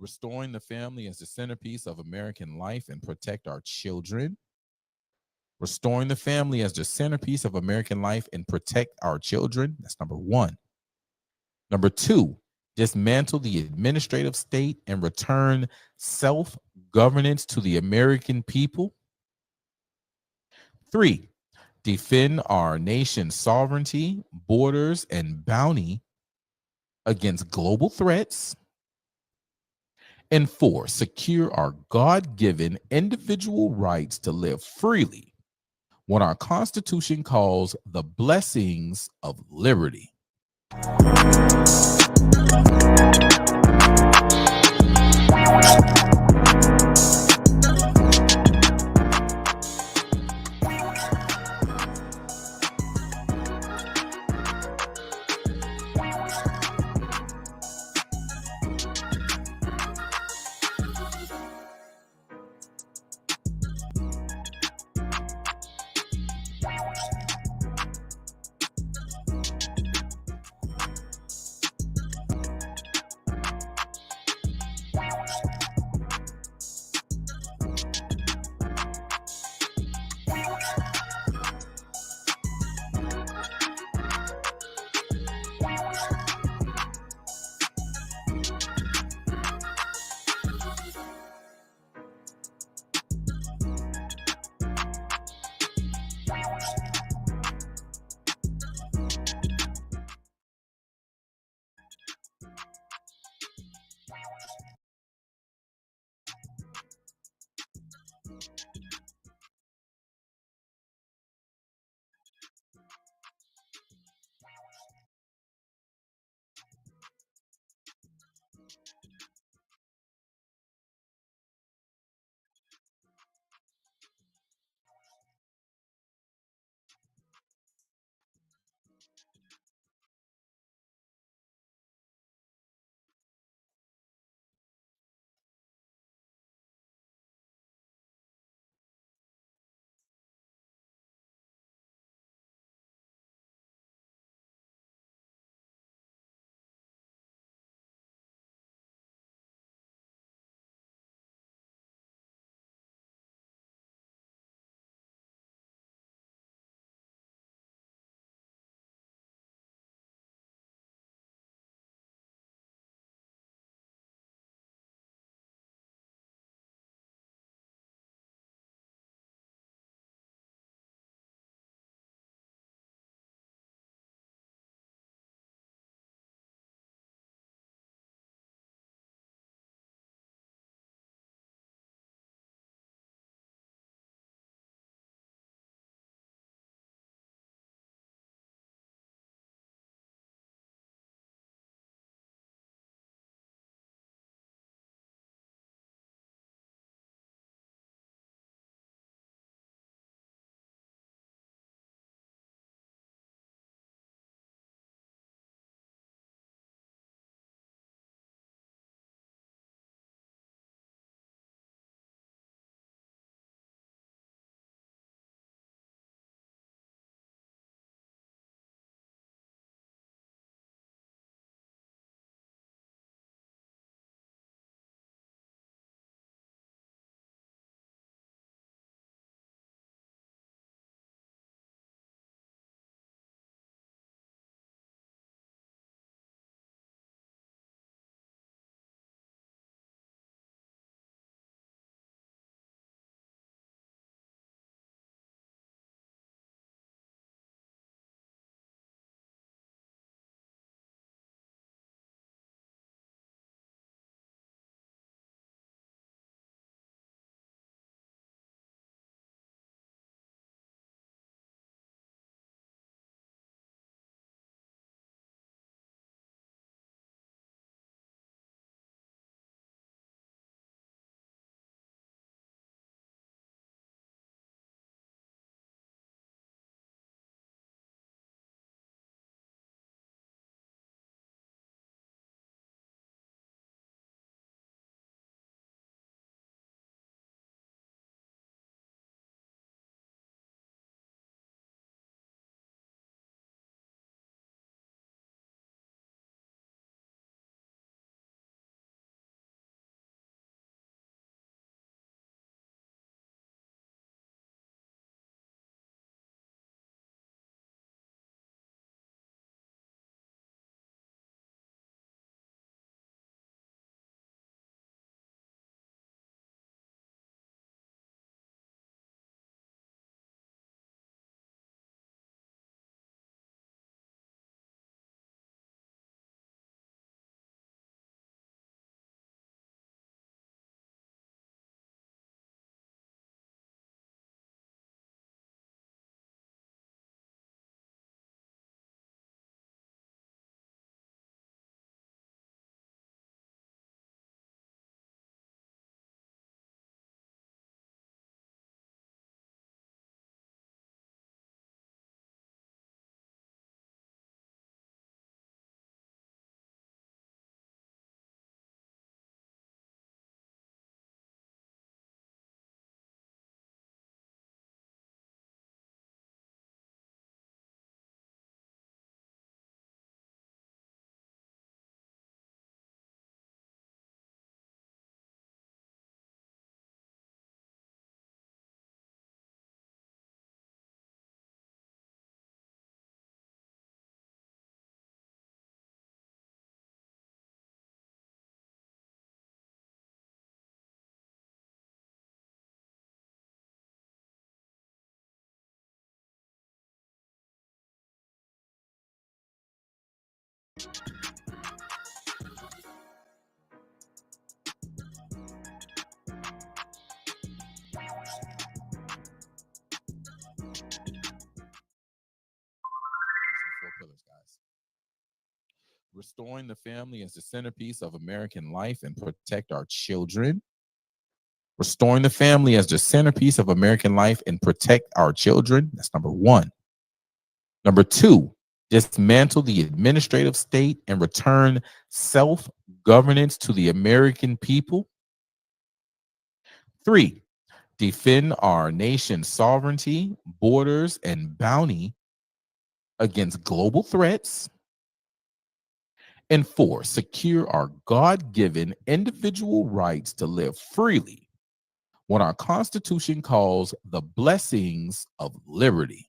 Restoring the family as the centerpiece of American life and protect our children. Restoring the family as the centerpiece of American life and protect our children. That's number one. Number two, dismantle the administrative state and return self-governance to the American people. Three, defend our nation's sovereignty, borders, and bounty against global threats. And four, secure our God-given individual rights to live freely, what our Constitution calls the blessings of liberty. restoring the family as the centerpiece of American life and protect our children. Restoring the family as the centerpiece of American life and protect our children. That's number one. Number two, dismantle the administrative state and return self governance to the American people. Three, defend our nation's sovereignty, borders, and bounty against global threats. And four, secure our God given individual rights to live freely, what our Constitution calls the blessings of liberty.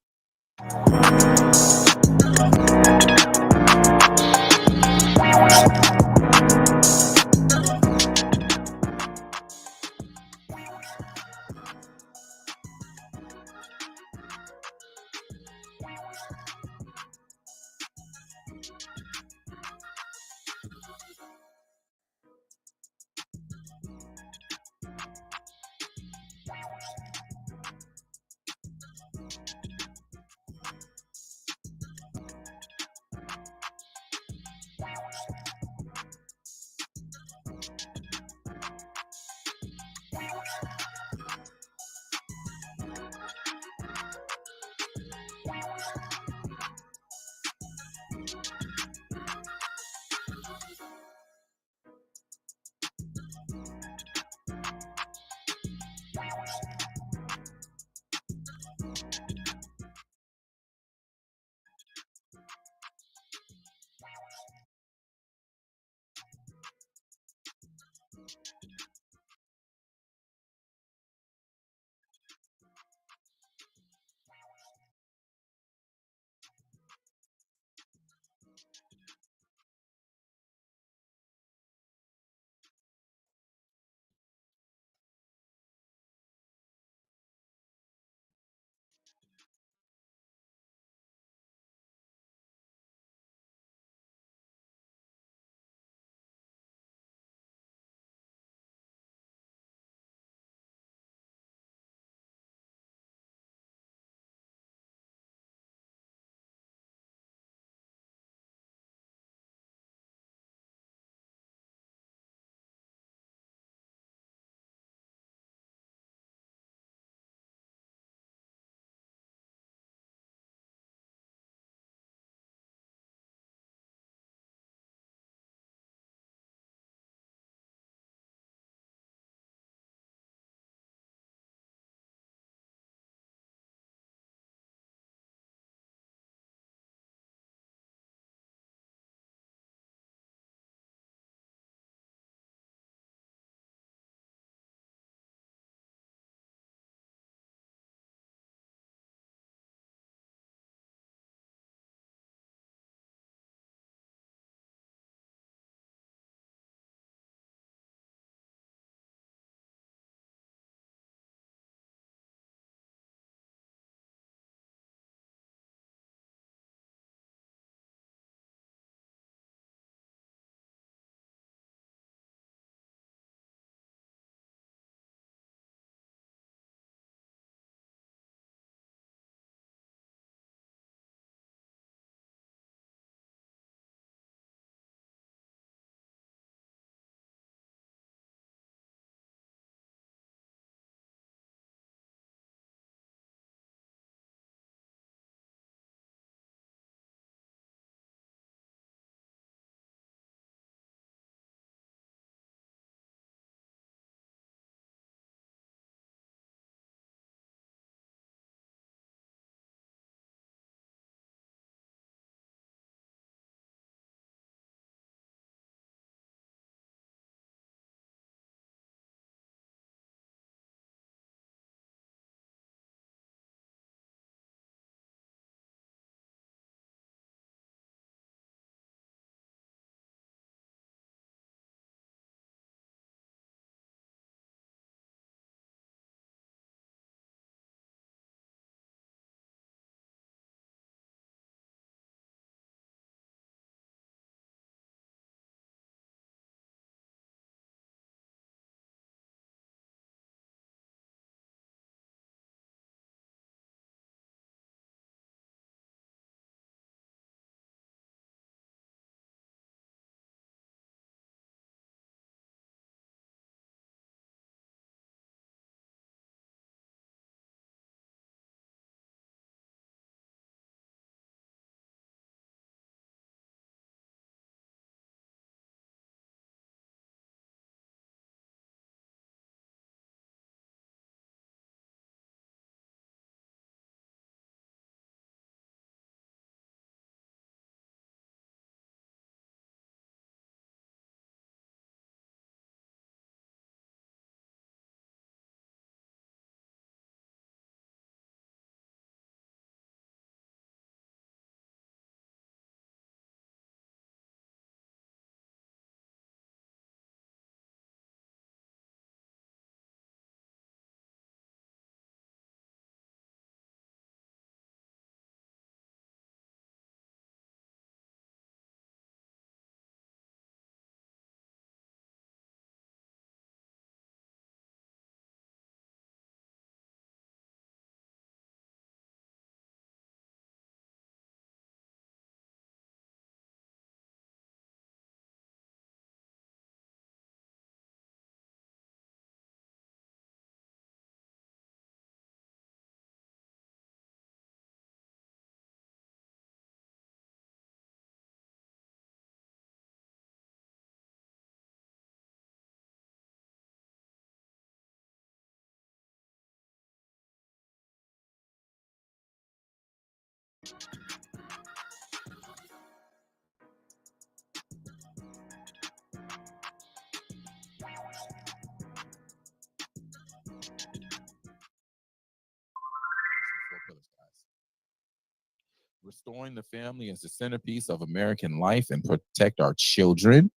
Restoring the family is the centerpiece of American life and protect our children.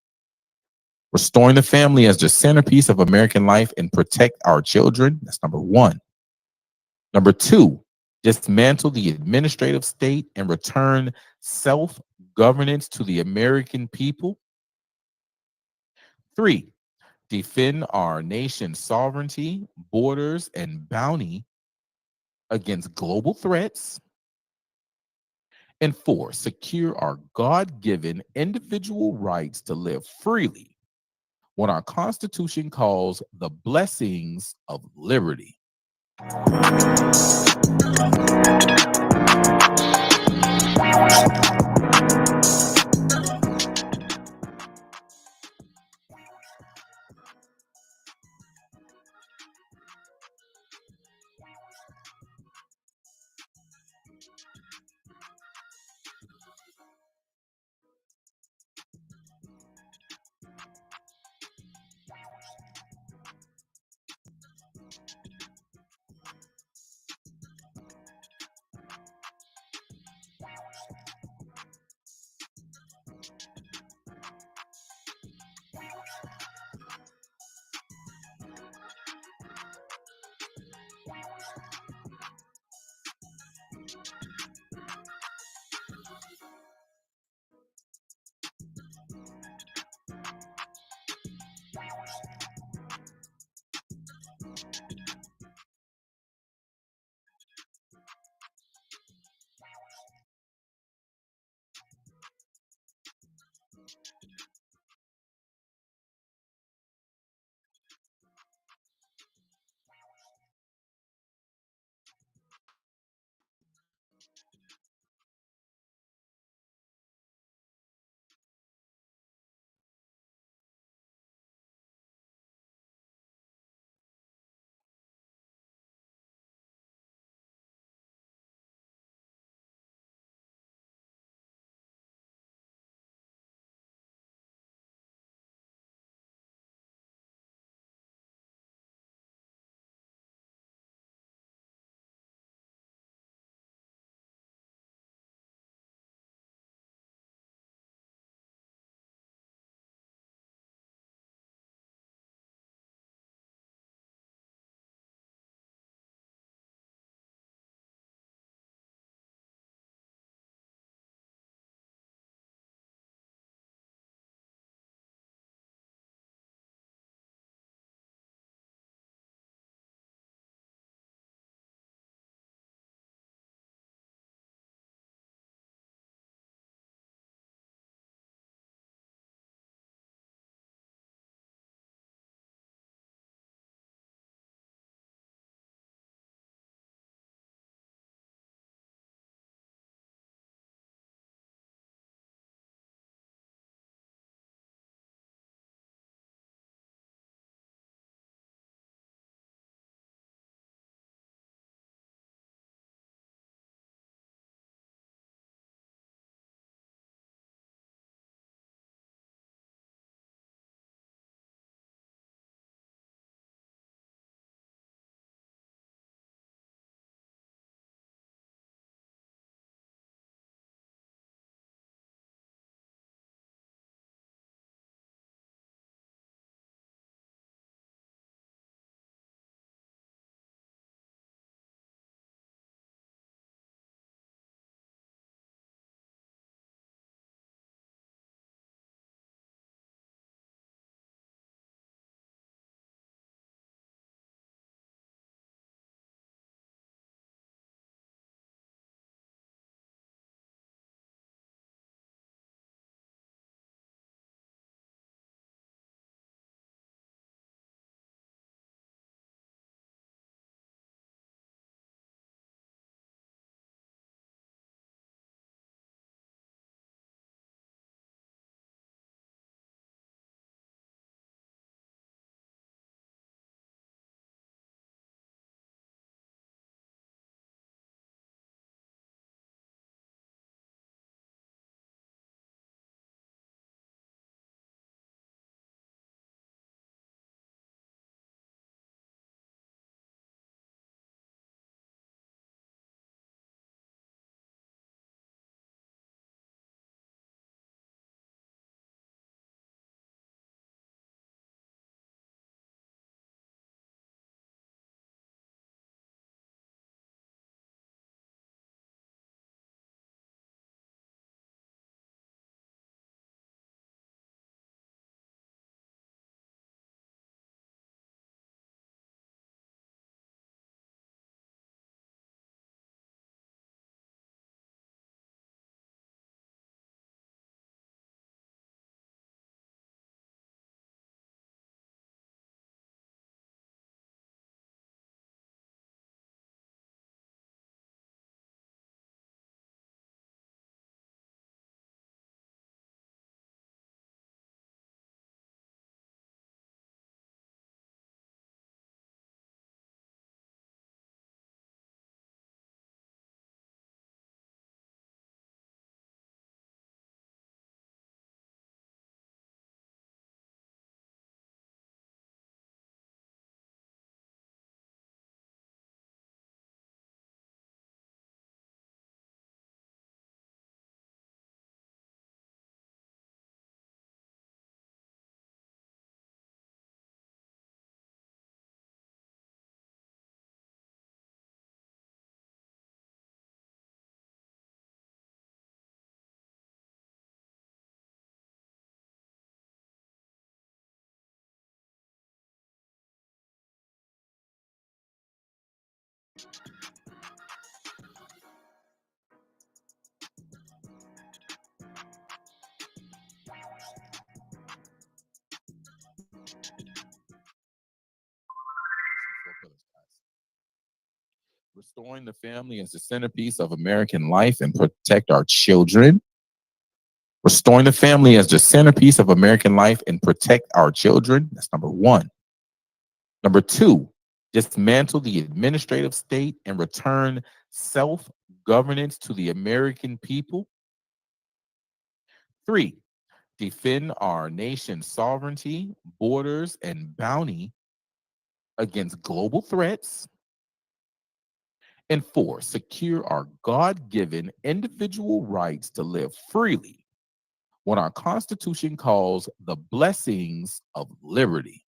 Restoring the family as the centerpiece of American life and protect our children. That's number one. Number two, dismantle the administrative state and return self governance to the American people. Three, defend our nation's sovereignty, borders, and bounty against global threats. And four, secure our God given individual rights to live freely, what our Constitution calls the blessings of liberty. Restoring the family as the centerpiece of American life and protect our children. Restoring the family as the centerpiece of American life and protect our children. That's number one. Number two, dismantle the administrative state and return self governance to the American people. Three, defend our nation's sovereignty, borders, and bounty against global threats. And four, secure our God given individual rights to live freely what our Constitution calls the blessings of liberty.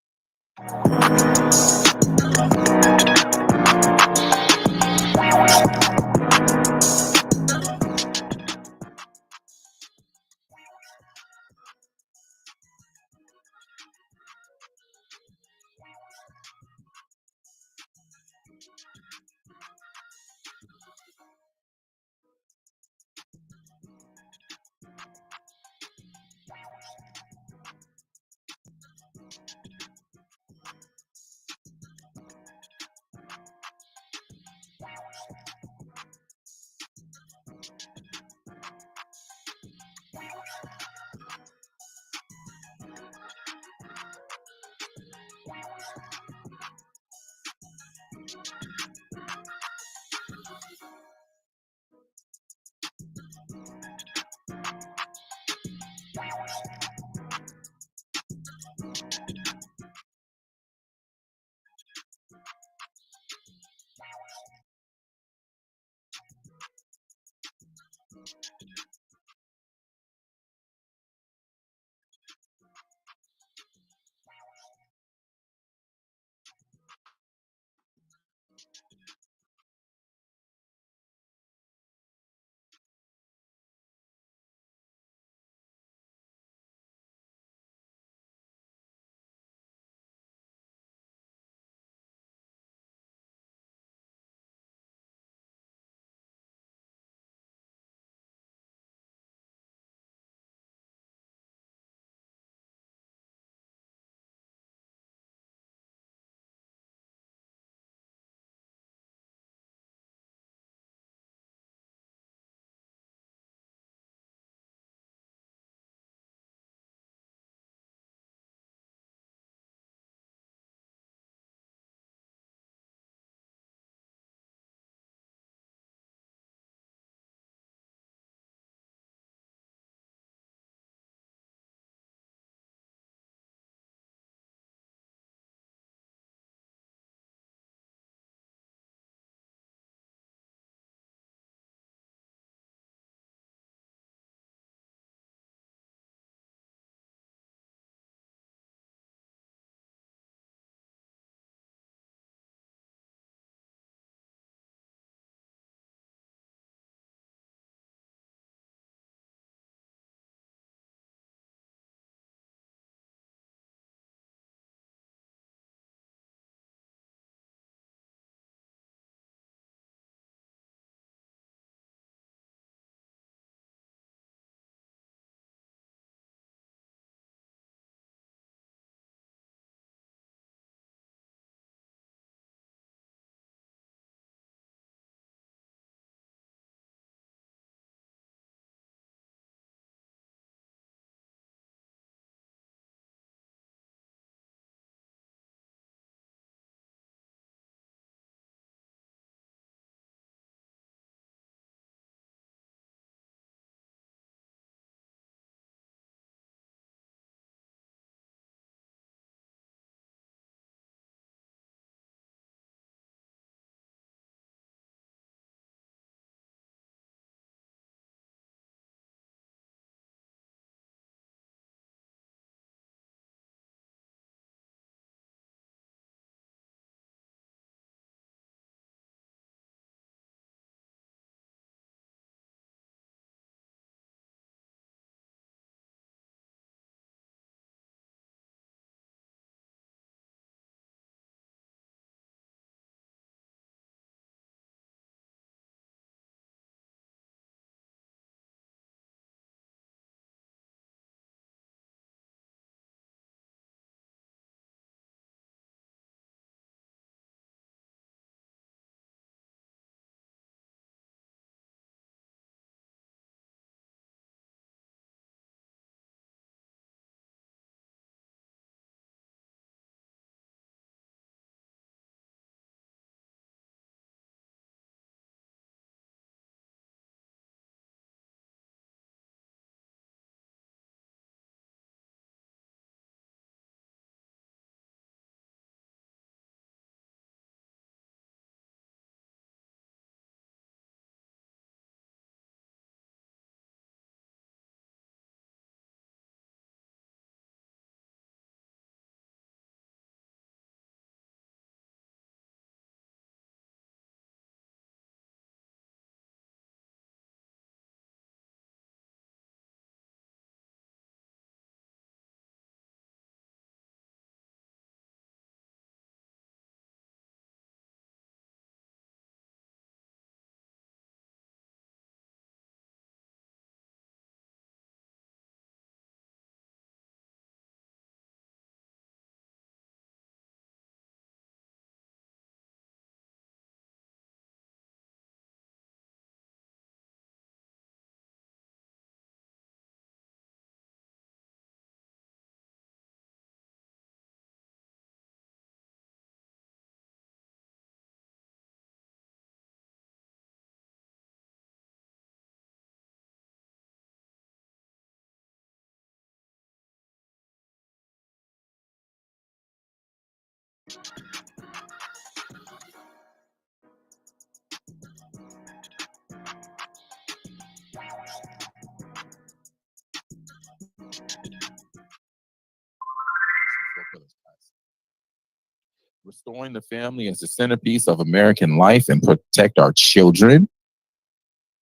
Restoring the family as the centerpiece of American life and protect our children.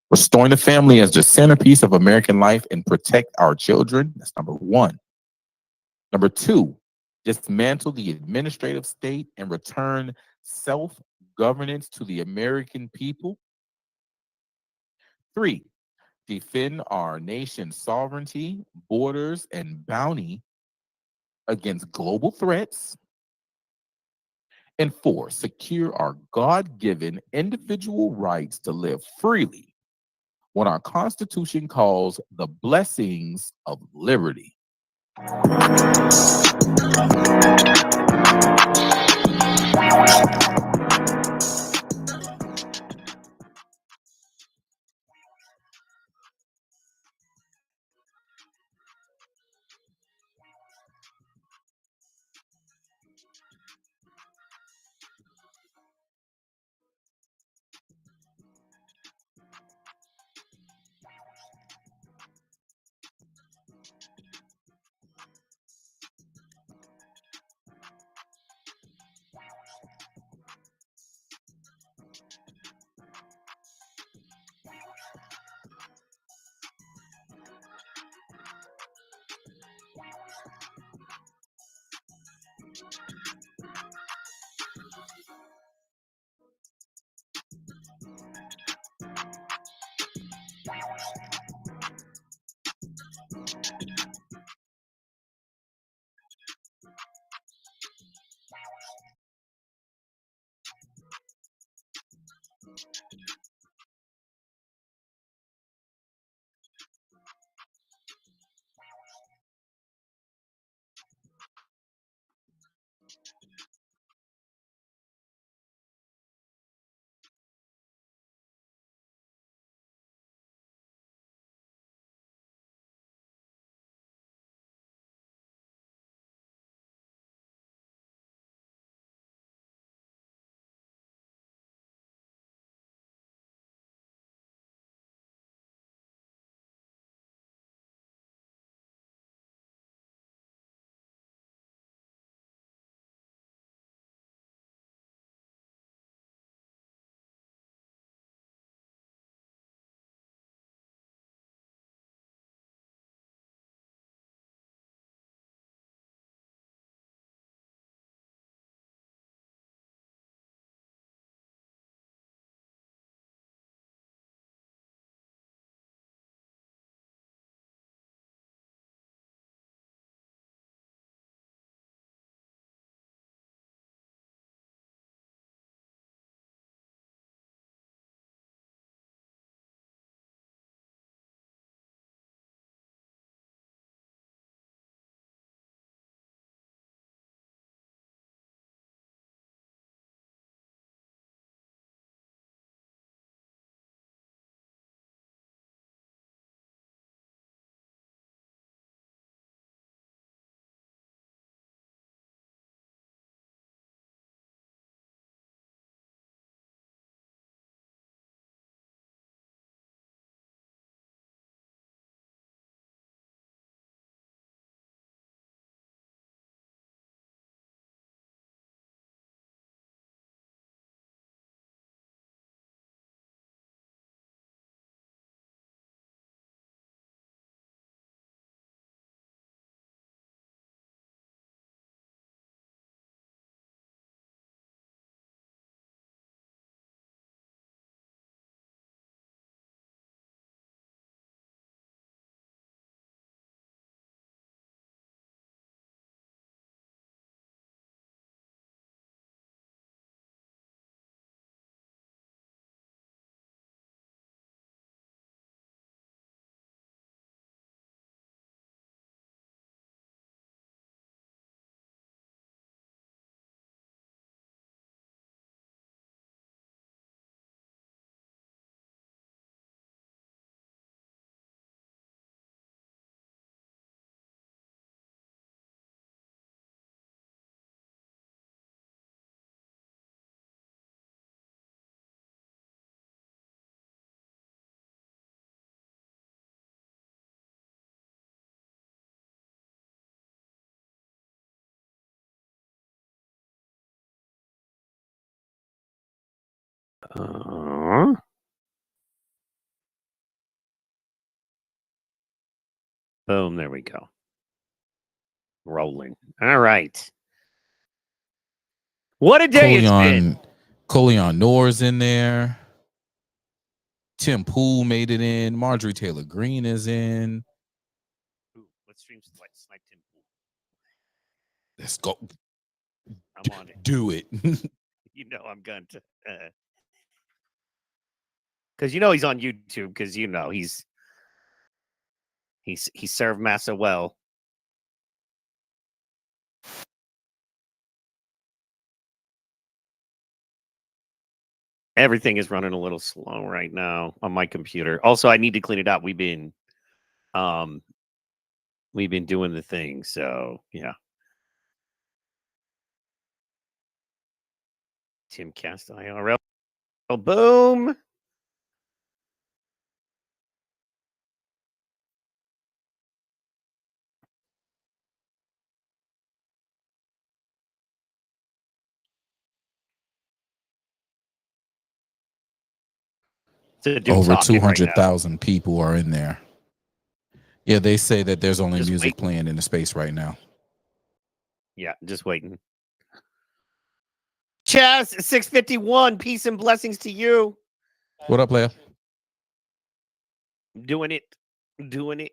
Restoring the family as the centerpiece of American life and protect our children. That's number one. Number two, dismantle the administrative state and return self governance to the American people. Three, defend our nation's sovereignty, borders, and bounty against global threats. And four, secure our God given individual rights to live freely, what our Constitution calls the blessings of liberty. Boom, there we go. Rolling. All right. What a day it's been. Coleon Noor's in there. Tim Pool made it in. Marjorie Taylor Greene is in. Ooh, let's stream snipe Tim Pool. Let's go. I'm on it. Do it. You know I'm going to. Because you know he's on YouTube. Because you know he served Massa well. Everything is running a little slow right now on my computer. Also, I need to clean it out. We've been doing the thing, so yeah. Tim Cast IRL. Boom. Over 200,000 people are in there. Yeah, they say that there's only Just music playing in the space right now. Yeah, just waiting. Chaz 651, peace and blessings to you. What up, player? Doing it. Let's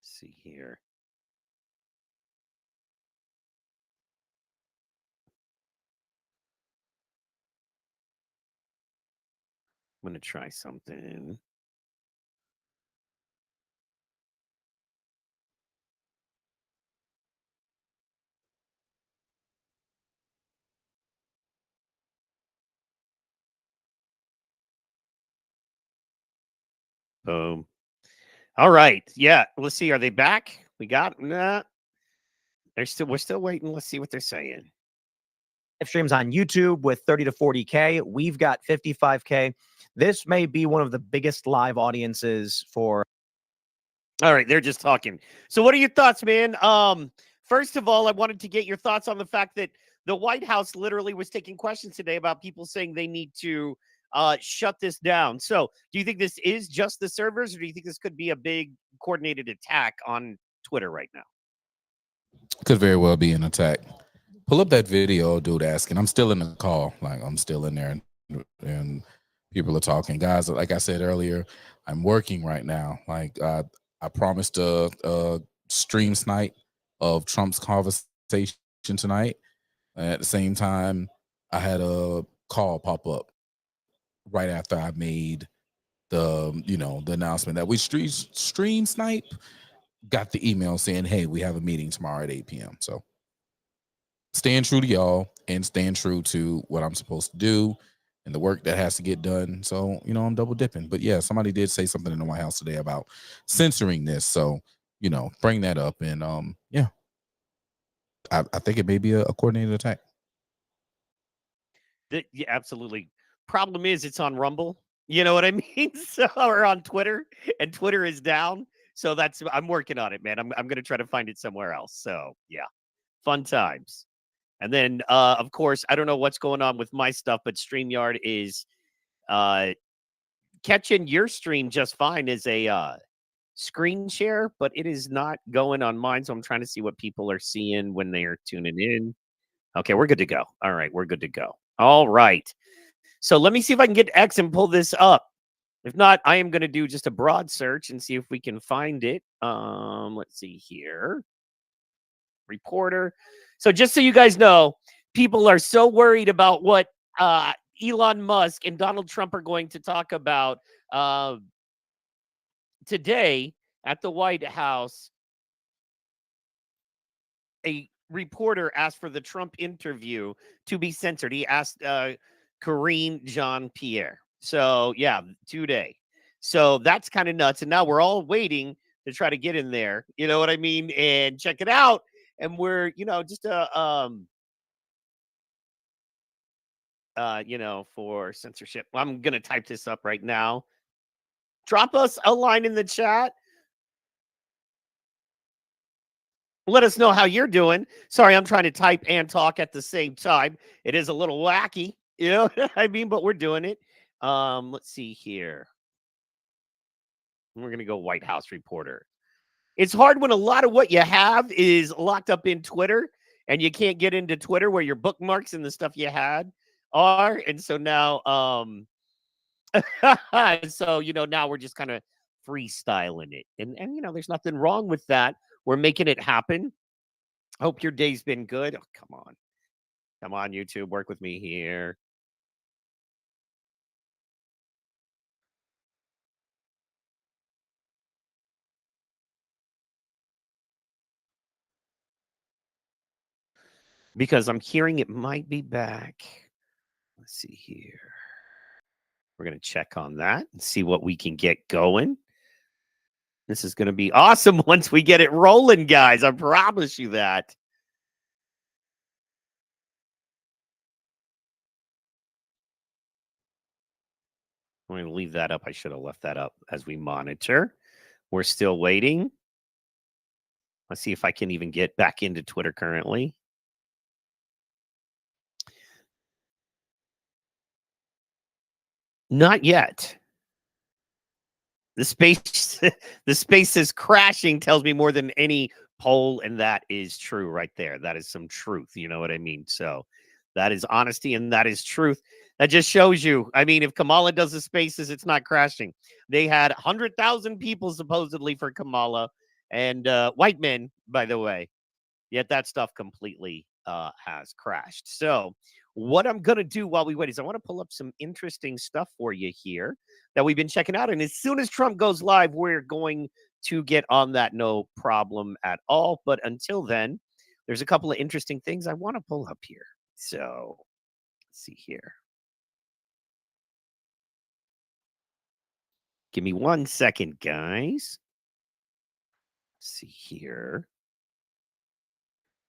see here. I'm going to try something. Boom. All right. Yeah. Let's see. Are they back? We got nah. We're still waiting. Let's see what they're saying. Streams on YouTube with 30 to 40K. We've got 55K. This may be one of the biggest live audiences for. All right, they're just talking. So what are your thoughts, man? First of all, I wanted to get your thoughts on the fact that the White House literally was taking questions today about people saying they need to shut this down. So do you think this is just the servers, or do you think this could be a big coordinated attack on Twitter right now? Could very well be an attack. Pull up that video, dude asking. I'm still in the call. Like, I'm still in there, and people are talking. Guys, like I said earlier, I'm working right now. Like, I promised a stream snipe of Trump's conversation tonight. And at the same time, I had a call pop up right after I made the announcement that we stream snipe. Got the email saying, hey, we have a meeting tomorrow at 8 p.m. So staying true to y'all and staying true to what I'm supposed to do and the work that has to get done. So, I'm double dipping. But yeah, somebody did say something in the White House today about censoring this. So, bring that up. And yeah, I think it may be a coordinated attack. Yeah, absolutely. Problem is it's on Rumble. You know what I mean? So, or on Twitter, and Twitter is down. So I'm working on it, man. I'm going to try to find it somewhere else. So yeah, fun times. And then, of course, I don't know what's going on with my stuff, but StreamYard is catching your stream just fine as a screen share, but it is not going on mine. So I'm trying to see what people are seeing when they are tuning in. Okay, we're good to go. All right, we're good to go. All right. So let me see if I can get X and pull this up. If not, I am going to do just a broad search and see if we can find it. Let's see here. Reporter. So just so you guys know, people are so worried about what Elon Musk and Donald Trump are going to talk about today at the White House. A reporter asked for the Trump interview to be censored. He asked Karine Jean-Pierre. So, yeah, today. So that's kind of nuts. And now we're all waiting to try to get in there. You know what I mean? And check it out. And we're, just for censorship. I'm going to type this up right now. Drop us a line in the chat. Let us know how you're doing. Sorry, I'm trying to type and talk at the same time. It is a little wacky. You know what I mean? But we're doing it. Let's see here. We're gonna go White House reporter. It's hard when a lot of what you have is locked up in Twitter and you can't get into Twitter where your bookmarks and the stuff you had are. And so now, so, now we're just kind of freestyling it. And, there's nothing wrong with that. We're making it happen. Hope your day's been good. Oh, come on. Come on, YouTube. Work with me here. Because I'm hearing it might be back. Let's see here. We're going to check on that and see what we can get going. This is going to be awesome once we get it rolling, guys. I promise you that. I'm going to leave that up. I should have left that up as we monitor. We're still waiting. Let's see if I can even get back into Twitter currently. Not yet. The space is crashing tells me more than any poll, and that is true right there. That is some truth. You know what I mean? So that is honesty and that is truth. That just shows you. I mean, if Kamala does the spaces, it's not crashing. They had 100,000 people supposedly for Kamala and white men, by the way. Yet that stuff completely has crashed. So what I'm going to do while we wait is I want to pull up some interesting stuff for you here that we've been checking out. And as soon as Trump goes live, we're going to get on that, no problem at all. But until then, there's a couple of interesting things I want to pull up here. So let's see here. Give me 1 second, guys. Let's see here.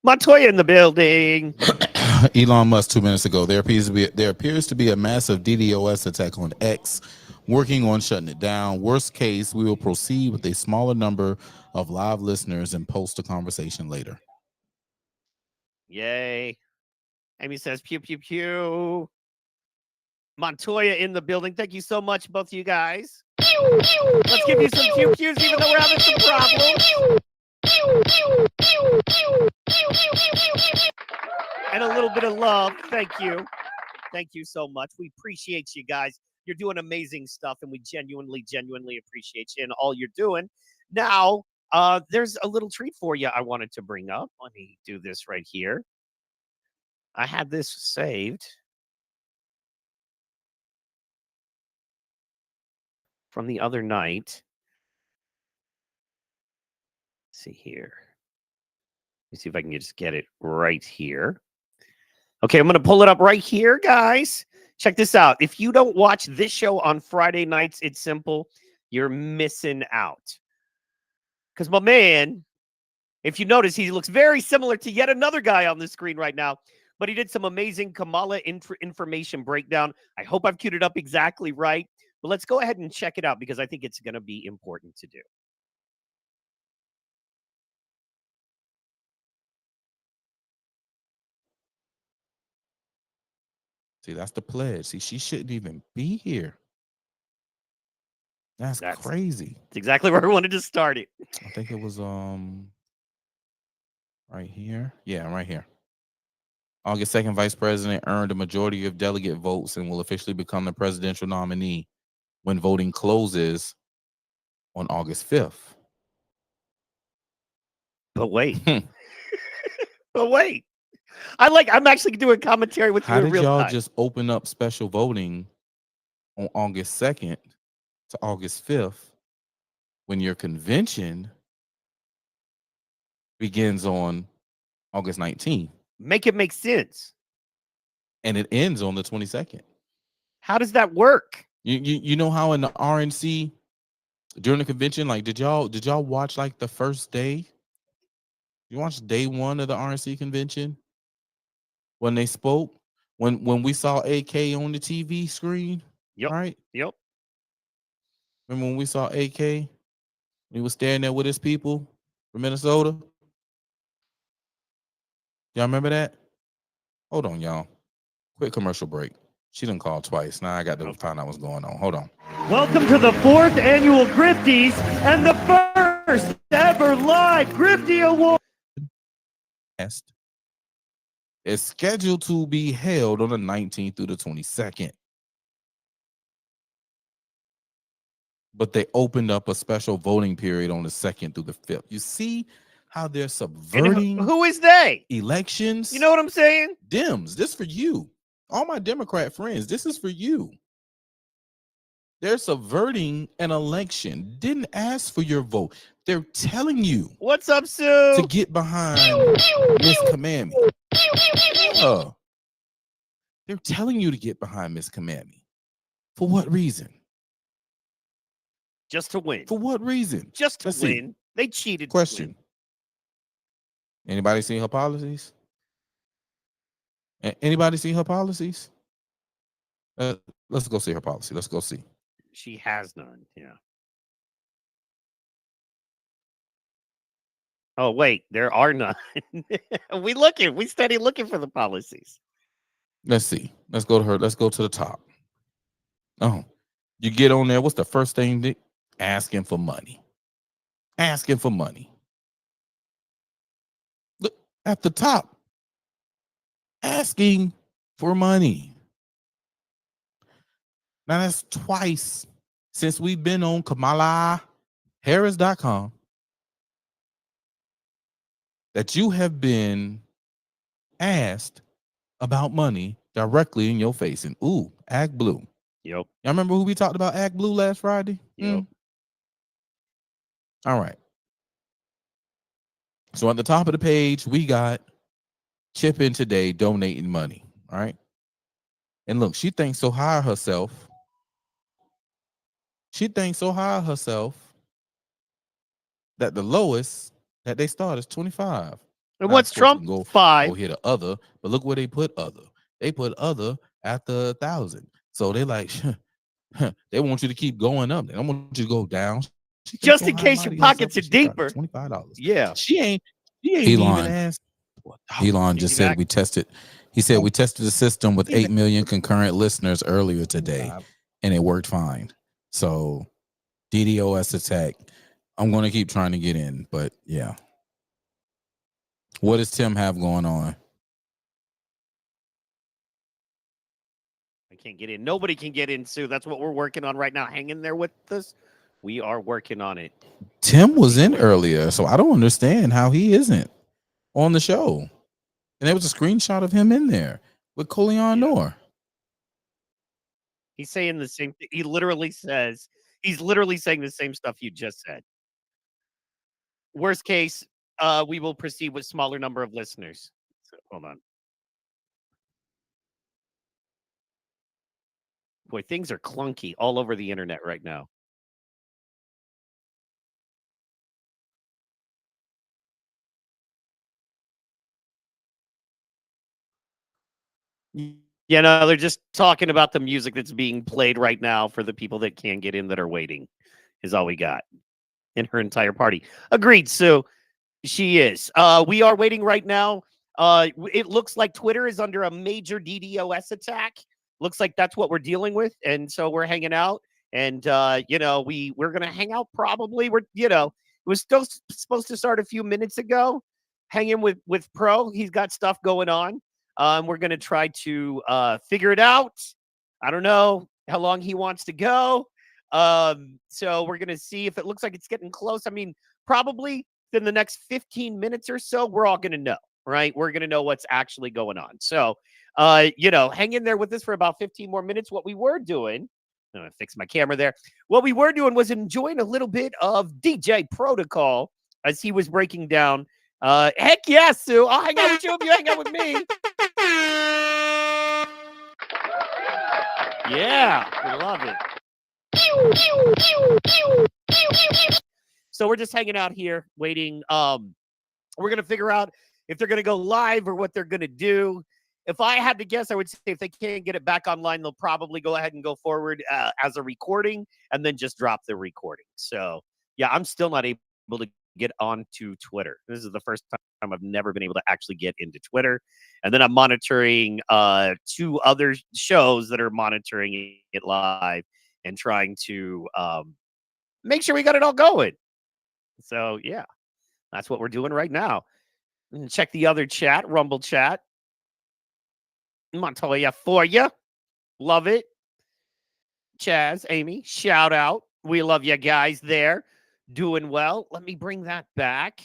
Montoya in the building. Elon Musk 2 minutes ago. There appears to be a massive DDoS attack on X. Working on shutting it down. Worst case, we will proceed with a smaller number of live listeners and post a conversation later. Yay. Amy says, pew, pew, pew. Montoya in the building. Thank you so much, both of you guys. Pew, pew, let's give you some pew pews, even though we're having some problems. And a little bit of love. Thank you. Thank you so much. We appreciate you guys. You're doing amazing stuff, and we genuinely appreciate you and all you're doing. Now, there's a little treat for you I wanted to bring up. Let me do this right here. I had this saved from the other night. Let's see here. Let me see if I can just get it right here. Okay, I'm going to pull it up right here, guys. Check this out. If you don't watch this show on Friday nights, it's simple. You're missing out. Because my man, if you notice, he looks very similar to yet another guy on the screen right now. But he did some amazing Kamala information breakdown. I hope I've queued it up exactly right. But let's go ahead and check it out because I think it's going to be important to do. See, that's the pledge. See, she shouldn't even be here. That's crazy. That's exactly where I wanted to start it. I think it was right here. Yeah, right here. August 2nd, Vice President earned a majority of delegate votes and will officially become the presidential nominee when voting closes on August 5th. But wait. But wait. I'm actually doing commentary with you in real time. How did y'all just open up special voting on August 2nd to August 5th when your convention begins on August 19th? Make it make sense. And it ends on the 22nd. How does that work? You know how in the RNC during the convention, like did y'all watch like the first day? You watched day 1 of the RNC convention when they spoke? When we saw AK on the TV screen? Yep. Right? Yep. Remember when we saw AK? He was standing there with his people from Minnesota. Y'all remember that? Hold on, y'all. Quick commercial break. She done called twice. Now I got to find out what's going on. Hold on. Welcome to the 4th annual Grifties and the first ever live Grifty Award. It's scheduled to be held on the 19th through the 22nd. But they opened up a special voting period on the 2nd through the 5th. You see how they're subverting who is they? elections? You know what I'm saying? Dems, this for you. All my Democrat friends, this is for you. They're subverting an election. Didn't ask for your vote. They're telling you. What's up, Sue? To get behind Miss Kamami. They're telling you to get behind Miss Kamami. For what reason? Just to win. For what reason? Just to Let's win. see. They cheated. Question. Anybody seen her policies? Anybody see her policies? Let's go see her policy. Let's go see. She has none. Yeah. Oh, wait. There are none. We steady looking for the policies. Let's see. Let's go to her. Let's go to the top. Oh, you get on there. What's the first thing? Asking for money. Asking for money. Look at the top. Asking for money. Now that's twice since we've been on KamalaHarris.com that you have been asked about money directly in your face. And ooh, Ag Blue. Yep. Y'all remember who we talked about Ag Blue last Friday? Yep. All right. So at the top of the page, we got Chip In Today donating money. All right. And look, she thinks so high of herself. She thinks so high of herself that the lowest that they start is 25. And Now, what's of course, Trump? you can go 5. Go here to other, but look where they put other. They put other after 1,000. So they like, they want you to keep going up. They don't want you to go down. Just in case your pockets are deeper. $25. Yeah. She ain't Elon. even asked. Elon just said we tested. He said we tested the system with 8 million concurrent listeners earlier today, and it worked fine. So DDoS attack. I'm going to keep trying to get in, but yeah. What does Tim have going on? I can't get in. Nobody can get in, Sue. That's what we're working on right now. Hang in there with us. We are working on it. Tim was in earlier, so I don't understand how he isn't on the show. And there was a screenshot of him in there with Colion Noor. He's saying the same thing. He's literally saying the same stuff you just said. Worst case, we will proceed with smaller number of listeners. So, hold on. Boy, things are clunky all over the internet right now. Yeah, no, they're just talking about the music that's being played right now for the people that can't get in that are waiting, is all we got. And her entire party. Agreed, Sue. She is. We are waiting right now. It looks like Twitter is under a major DDoS attack. Looks like that's what we're dealing with. And so we're hanging out. And, we're going to hang out probably. It was still supposed to start a few minutes ago. Hanging with Pro. He's got stuff going on. We're going to try to figure it out. I don't know how long he wants to go. So we're going to see if it looks like it's getting close. I mean, probably in the next 15 minutes or so, we're all going to know, right? We're going to know what's actually going on. So, hang in there with us for about 15 more minutes. What we were doing, I'm going to fix my camera there. What we were doing was enjoying a little bit of DJ Protocol as he was breaking down. Heck yes, Sue. I'll hang out with you if you hang out with me. Yeah, we love it. So we're just hanging out here waiting. We're going to figure out if they're going to go live or what they're going to do. If I had to guess, I would say if they can't get it back online, they'll probably go ahead and go forward as a recording and then just drop the recording. So, yeah, I'm still not able to get onto Twitter. This is the first time I've never been able to actually get into Twitter. And then I'm monitoring 2 other shows that are monitoring it live and trying to make sure we got it all going. So, yeah, that's what we're doing right now. And check the other chat, Rumble chat. Montoya for you. Love it. Chaz, Amy, shout out. We love you guys there. Doing well. Let me bring that back.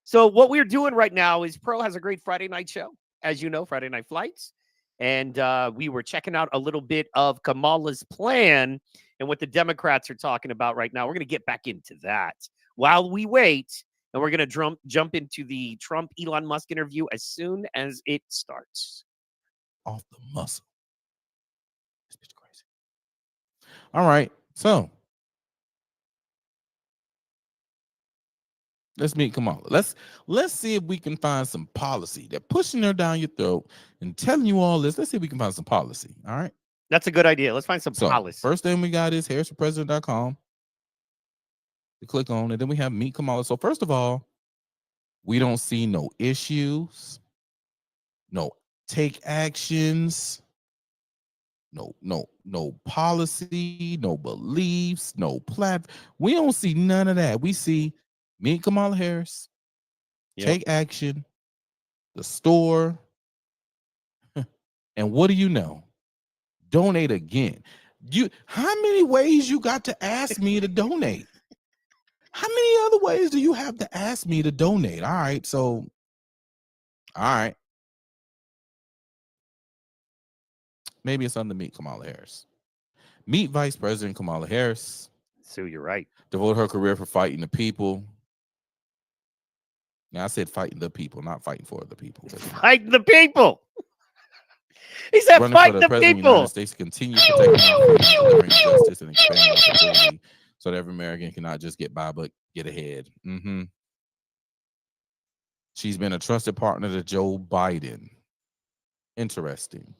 So what we're doing right now is Pro has a great Friday night show. As you know, Friday Night Flights. And we were checking out a little bit of Kamala's plan and what the Democrats are talking about right now. We're going to get back into that while we wait. And we're going to jump into the Trump-Elon Musk interview as soon as it starts. Off the muscle. This bitch crazy. All right. So let's meet Kamala. Let's see if we can find some policy. They're pushing her down your throat and telling you all this. Let's see if we can find some policy. All right. That's a good idea. Let's find some policy. First thing we got is harrisforpresident.com to click on, and then we have Meet Kamala. So first of all, we don't see no issues, no take actions, no policy, no beliefs, no platform. We don't see none of that. We see Meet Kamala Harris, take action, the store, and what do you know? Donate again. How many ways you got to ask me to donate? How many other ways do you have to ask me to donate? All right, so, all right. Maybe it's under Meet Kamala Harris. Meet Vice President Kamala Harris. So you're right. Devote her career for fighting the people. Now I said fighting the people, not fighting for the people. Fighting the people. He said fight the people. Of the United States continue to protect bring justice and expand opportunity so that every American cannot just get by but get ahead. She's been a trusted partner to Joe Biden. Interesting.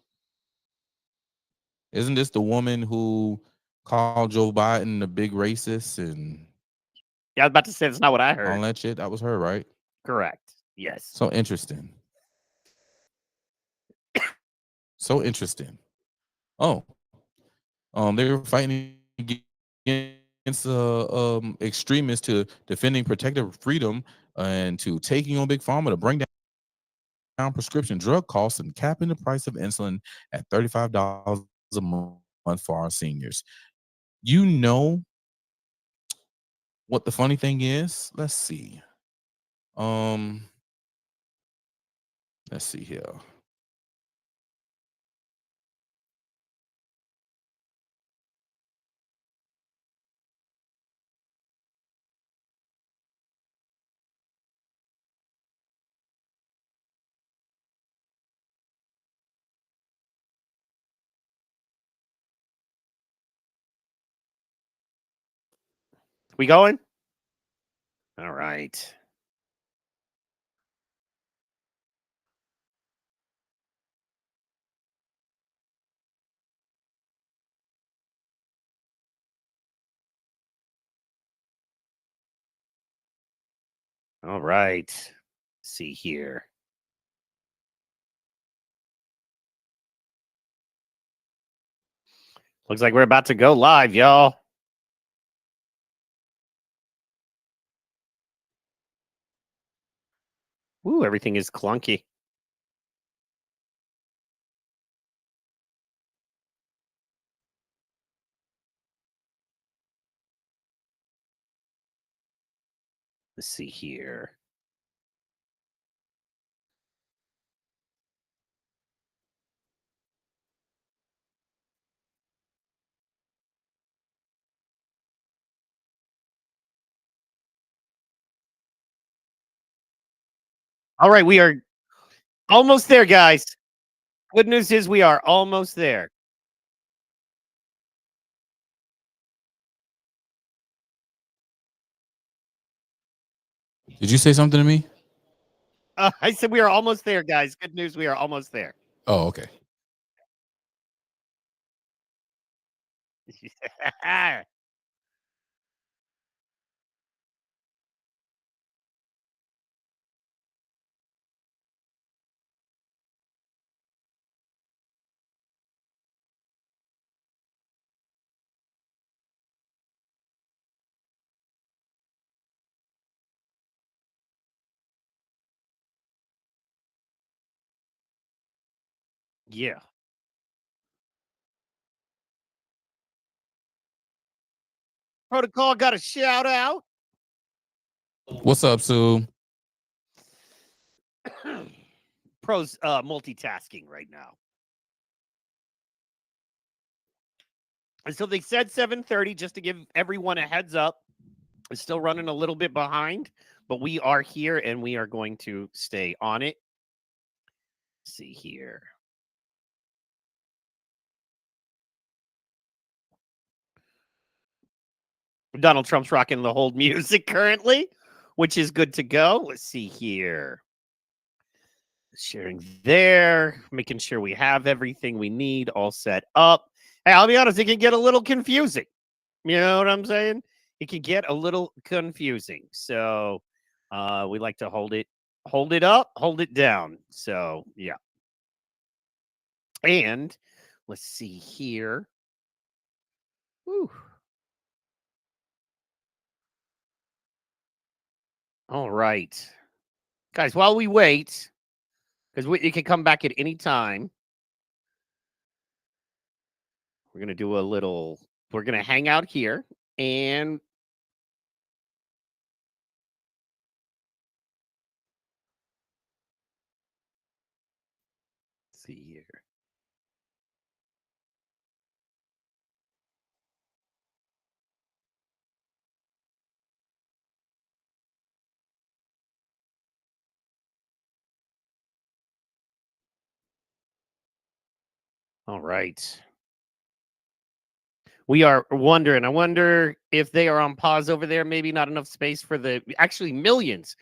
Isn't this the woman who called Joe Biden the big racist and I was about to say that's not what I heard. All that shit. That was her, right? Correct. Yes. So interesting. So interesting. Oh, they were fighting against extremists to defending protective freedom and to taking on Big Pharma to bring down prescription drug costs and capping the price of insulin at $35 a month for our seniors. You know what the funny thing is? Let's see. Let's see here. We going? All right. All right. Let's see here. Looks like we're about to go live, y'all. Ooh, everything is clunky. Let's see here. All right, we are almost there, guys. Good news is we are almost there. Did you say something to me? I said we are almost there, guys. Good news, we are almost there. Oh, okay. Yeah. Protocol got a shout out. What's up, Sue? Pro's multitasking right now. And so they said 7:30 just to give everyone a heads up. It's still running a little bit behind, but we are here and we are going to stay on it. Let's see here. Donald Trump's rocking the hold music currently, which is good to go. Let's see here. Sharing there, making sure we have everything we need all set up. Hey, I'll be honest, it can get a little confusing. You know what I'm saying? It can get a little confusing. So we like to hold it up, hold it down. So yeah. And let's see here. Woo. All right. Guys, while we wait, because it can come back at any time. We're going to do a little, we're going to hang out here and see here. All right. We are wondering. I wonder if they are on pause over there. Maybe not enough space for the actually millions.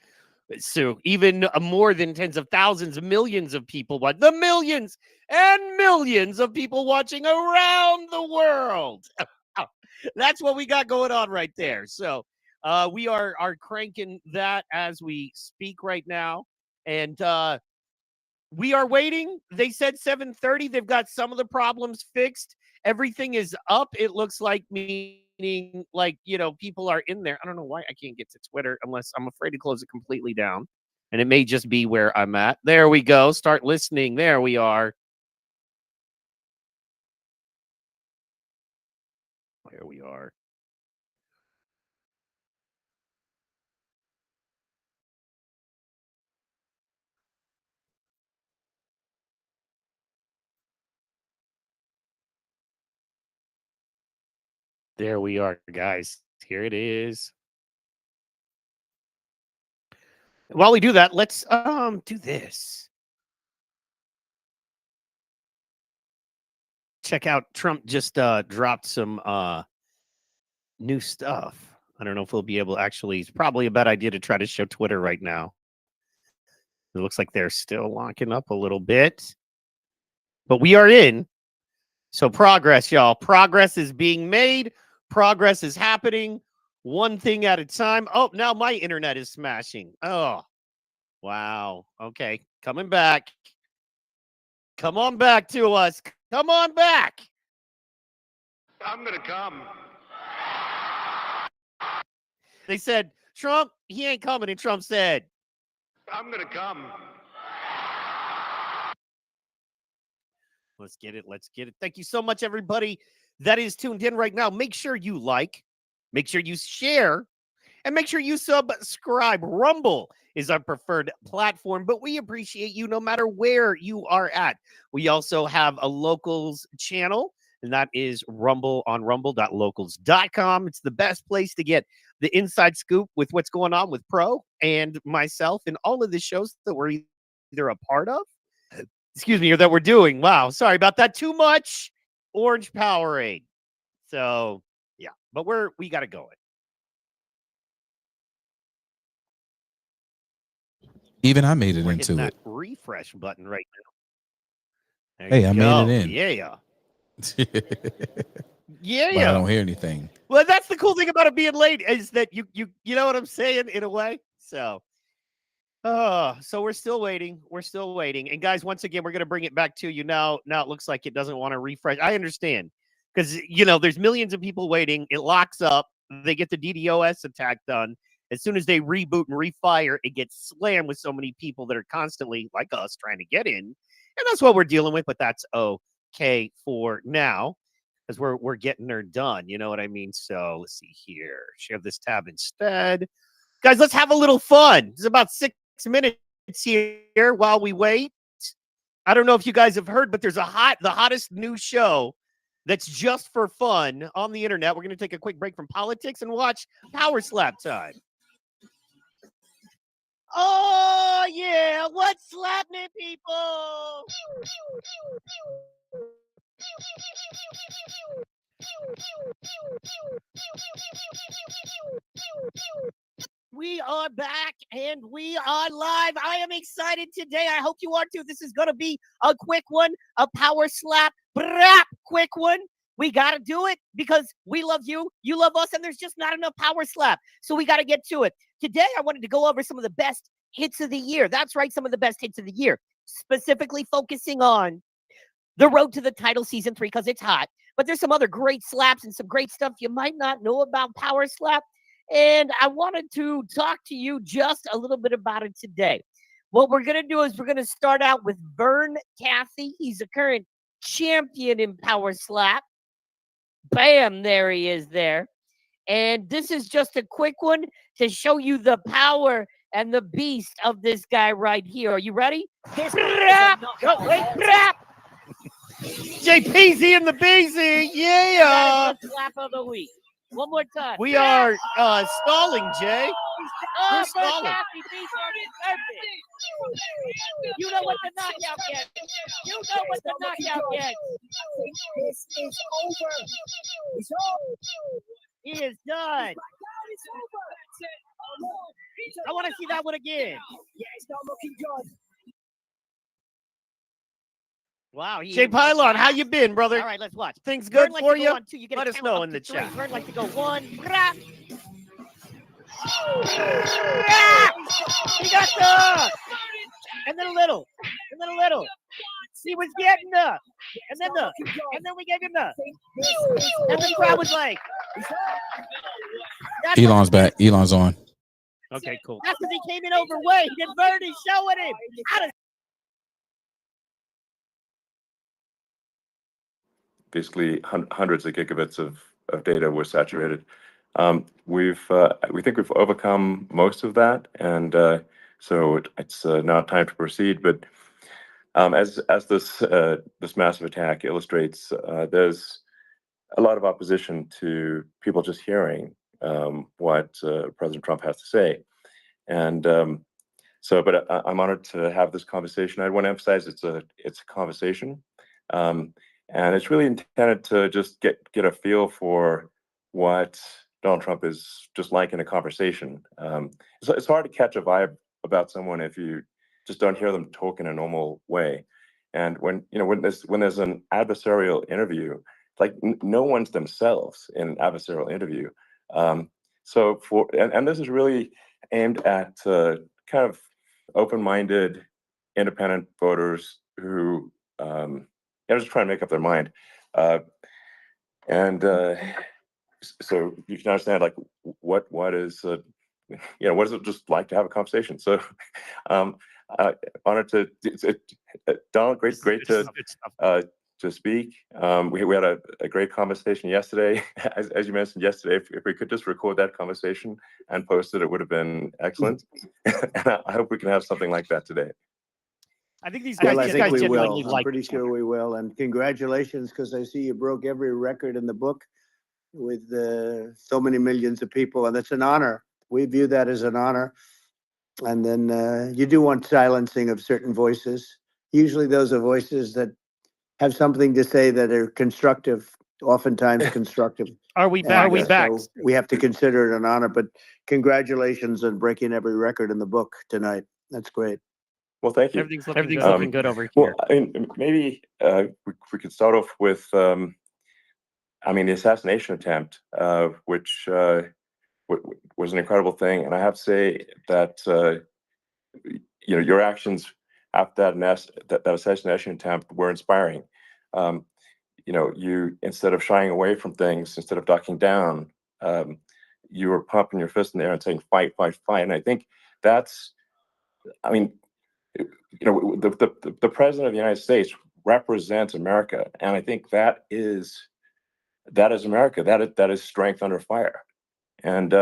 So even more than tens of thousands, millions of people, but the millions and millions of people watching around the world. That's what we got going on right there. So we are cranking that as we speak right now. And we are waiting. They said 7:30. They've got some of the problems fixed. Everything is up. It looks like, meaning like, you know, people are in there. I don't know why I can't get to Twitter unless I'm afraid to close it completely down. And it may just be where I'm at. There we go. Start listening. There we are. There we are. There we are, guys. Here it is. While we do that, let's do this. Check out Trump just dropped some new stuff. I don't know if we'll be able to actually, it's probably a bad idea to try to show Twitter right now. It looks like they're still locking up a little bit. But we are in. So progress, y'all. Progress is being made. Progress is happening. One thing at a time. Oh, now my internet is smashing. Oh, wow. Okay. Coming back. Come on back to us. Come on back. I'm going to come. They said, Trump, he ain't coming. And Trump said, I'm going to come. Let's get it. Let's get it. Thank you so much, everybody that is tuned in right now. Make sure you like, make sure you share, and make sure you subscribe. Rumble is our preferred platform, but we appreciate you no matter where you are at. We also have a locals channel, and that is RUMBLEonRUMBLE.locals.com. It's the best place to get the inside scoop with what's going on with Pro and myself and all of the shows that we're either a part of, excuse me, or that we're doing. Wow, sorry about that. Too much orange Powerade. So yeah, but we got to go. Even I made it We're into that it. refresh button right now. Hey, I made it in. Yeah. But I don't hear anything. Well, that's the cool thing about it being late is that you know what I'm saying in a way. So so we're still waiting. We're still waiting. And guys, once again, we're going to bring it back to you now. Now it looks like it doesn't want to refresh. I understand because, you know, there's millions of people waiting. It locks up. They get the DDoS attack done. As soon as they reboot and refire, it gets slammed with so many people that are constantly, like us, trying to get in. And that's what we're dealing with, but that's okay for now because we're getting her done. You know what I mean? So let's see here. Share this tab instead. Guys, let's have a little fun. It's about 6 minutes here while we wait. I don't know if you guys have heard, but there's the hottest new show that's just for fun on the internet. We're going to take a quick break from politics and watch Power Slap Time. Oh, yeah. What's slapping, people? We are back and we are live. I am excited today. I hope you are too. This is going to be a quick one, a power slap, quick one. We got to do it because we love you, you love us, and there's just not enough power slap. So we got to get to it. Today, I wanted to go over some of the best hits of the year. That's right, some of the best hits of the year, specifically focusing on the road to the title season 3 because it's hot. But there's some other great slaps and some great stuff you might not know about Power Slap. And I wanted to talk to you just a little bit about it today. What we're going to do is we're going to start out with Vern Cathy. He's a current champion in Power Slap. Bam, there he is there. And this is just a quick one to show you the power and the beast of this guy right here. Are you ready? JPZ and the Beezy, yeah! Slap of the week. One more time. We are stalling, Jay. We're stalling. You know what the knockout gets. You know what the knockout gets. This is over. It's over. He is done. I want to see that one again. Yeah, it's not looking good. Wow. Jay Pylon, how you been, brother? All right, let's watch. Things good for you? You Let us know in the chat. Vern like to go 1. He got the. And then a little. And then a little. He was getting the. And then the. And then we gave him the. And the crowd was like. Elon's back. Elon's on. Okay, cool. That's because he came in overweight. And Vern is showing him how to. Basically hundreds of gigabits of data were saturated. We think we've overcome most of that, and so it's now time to proceed. But as this massive attack illustrates, there's a lot of opposition to people just hearing what President Trump has to say, and but I'm honored to have this conversation. I want to emphasize it's a conversation. And it's really intended to just get a feel for what Donald Trump is just like in a conversation. It's hard to catch a vibe about someone if you just don't hear them talk in a normal way. And when there's an adversarial interview, like no one's themselves in an adversarial interview. So this is really aimed at kind of open-minded, independent voters who. Just trying to make up their mind, so you can understand like what is what is it just like to have a conversation. So honored to Donald, great to speak. We had a great conversation yesterday. As you mentioned yesterday, if we could just record that conversation and post it, it would have been excellent. And I hope we can have something like that today. I think these guys, I think we will. I'm like pretty sure we will. And congratulations, because I see you broke every record in the book with so many millions of people, and it's an honor. We view that as an honor. And then you do want silencing of certain voices. Usually those are voices that have something to say that are constructive, oftentimes constructive. Are we back? Are we back? So we have to consider it an honor, but congratulations on breaking every record in the book tonight. That's great. Well, thank you. Everything's looking good over here. Well, I mean, maybe we could start off with, the assassination attempt, which was an incredible thing. And I have to say that, your actions after that assassination attempt were inspiring. You, instead of shying away from things, instead of ducking down, you were pumping your fist in the air and saying, fight, fight, fight. And I think the president of the United States represents America, and I think that is America. That is strength under fire, and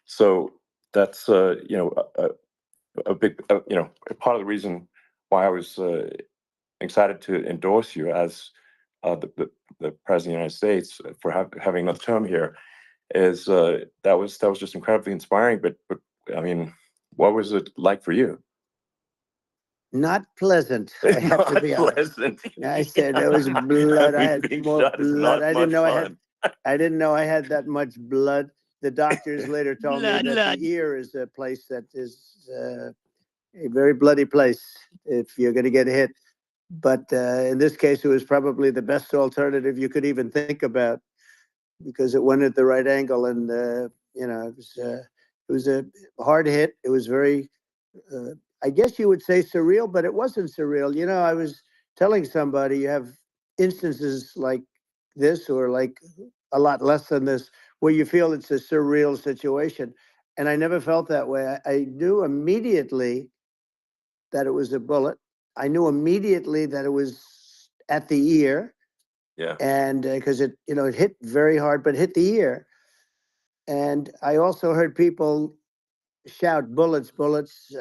so that's a big part of the reason why I was excited to endorse you as the president of the United States for having another term here. Is that was just incredibly inspiring. But I mean, what was it like for you? Not pleasant. I have to be honest. I said there was blood. I had more blood. I didn't know I had that much blood. The doctors later told me that the ear is a place that is a very bloody place if you're going to get hit. But in this case, it was probably the best alternative you could even think about, because it went at the right angle, and it was a hard hit. It was very, I guess you would say, surreal, but it wasn't surreal. I was telling somebody, you have instances like this, or like a lot less than this, where you feel it's a surreal situation, and I never felt that way. I knew immediately that it was a bullet. I knew immediately that it was at the ear. Yeah. And because it hit very hard, but hit the ear. And I also heard people shout, bullets, bullets,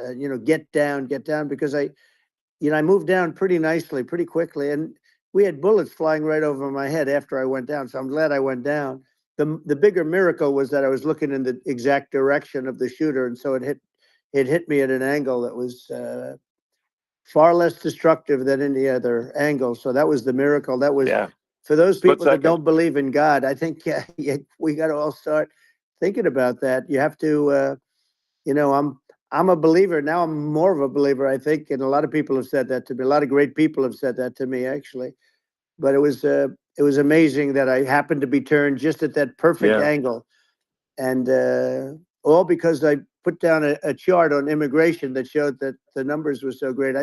get down, because I moved down pretty nicely, pretty quickly. And we had bullets flying right over my head after I went down. So I'm glad I went down. The bigger miracle was that I was looking in the exact direction of the shooter. And so it hit me at an angle that was far less destructive than any other angle. So that was the miracle. That was, for those people that don't believe in God, I think we got to all start thinking about that. You have to, I'm a believer now. I'm more of a believer, I think, and a lot of people have said that to me. A lot of great people have said that to me, actually. But it was amazing that I happened to be turned just at that perfect angle, and all because I put down a chart on immigration that showed that the numbers were so great.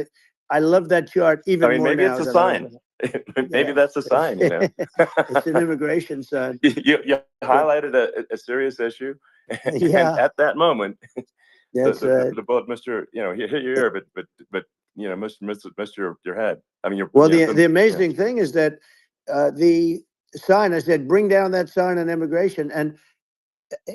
I love that chart even more now. Maybe it's a sign. Maybe that's a sign. It's an immigration sign. You highlighted a serious issue, and at that moment, the bullet missed your, hit your ear, but missed your head. I mean, the amazing thing is that the sign, I said, bring down that sign on immigration, and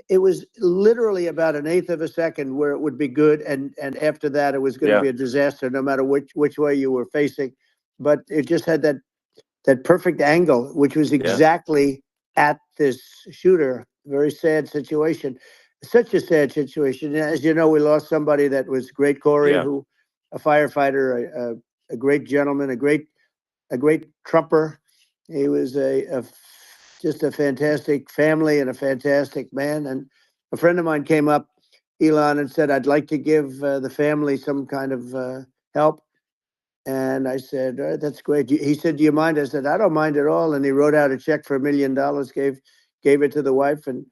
it was literally about an eighth of a second where it would be good, and after that it was going to be a disaster, no matter which way you were facing. But it just had that perfect angle, which was exactly at this shooter. Very sad situation. Such a sad situation. As you know, we lost somebody that was great, Corey, who a firefighter, a great gentleman, a great Trumper. He was just a fantastic family and a fantastic man. And a friend of mine came up, Elon, and said, I'd like to give the family some kind of help. And I said, that's great. He said, do you mind? I said, I don't mind at all. And he wrote out a check for $1 million, gave it to the wife. And,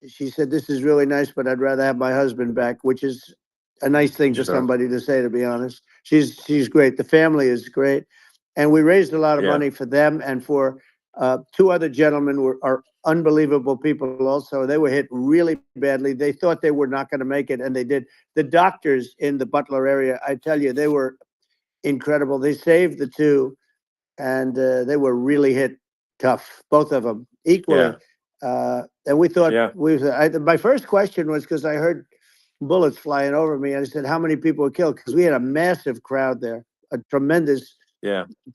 she said, this is really nice, but I'd rather have my husband back, which is a nice thing for somebody to say, to be honest. She's great. The family is great. And we raised a lot of money for them, and for two other gentlemen are unbelievable people also. They were hit really badly. They thought they were not going to make it, and they did. The doctors in the Butler area, I tell you, they were incredible. They saved the two, and they were really hit tough, both of them, equally. And we thought, my first question was, because I heard bullets flying over me, and I said, how many people were killed? Because we had a massive crowd there, a tremendous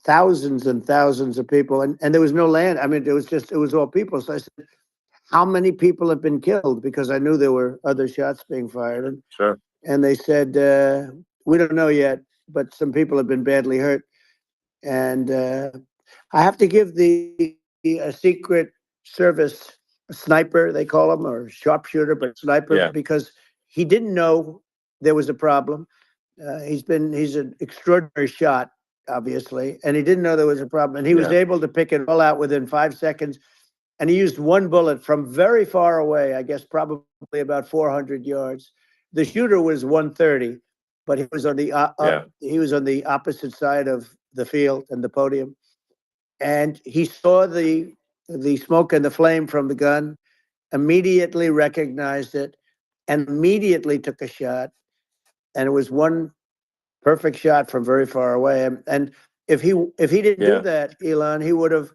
thousands and thousands of people, and there was no land. I mean, it was all people. So I said, how many people have been killed? Because I knew there were other shots being fired. And they said, we don't know yet, but some people have been badly hurt. And I have to give the Secret Service sniper, they call him, or sharpshooter, but sniper, because he didn't know there was a problem. He's an extraordinary shot, obviously, and he didn't know there was a problem, and he was able to pick it all out within 5 seconds. And he used one bullet from very far away, I guess probably about 400 yards. The shooter was 130, but he was on the opposite side of the field and the podium, and he saw the smoke and the flame from the gun, immediately recognized it, and immediately took a shot. And it was one perfect shot from very far away. And if he didn't do that, Elon, he would have.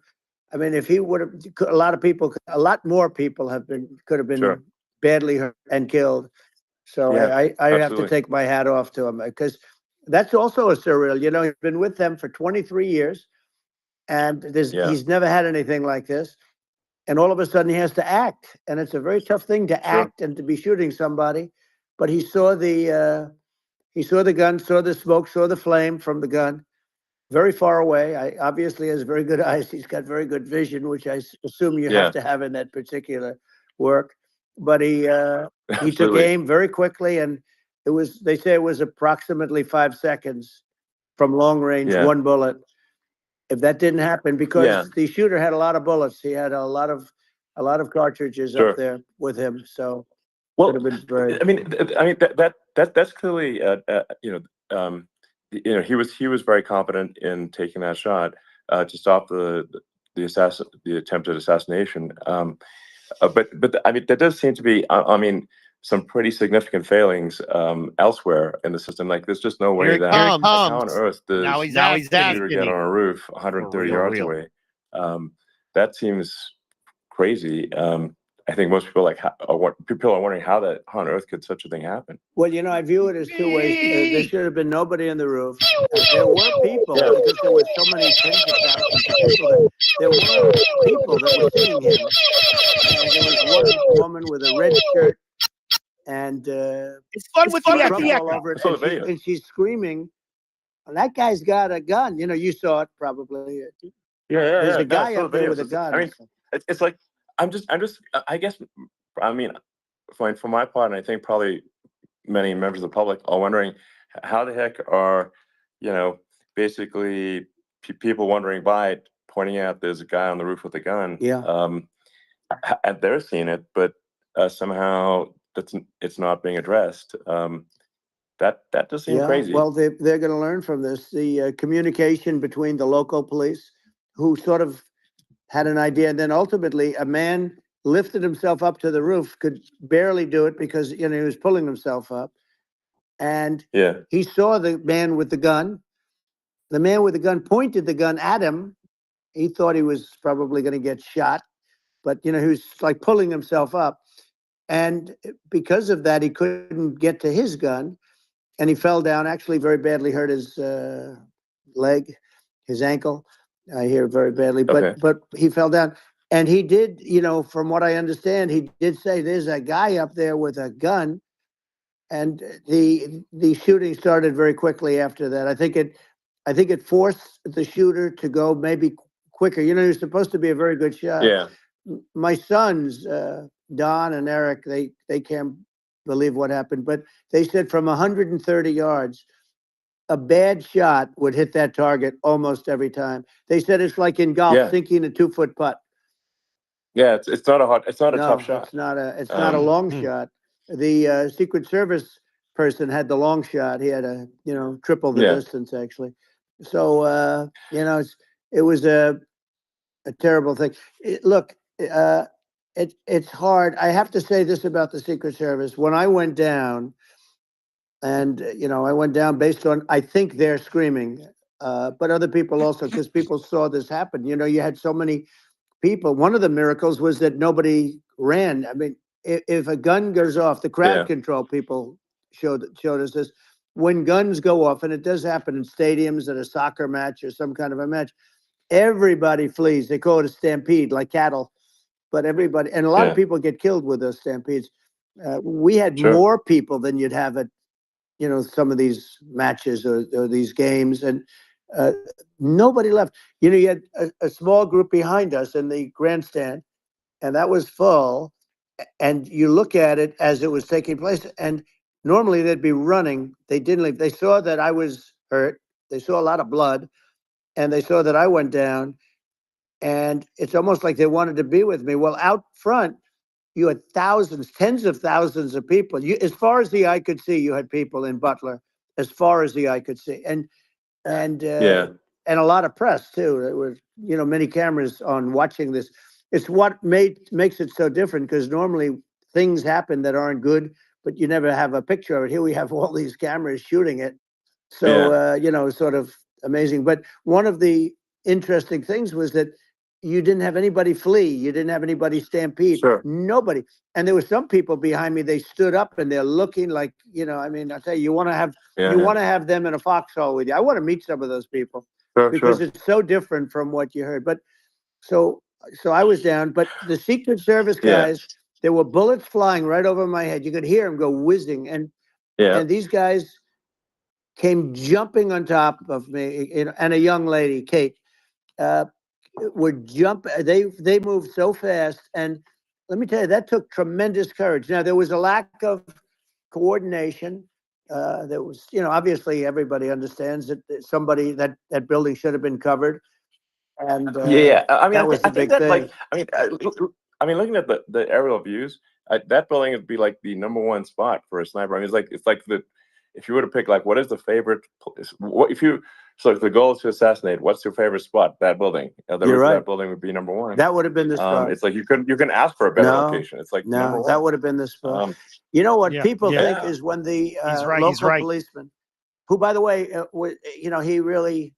I mean, if he would have, a lot more people could have been Sure. badly hurt and killed. So Yeah, I have to absolutely. take my hat off to him, because that's also a surreal. You know, he's been with them for 23 years, and he's never had anything like this. And all of a sudden he has to act, and it's a very tough thing to act and to be shooting somebody. But he saw the gun, saw the smoke, saw the flame from the gun, very far away. I obviously has very good eyes. He's got very good vision, which I assume you have to have in that particular work. But he took Absolutely. aim very quickly, and they say it was approximately 5 seconds from long range, one bullet. If that didn't happen, because the shooter had a lot of bullets, he had a lot of cartridges up there with him. So Well, could have been very. I mean, that's clearly, he was very competent in taking that shot to stop the attempted assassination. But I mean, there does seem to be, I mean, some pretty significant failings elsewhere in the system. Like, there's just no way that how on earth does Now he's shooter get on a roof 130 yards away? That seems crazy. I think most people people are wondering how on earth could such a thing happen. Well, you know, I view it as two ways. There should have been nobody on the roof. There were people, because there were so many tens of thousands of people. There were people that were seeing him. And there was one woman with a red shirt, and It's fun with drugs all over it, and she's screaming, "That guy's got a gun!" You know, you saw it probably. There's a guy up there with a gun. I mean, it's like I'm just. I guess. I mean, for my part, and I think probably many members of the public are wondering how the heck are, basically people wandering by pointing out there's a guy on the roof with a gun. And they're seeing it, but somehow it's not being addressed. That does seem crazy. Well, they're going to learn from this. The communication between the local police, who sort of had an idea, and then ultimately a man lifted himself up to the roof, could barely do it because he was pulling himself up, and he saw the man with the gun. The man with the gun pointed the gun at him. He thought he was probably going to get shot, but he was like pulling himself up, and because of that, he couldn't get to his gun, and he fell down. Actually, very badly hurt his leg, his ankle. I hear very badly, but he fell down, and he did. From what I understand, he did say there's a guy up there with a gun, and the shooting started very quickly after that. I think it forced the shooter to go maybe quicker. He was supposed to be a very good shot. My sons, Don and Eric, they can't believe what happened, but they said from 130 yards, a bad shot would hit that target almost every time. They said it's like in golf, sinking a 2-foot putt. Yeah, it's not a tough shot. It's not a long shot. The Secret Service person had the long shot. He had a triple the distance actually. So it was a terrible thing. It's hard. I have to say this about the Secret Service. When I went down, and I went down based on, I think they're screaming, but other people also, because people saw this happen. You had so many people. One of the miracles was that nobody ran. I mean, if a gun goes off, the crowd control people showed us this. When guns go off, and it does happen in stadiums at a soccer match or some kind of a match, everybody flees. They call it a stampede, like cattle. But everybody, and a lot of people get killed with those stampedes. We had more people than you'd have at some of these matches or these games, and nobody left. You had a small group behind us in the grandstand, and that was full. And you look at it as it was taking place, and normally they'd be running. They didn't leave. They saw that I was hurt. They saw a lot of blood, and they saw that I went down. And it's almost like they wanted to be with me. Well, out front, you had thousands, tens of thousands of people. As far as the eye could see, you had people in Butler, as far as the eye could see. And a lot of press too. There were, many cameras on watching this. It's what makes it so different, because normally things happen that aren't good, but you never have a picture of it. Here we have all these cameras shooting it. So, sort of amazing. But one of the interesting things was that you didn't have anybody flee. You didn't have anybody stampede. Sure. Nobody. And there were some people behind me, they stood up and they're looking like, I mean, I tell you, you want to have them in a foxhole with you. I want to meet some of those people because it's so different from what you heard. But so I was down, but the Secret Service guys, there were bullets flying right over my head. You could hear them go whizzing. And these guys came jumping on top of me, and a young lady, Kate, would jump. They moved so fast, and let me tell you, that took tremendous courage. Now there was a lack of coordination. There was, obviously everybody understands that somebody that building should have been covered, and I mean, that was the big thing. Looking at the aerial views, that building would be like the #1 spot for a sniper. I mean, it's like if you were to pick like what is the favorite, so if the goal is to assassinate, what's your favorite spot? That building. You're right. That building would be #1. That would have been the spot. It's like you can ask for a better location. It's like no, #1. that would have been the spot. You know what people think Yeah. is when the He's local right. policeman, who by the way, he really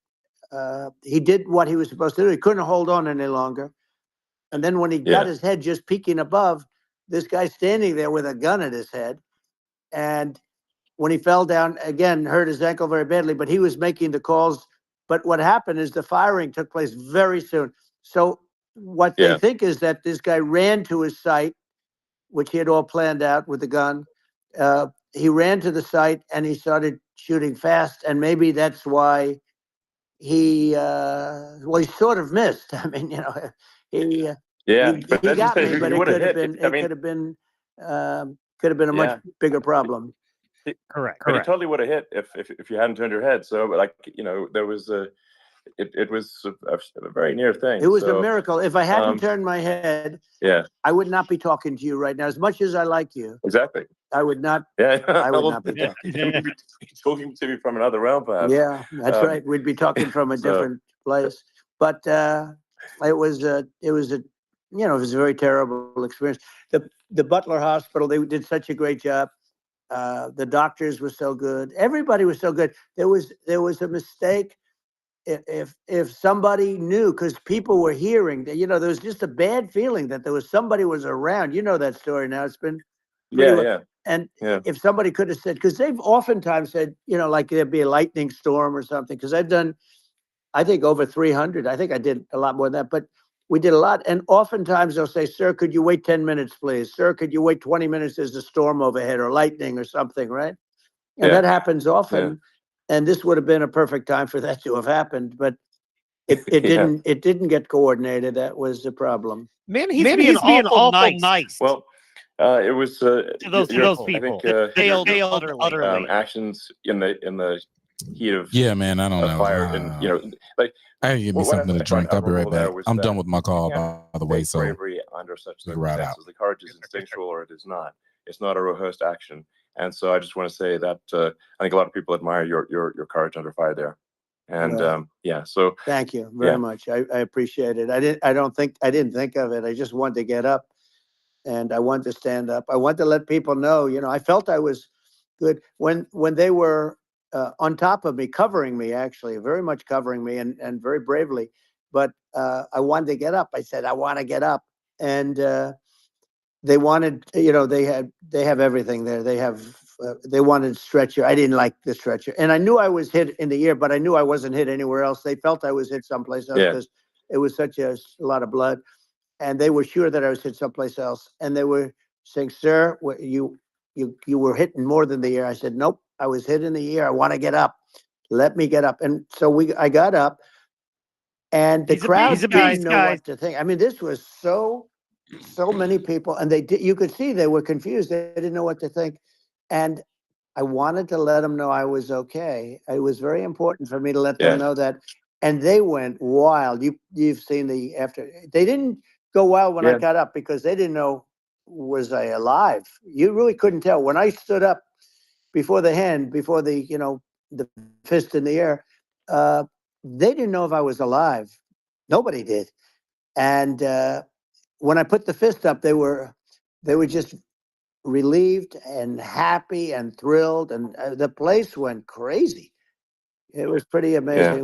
he did what he was supposed to do. He couldn't hold on any longer. And then when he got his head just peeking above, this guy standing there with a gun at his head. And when he fell down, again, hurt his ankle very badly, but he was making the calls. But what happened is the firing took place very soon. So what they think is that this guy ran to his site, which he had all planned out with the gun. He ran to the site and he started shooting fast. And maybe that's why he sort of missed. I mean, he got me, but it could have been. Could have been a much bigger problem. Correct. But he totally would have hit if you hadn't turned your head. So, there was it was a very near thing. It was a miracle. If I hadn't turned my head, I would not be talking to you right now. As much as I like you, exactly, I would not. Yeah, I would not be talking. You'd be talking to me from another realm, perhaps. Yeah, that's right. We'd be talking from a different place. But it was a very terrible experience. The Butler Hospital, they did such a great job. The doctors were so good. Everybody was so good. There was a mistake. If somebody knew, because people were hearing that, there was just a bad feeling that somebody was around. You know that story now. It's been And if somebody could have said, because they've oftentimes said, like there'd be a lightning storm or something. Because I've done, I think over 300. I think I did a lot more than that, but we did a lot. And oftentimes they'll say, "Sir, could you wait 10 minutes, please? Sir, could you wait 20 minutes? There's a storm overhead or lightning or something," right? And that happens often. Yeah. And this would have been a perfect time for that to have happened, but it didn't. It didn't get coordinated. That was the problem. Man, he's being awful nice. Well, it was to those people. I think failed utterly. Actions in the heat of man. I don't know. fire, and like. I can give me something to drink. I'll be right back. I'm done with my call, by the way. So bravery under such circumstances, the courage is instinctual or it is not. It's not a rehearsed action. And so I just want to say that I think a lot of people admire your courage under fire there. And so thank you very much. I appreciate it. I didn't think of it. I just wanted to get up and I wanted to stand up. I wanted to let people know, I felt I was good when they were on top of me, covering me, actually, very much covering me and very bravely. But I wanted to get up. I said, I want to get up. And they wanted, they have everything there. They wanted stretcher. I didn't like the stretcher. And I knew I was hit in the ear, but I knew I wasn't hit anywhere else. They felt I was hit someplace else because it was such a lot of blood. And they were sure that I was hit someplace else. And they were saying, "Sir, you were hit more than the ear." I said, "Nope. I was hit in the ear. I want to get up. Let me get up." And so I got up, and the crowd didn't know what to think. I mean, this was so many people, and you could see they were confused. They didn't know what to think. And I wanted to let them know I was okay. It was very important for me to let them know that. And they went wild. You've seen the after. They didn't go wild when I got up because they didn't know, was I alive? You really couldn't tell. When I stood up, before the the fist in the air, they didn't know if I was alive. Nobody did. And when I put the fist up, they were just relieved and happy and thrilled, and the place went crazy. It was pretty amazing. Yeah.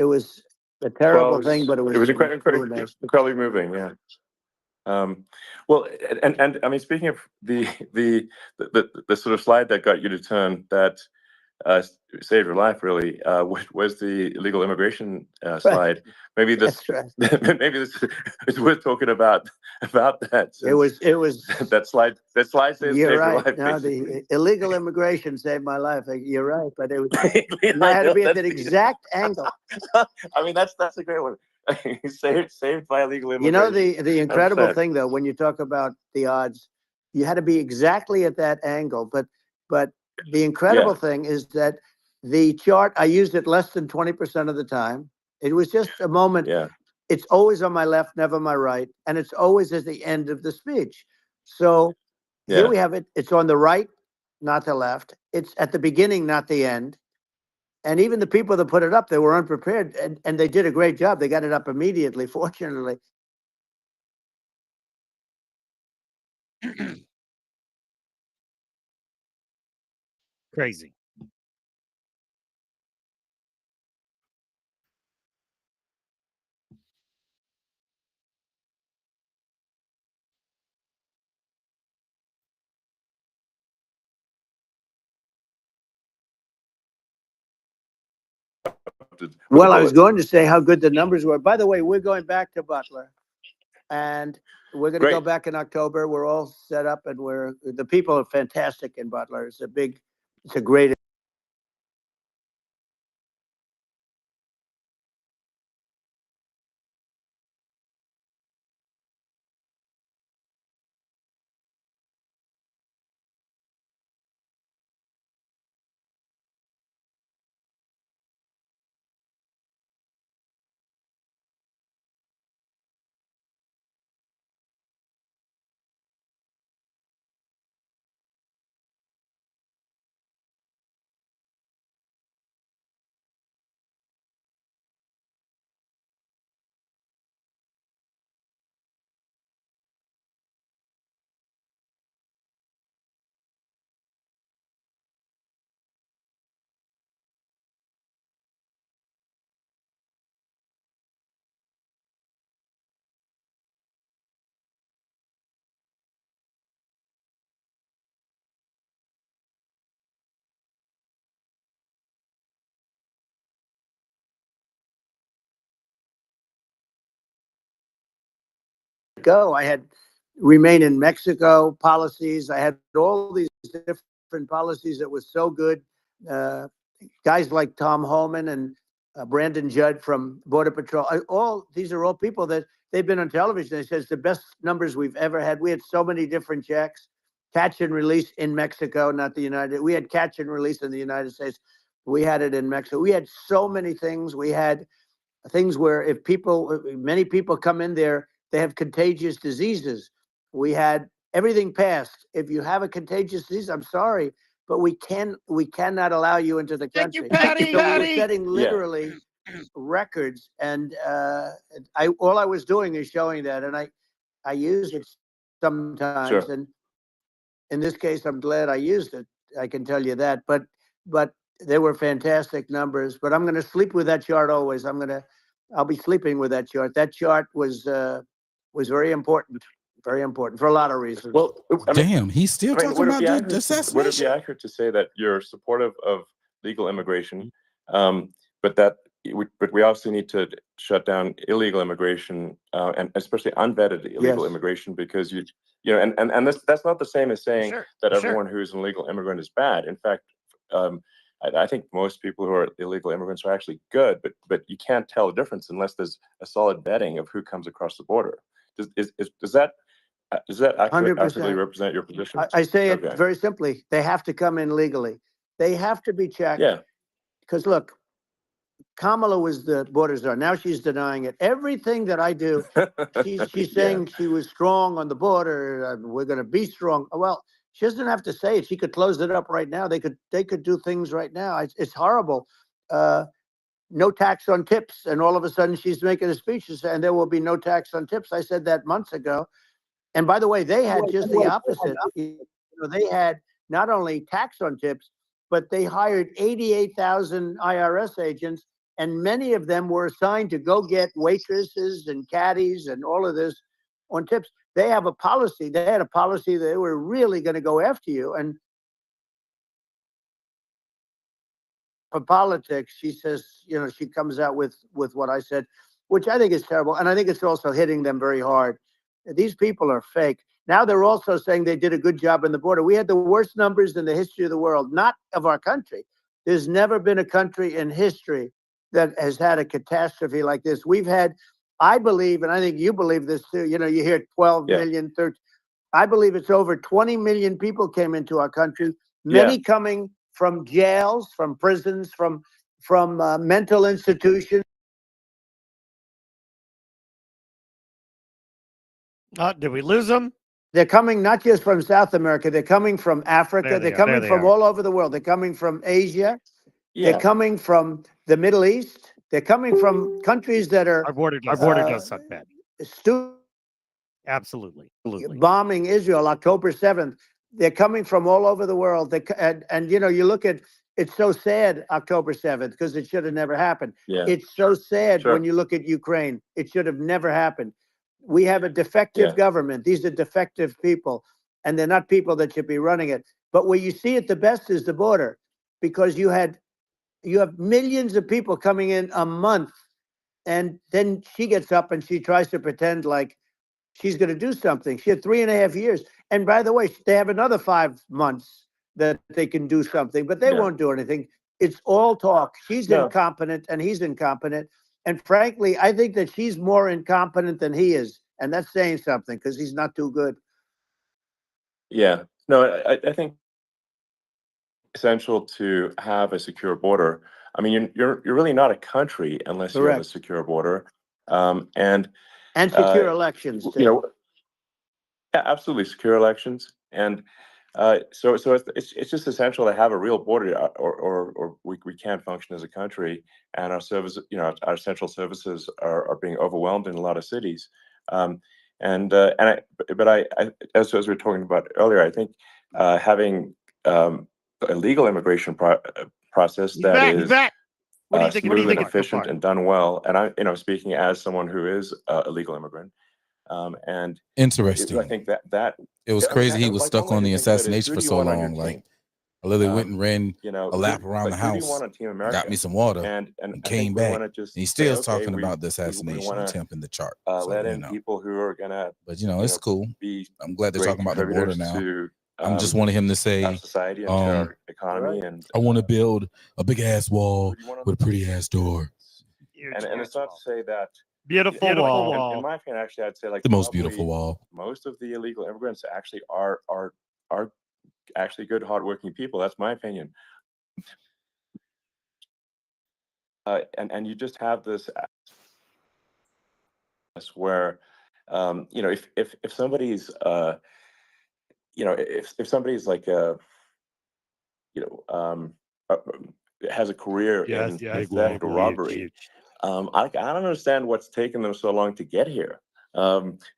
It was a terrible thing, but it was incredibly, nice. incredibly moving. Yeah. Well, and I mean, speaking of the sort of slide that got you to turn that saved your life, really, was the illegal immigration slide. Maybe this, That's right. maybe this is worth talking about that. It was that slide saved you're your right. life. No, Basically. the illegal immigration saved my life. You're right, but it was Yeah, and I had to be at that's that exact angle. I mean, that's a great one. saved by illegal immigration. You know, the incredible 100%. thing though, when you talk about the odds, you had to be exactly at that angle. But the incredible thing is that the chart, I used it less than 20% of the time. It was just a moment. Yeah. It's always on my left, never my right, and it's always at the end of the speech. So here Yeah. we have it. It's on the right, not the left. It's at the beginning, not the end. And even the people that put it up, they were unprepared, and they did a great job. They got it up immediately, fortunately. Crazy. Well, I was going to say how good the numbers were. By the way, we're going back to Butler, and we're going to go Great. back in October. We're all set up, and the people are fantastic in Butler. It's a great. Go. I had remain in Mexico policies. I had all these different policies that was so good. Guys like Tom Holman and Brandon Judd from Border Patrol. These are all people that they've been on television. They says the best numbers we've ever had. We had so many different checks, catch and release in Mexico, not the United. We had catch and release in the United States. We had it in Mexico. We had so many things. We had things where many people come in there, they have contagious diseases. We had everything passed. If you have a contagious disease, I'm sorry, but we cannot allow you into the country. Thank you, So we were Patty. setting literally records, and all I was doing is showing that, and I use it sometimes, Sure. and in this case, I'm glad I used it. I can tell you that, but they were fantastic numbers. But I'm going to sleep with that chart always. I'll be sleeping with that chart. That chart was very important for a lot of reasons. Well, I mean, Damn, he's still talking about the would it be assassination. accurate to say that you're supportive of legal immigration, but we also need to shut down illegal immigration, and especially unvetted illegal Yes. immigration, because and that's not the same as saying Sure, that sure. everyone who's an illegal immigrant is bad. In fact, I think most people who are illegal immigrants are actually good, but you can't tell the difference unless there's a solid vetting of who comes across the border. Does that accurately 100%. represent your position? I say it Okay. very simply. They have to come in legally. They have to be checked. Yeah. Because look, Kamala was the border czar. Now she's denying it. Everything that I do, she's saying she was strong on the border. We're going to be strong. Well, she doesn't have to say it. She could close it up right now. They could do things right now. It's horrible. No tax on tips, and all of a sudden she's making a speech and there will be no tax on tips. I said that months ago. And by the way, they had just the opposite. They had not only tax on tips, but they hired 88,000 IRS agents, and many of them were assigned to go get waitresses and caddies and all of this on tips. They have a policy. They had a policy that they were really going to go after you. And for politics, she says, you know, she comes out with what I said, which I think is terrible. And I think it's also hitting them very hard. These people are fake. Now they're also saying they did a good job on the border. We had the worst numbers in the history of the world, not of our country. There's never been a country in history that has had a catastrophe like this. We've had, I believe, and I think you believe this too, you know, you hear 12 million, 13. I believe it's over 20 million people came into our country, many coming from jails, from prisons, from mental institutions. Did we lose them? They're coming not just from South America, they're coming from Africa, they're coming from all over the world. They're coming from Asia, they're coming from the Middle East, they're coming from countries that are Our border does suck bad. Absolutely. Bombing Israel October 7th. They're coming from all over the world. And you know, you look at, it's so sad October 7th because it should have never happened. It's so sad when you look at Ukraine. It should have never happened. We have a defective government. These are defective people, and they're not people that should be running it. But where you see it the best is the border, because you have millions of people coming in a month, and then she gets up and she tries to pretend like she's going to do something. She had 3.5 years. And by the way, they have another 5 months that they can do something, but they won't do anything. It's all talk. She's incompetent and he's incompetent. And frankly, I think that she's more incompetent than he is. And that's saying something because he's not too good. Yeah. No, I think essential to have a secure border. I mean, you're really not a country unless you have a secure border. And secure elections, too. You know, absolutely secure elections. And so it's just essential to have a real border, or we can't function as a country, and our service, you know, our central services are being overwhelmed in a lot of cities. But I, as we were talking about earlier, I think having a legal immigration process that is smooth and efficient and done well, and I, you know, speaking as someone who is a legal immigrant. And interesting. I think that it was crazy. He was stuck on the assassination for so long. Like, I literally went and ran a lap around the house, got me some water, and came back. And he's still talking about the assassination attempt in the chart. Let in people who are gonna, but you know, it's cool. I'm glad they're talking about the border now. I just wanted him to say, society and our economy, and I want to build a big ass wall with a pretty ass door. And it's not to say that. Beautiful wall. In my opinion, actually, I'd say like the most beautiful wall. Most of the illegal immigrants actually are actually good, hardworking people. That's my opinion. And you just have this where, you know, if somebody's, you know, if somebody's like, you know, has a career in theft or robbery. I don't understand what's taken them so long to get here,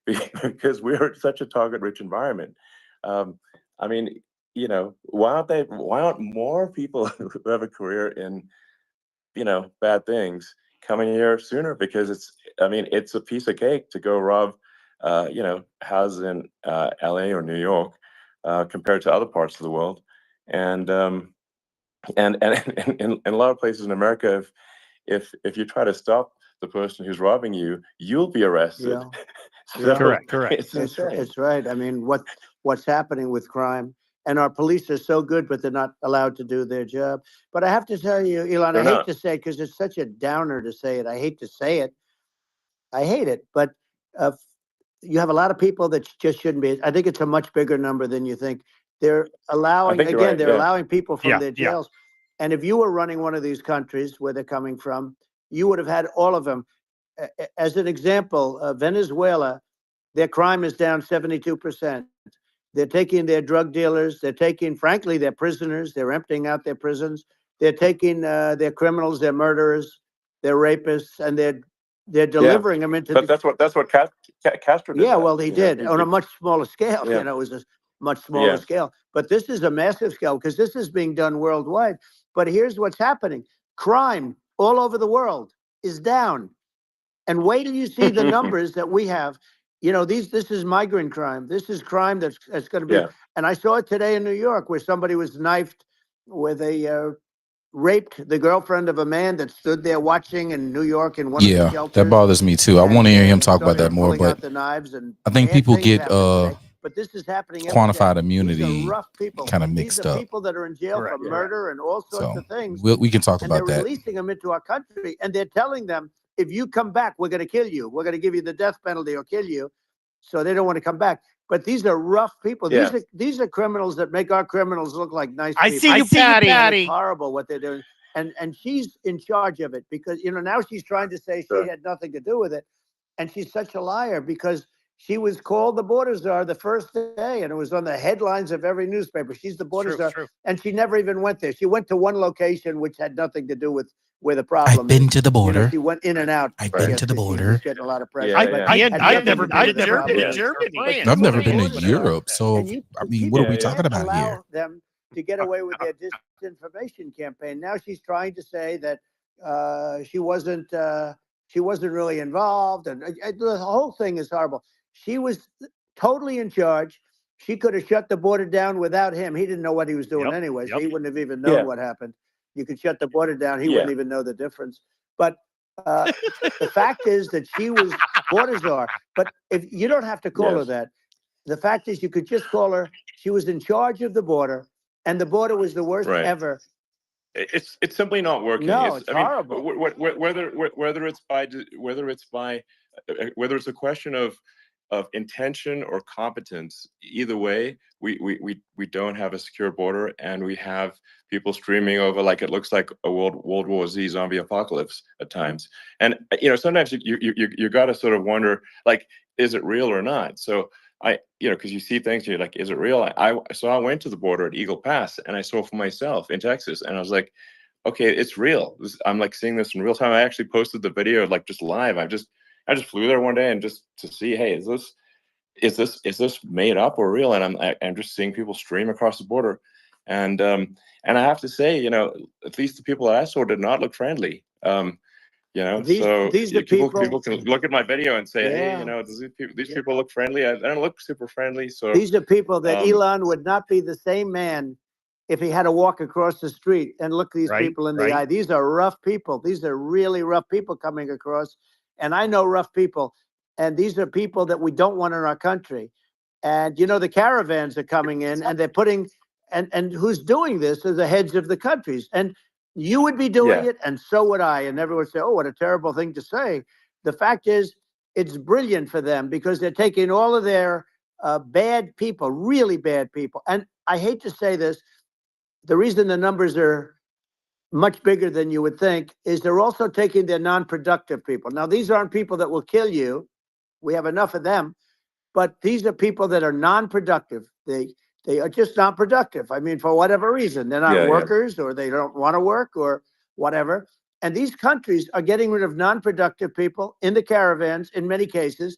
because we're such a target-rich environment. I mean, you know, why aren't more people who have a career in, you know, bad things coming here sooner? Because it's a piece of cake to go rob, you know, houses in LA or New York compared to other parts of the world, and in a lot of places in America, if you try to stop the person who's robbing you, you'll be arrested. So correct. It's right. I mean, what's happening with crime, and our police are so good, but they're not allowed to do their job. But I have to tell you, Elon, I hate to say it because it's such a downer to say it. I hate to say it. I hate it, but you have a lot of people that just shouldn't be. I think it's a much bigger number than you think. They're allowing, again, they're allowing people from their jails. And if you were running one of these countries where they're coming from, you would have had all of them. As an example, Venezuela, their crime is down 72%. They're taking their drug dealers. They're taking, frankly, their prisoners. They're emptying out their prisons. They're taking their criminals, their murderers, their rapists, and they're delivering them into. But that's what Castro did. Yeah, well, he did on a much smaller scale. You know, it was much smaller Yeah. scale. But this is a massive scale because this is being done worldwide. But here's what's happening. Crime all over the world is down. And wait till you see the numbers that we have. You know, this is migrant crime. This is crime that's going to be. Yeah. And I saw it today in New York where somebody was knifed with raped the girlfriend of a man that stood there watching in New York in one of the Yeah, shelters. that bothers me too. I And, want to hear him they talk about started that more, pulling out but the knives and I think bad people things get happen today. But this is happening every quantified day. immunity These are rough people. kind of These mixed are up. people that are in jail Correct. for murder and all sorts So of things. we can talk And they're about that. releasing them into our country, and they're telling them, if you come back, we're going to kill you. We're going to give you the death penalty or kill you. So they don't want to come back. But these are rough people. Yeah. These are criminals that make our criminals look like nice I people. see you, Patty. It's horrible what they're doing. And she's in charge of it because, you know, now she's trying to say Sure. she had nothing to do with it. And she's such a liar because she was called the border czar the first day, and it was on the headlines of every newspaper. She's the border czar. True. And she never even went there. She went to one location which had nothing to do with where the problem I've been is. to the You know, border. she went in and out. I've Right. been to the She's border. getting a lot of press. Yeah, But yeah. had I've nothing never to do with been the to problem. Germany. I've never But been you to border czar, Europe, so and you I mean, what are we Yeah, talking about allow here? them to get away with their disinformation campaign. Now she's trying to say that she wasn't really involved, and the whole thing is horrible. She was totally in charge. She could have shut the border down without him. He didn't know what he was doing anyway, so he wouldn't have even known Yeah. what happened. You could shut the border down; he Yeah. wouldn't even know the difference. But the fact is that she was border czar. But if you don't have to call her Yes. that, the fact is you could just call her. She was in charge of the border, and the border was the worst Right. ever. It's simply not working. No, it's horrible. Whether it's a question of intention or competence, either way, we don't have a secure border, and we have people streaming over like it looks like a World War Z zombie apocalypse at times. And you know, sometimes you got to sort of wonder, like, is it real or not? So because you see things, you're like, is it real? So I went to the border at Eagle Pass, and I saw for myself in Texas, and I was like, okay, it's real. I'm like seeing this in real time. I actually posted the video like just live. I just flew there one day and just to see, hey, is this made up or real? And I'm just seeing people stream across the border, and I have to say, you know, at least the people that I saw did not look friendly. You know, These are people people- can look at my video and say, hey, Yeah. you know, these people look friendly. I don't look super friendly. So These are people that Um, Elon would not be the same man if he had to walk across the street and look these Right, people in the right. eye. These are rough people. These are really rough people coming across. And I know rough people. And these are people that we don't want in our country. And, you know, the caravans are coming in and they're putting, and who's doing this are the heads of the countries. And you would be doing Yeah. it, and so would I. And everyone would say, oh, what a terrible thing to say. The fact is, it's brilliant for them because they're taking all of their bad people, really bad people. And I hate to say this, the reason the numbers are much bigger than you would think is they're also taking their non-productive people. Now, these aren't people that will kill you. We have enough of them. But these are people that are non-productive. They are just not productive. I mean, for whatever reason, they're not Yeah, yeah. workers or they don't want to work or whatever. And these countries are getting rid of non-productive people in the caravans in many cases.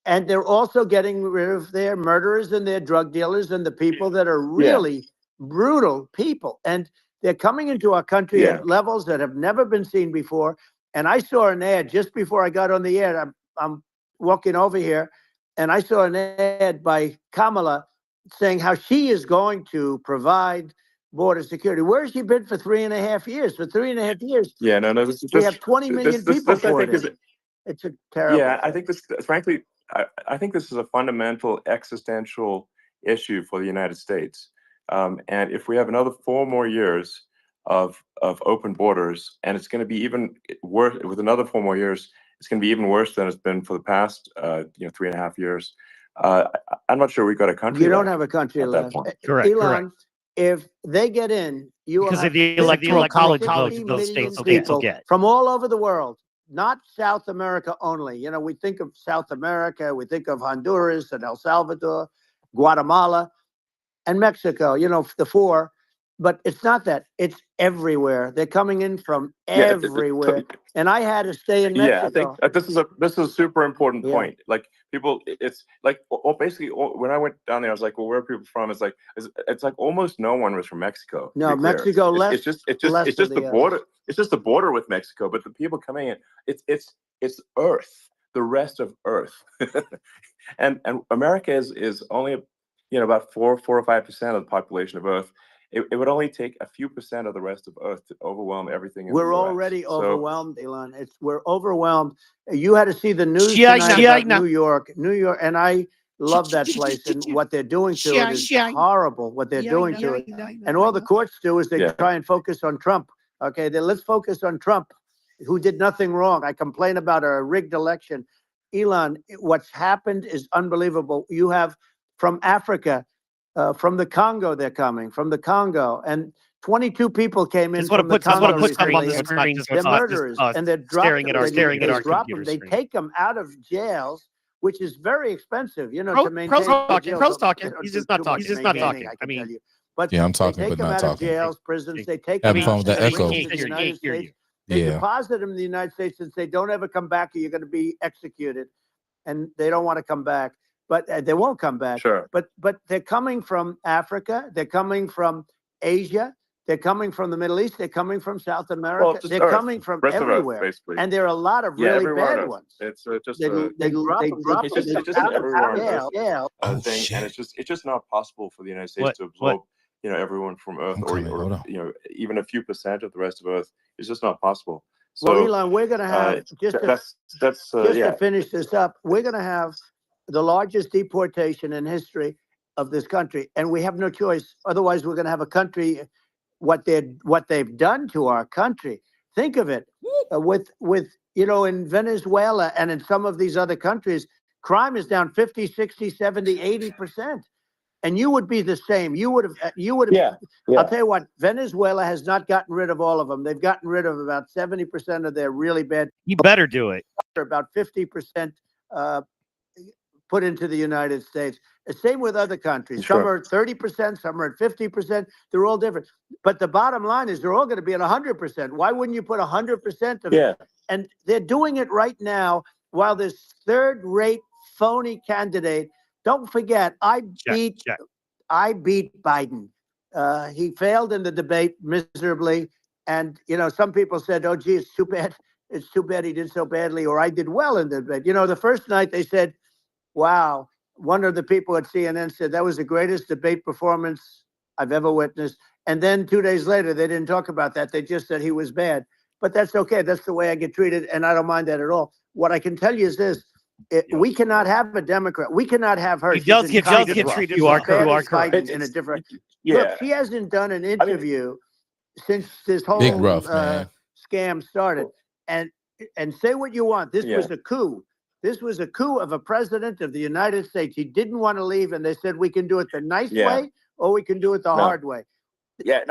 And they're also getting rid of their murderers and their drug dealers and the people that are really brutal people. And they're coming into our country Yeah. at levels that have never been seen before. And I saw an ad just before I got on the air. I'm walking over here, and I saw an ad by Kamala saying how she is going to provide border security. Where has she been for 3.5 years? For 3.5 years, Yeah, no, we have 20 million people I poured think in. is It's a terrible. Yeah, I thing. think frankly, I think this is a fundamental existential issue for the United States. And if we have another 4 more years of open borders, and it's going to be even worse with another 4 more years, it's going to be even worse than it's been for the past 3.5 years. I'm not sure we've got a country. You don't left have a country at that left. point. Correct, Elon, if they get in, you will Because have of the 50 electoral college votes 50 those million states will people get. from all over the world, not South America only. You know, we think of South America, we think of Honduras and El Salvador, Guatemala, and Mexico. You know, the 4. but it's not that. It's everywhere. They're coming in from everywhere. And I had to stay in Mexico. Yeah, I think this is a super important Yeah. point. Like people, it's like basically when I went down there, I was like, well, where are people from? It's like almost no one was from Mexico. to No, be clear. Mexico less. It's just less it's just than the the border. It's just the border with Mexico, but the people coming in, it's Earth, the rest of Earth, and America is only about 4 or 5% of the population of Earth. It would only take a few percent of the rest of Earth to overwhelm everything. In We're the US. already overwhelmed, Elon. We're overwhelmed. You had to see the news China. tonight about New York, and I love that place and what they're doing to it is horrible. What they're doing to it, and all the courts do is they try and focus on Trump. Okay, then let's focus on Trump, who did nothing wrong. I complain about a rigged election. Elon, what's happened is unbelievable. You have from Africa. From the Congo, they're coming from the Congo, and 22 people came in from the Congo. That's what it puts up on the screen. They're murderers, and they're staring at our computer. They take them out of jails, which is very expensive. To maintain. Pro's talking. He's just not talking. He's just not talking. I mean, but yeah, I'm talking, they take but them not out talking. of jails, prisons. They take Having them fun out with the echo. to the United States. They deposit them in the United States and say, "Don't ever come back, or you're going to be executed." And they don't want to come back. But they won't come back. Sure. But they're coming from Africa. They're coming from Asia. They're coming from the Middle East. They're coming from South America. Well, they're coming from everywhere. Earth, and there are a lot of really bad ones. It's just they drop it's just an everywhere jail. Thing, and it's just not possible for the United States to absorb everyone from Earth or even a few percent of the rest of Earth. It's just not possible. So, well, Elon, we're going to have to finish this up. We're going to have the largest deportation in history of this country, and we have no choice. Otherwise, we're going to have a country. What they've done to our country. Think of it, with in Venezuela and in some of these other countries, crime is down 50, 60, 70, 80%. And you would be the same. You would have. Yeah. I'll tell you what. Venezuela has not gotten rid of all of them. They've gotten rid of about 70% of their really bad. You better do it. About 50%. Put into the United States. The same with other countries. Some are 30%, some are at 50%. They're all different. But the bottom line is they're all going to be at 100%. Why wouldn't you put 100% of it? And they're doing it right now while this third-rate phony candidate. Don't forget, I beat Biden. He failed in the debate miserably. And, some people said, oh, gee, it's too bad. It's too bad he did so badly, or I did well in the debate. The first night they said, wow, one of the people at CNN said that was the greatest debate performance I've ever witnessed. And then 2 days later, they didn't talk about that. They just said he was bad. But that's okay. That's the way I get treated, and I don't mind that at all. What I can tell you is this. We cannot have a Democrat. We cannot have her. He does get treated. You are correct. In a different. Look, she hasn't done an interview since this whole scam started. And say what you want. This was a coup. This was a coup of a president of the United States. He didn't want to leave, and they said, we can do it the nice way, or we can do it the hard way. Yeah,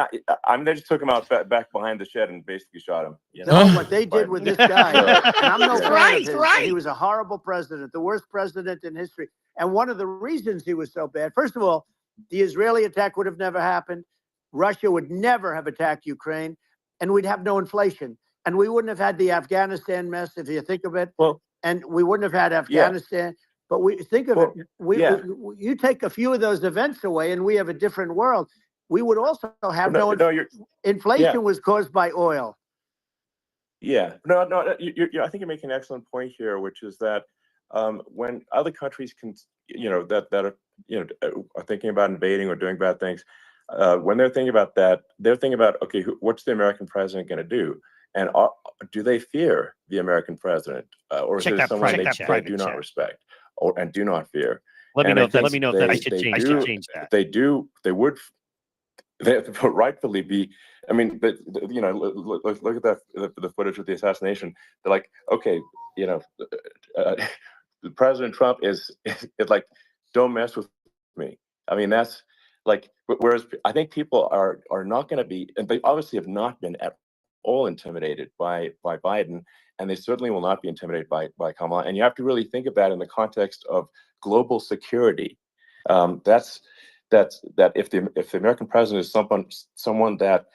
they just took him out back behind the shed and basically shot him. No, what they did with this guy, and I'm no fan of his, he was a horrible president, the worst president in history. And one of the reasons he was so bad, first of all, the Israeli attack would have never happened. Russia would never have attacked Ukraine, and we'd have no inflation. And we wouldn't have had the Afghanistan mess, if you think of it. Well, and we wouldn't have had Afghanistan. But we think of it. You take a few of those events away, and we have a different world. We would also have inflation was caused by oil. Yeah, no. I think you're making an excellent point here, which is that when other countries can, that are thinking about invading or doing bad things, when they're thinking about that, they're thinking about, okay, what's the American president going to do? And do they fear the American president, or is it someone they do not respect and do not fear? Let me know if I should change that. They would rightfully be. I mean, but look at the footage of the assassination. They're like, okay, President Trump is like, don't mess with me. I mean, that's like, whereas I think people are not going to be, and they obviously have not been at all intimidated by Biden, and they certainly will not be intimidated by Kamala. And you have to really think of that in the context of global security. That's that if the American president is someone that,